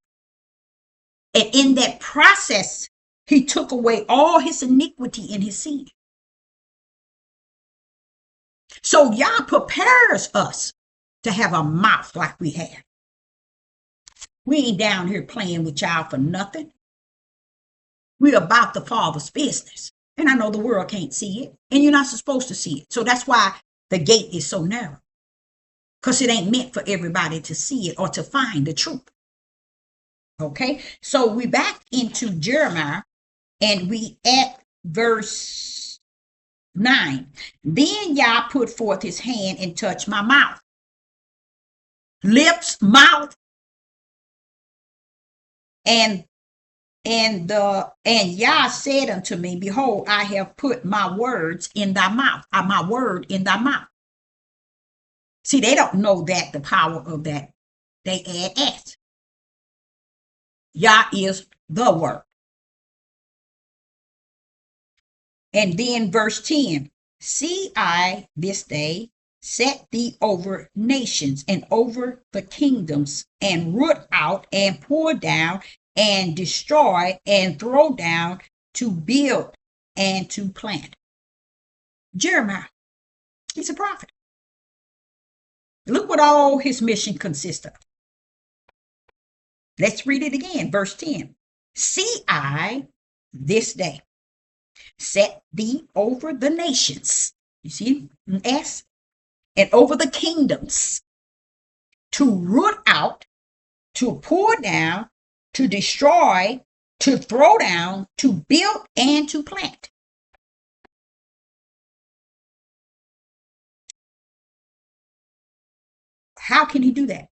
And in that process, he took away all his iniquity and his sin. So Yah prepares us to have a mouth like we have. We ain't down here playing with y'all for nothing. We're about the Father's business. And I know the world can't see it, and you're not supposed to see it. So that's why the gate is so narrow, because it ain't meant for everybody to see it or to find the truth. Okay, so we back into Jeremiah, and we at verse 9. Then Yah put forth his hand and touched my mouth. Lips, mouth, and Yah said unto me, behold, I have put my words in thy mouth, my word in thy mouth. See, they don't know that the power of that. They add s. Yah is the word. And then verse 10, see, I this day set thee over nations and over the kingdoms, and root out and pour down and destroy and throw down, to build and to plant. Jeremiah, he's a prophet. Look what all his mission consists of. Let's read it again. Verse 10. See, I this day set thee over the nations. You see, S, and over the kingdoms, to root out, to pour down, to destroy, to throw down, to build, and to plant. How can he do that?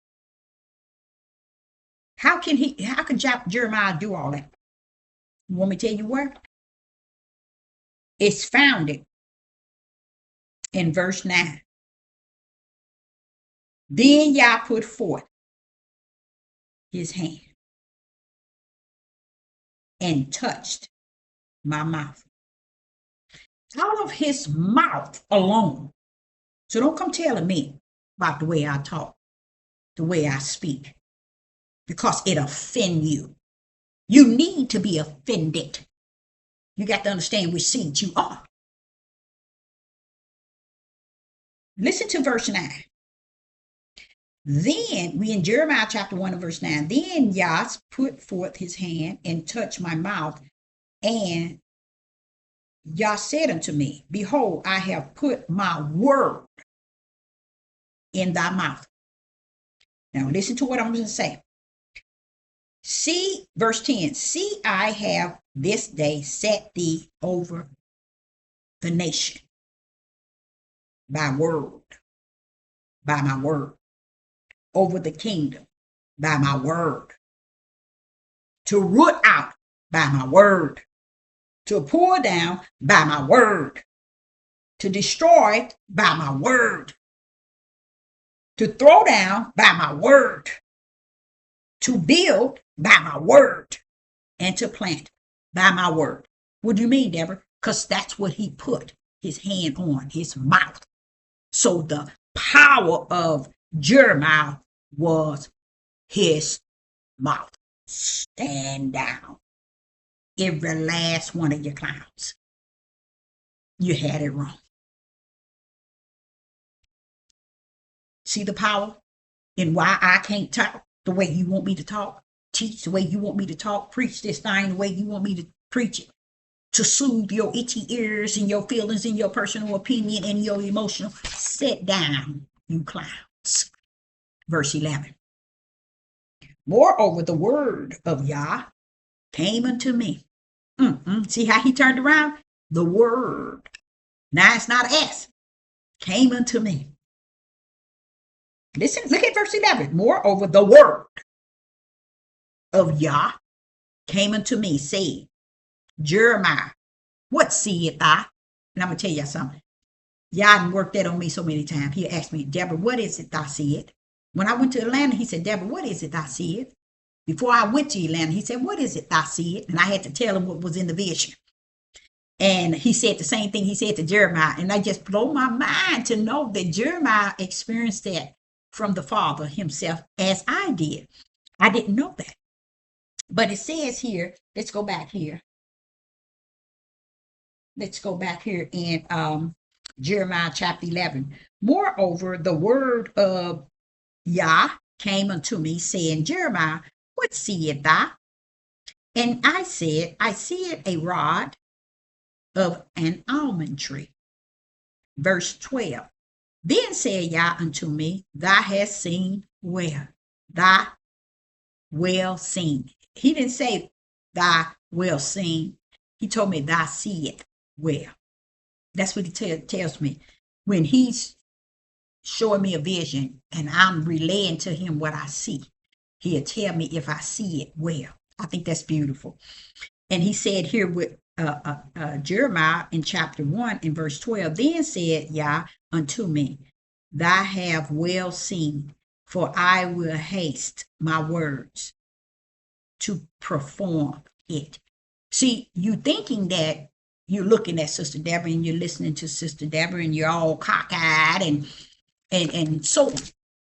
How can Jeremiah do all that? You want me to tell you where? It's founded in verse 9. Then Yah put forth his hand and touched my mouth. Out of his mouth alone. So don't come telling me about the way I talk, the way I speak, because it offends you. You need to be offended. You got to understand which seed you are. Listen to verse 9. Then, we in Jeremiah chapter 1 and verse 9, then Yah put forth his hand and touched my mouth, and Yah said unto me, behold, I have put my word in thy mouth. Now listen to what I'm going to say. See, verse 10, see, I have this day set thee over the nation by word, by my word, over the kingdom by my word, to root out by my word, to pour down by my word, to destroy by my word, to throw down by my word, to build by my word, and to plant by my word. What do you mean, Deborah? Because that's what he put his hand on, his mouth. So the power of Jeremiah was his mouth. Stand down, every last one of your clowns. You had it wrong. See the power in why I can't talk the way you want me to talk, teach the way you want me to talk, preach this thing the way you want me to preach it. to soothe your itchy ears and your feelings and your personal opinion and your emotional. Sit down, you clowns. Verse 11. Moreover, the word of Yah came unto me. See how he turned around? The word. Now it's not S. Came unto me. Listen, look at verse 11. Moreover, the word of Yah came unto me, saying, Jeremiah, what seest thou? And I'm going to tell you something. Yah worked that on me so many times. He asked me, Deborah, what is it thou seest? When I went to Atlanta, he said, Deborah, what is it thou seest? Before I went to Atlanta, he said, what is it thou seest? And I had to tell him what was in the vision. And he said the same thing he said to Jeremiah. And I just blew my mind to know that Jeremiah experienced that from the Father himself as I did. I didn't know that. But it says here, let's go back here. Let's go back here in Jeremiah chapter 11. Moreover, the word of Yah came unto me, saying, Jeremiah, what seest thou? And I said, I see a rod of an almond tree. Verse 12. Then said Yah unto me, Thou hast seen well. Thy well seen. He didn't say thy well seen. He told me thou see it well. That's what he tells me. When he's showing me a vision and I'm relaying to him what I see, he'll tell me if I see it well. I think that's beautiful. And he said here with Jeremiah in chapter 1 in verse 12, then said Yah unto me, Thou have well seen, for I will haste my words to perform it. See, you thinking that you're looking at Sister Deborah and you're listening to Sister Deborah and you're all cockeyed and so on.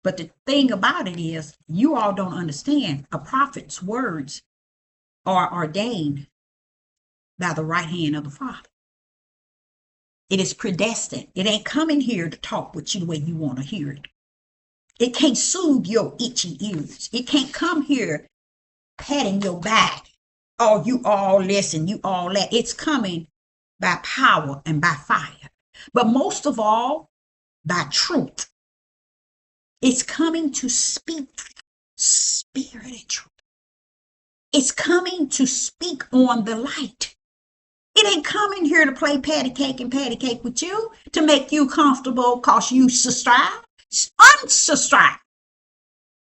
But the thing about it is, you all don't understand. A prophet's words are ordained by the right hand of the Father. It is predestined. It ain't coming here to talk with you the way you want to hear it. It can't soothe your itchy ears. It can't come here patting your back. Oh, you all listen, you all that. It's coming by power and by fire. But most of all, by truth. It's coming to speak spirit and truth. It's coming to speak on the light. It ain't coming here to play patty cake with you to make you comfortable because you subscribe. Unsubscribe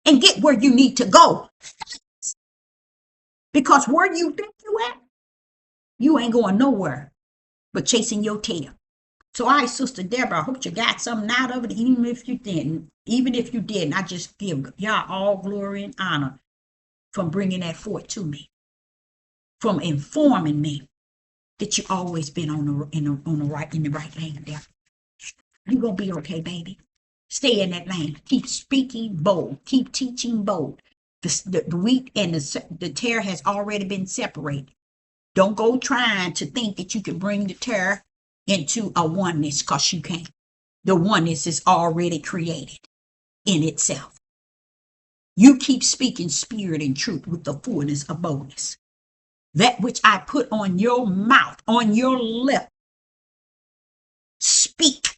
and get where you need to go. Because where you think you at, you ain't going nowhere but chasing your tail. So I, Sister Deborah, I hope you got something out of it, even if you didn't. Even if you didn't, I just give y'all all glory and honor from bringing that forth to me, from informing me that you always been in the right lane there. You're gonna be okay, baby. Stay in that lane. Keep speaking bold. Keep teaching bold. The wheat and the tare has already been separated. Don't go trying to think that you can bring the tare into a oneness, because you can't. The oneness is already created in itself. You keep speaking spirit and truth with the fullness of boldness. That which I put on your mouth, on your lip, speak.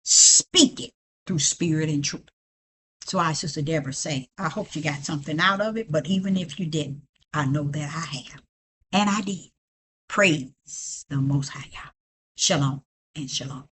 Speak it through spirit and truth. So I, Sister Deborah, say, I hope you got something out of it, but even if you didn't, I know that I have. And I did. Praise the Most High. Shalom and shalom.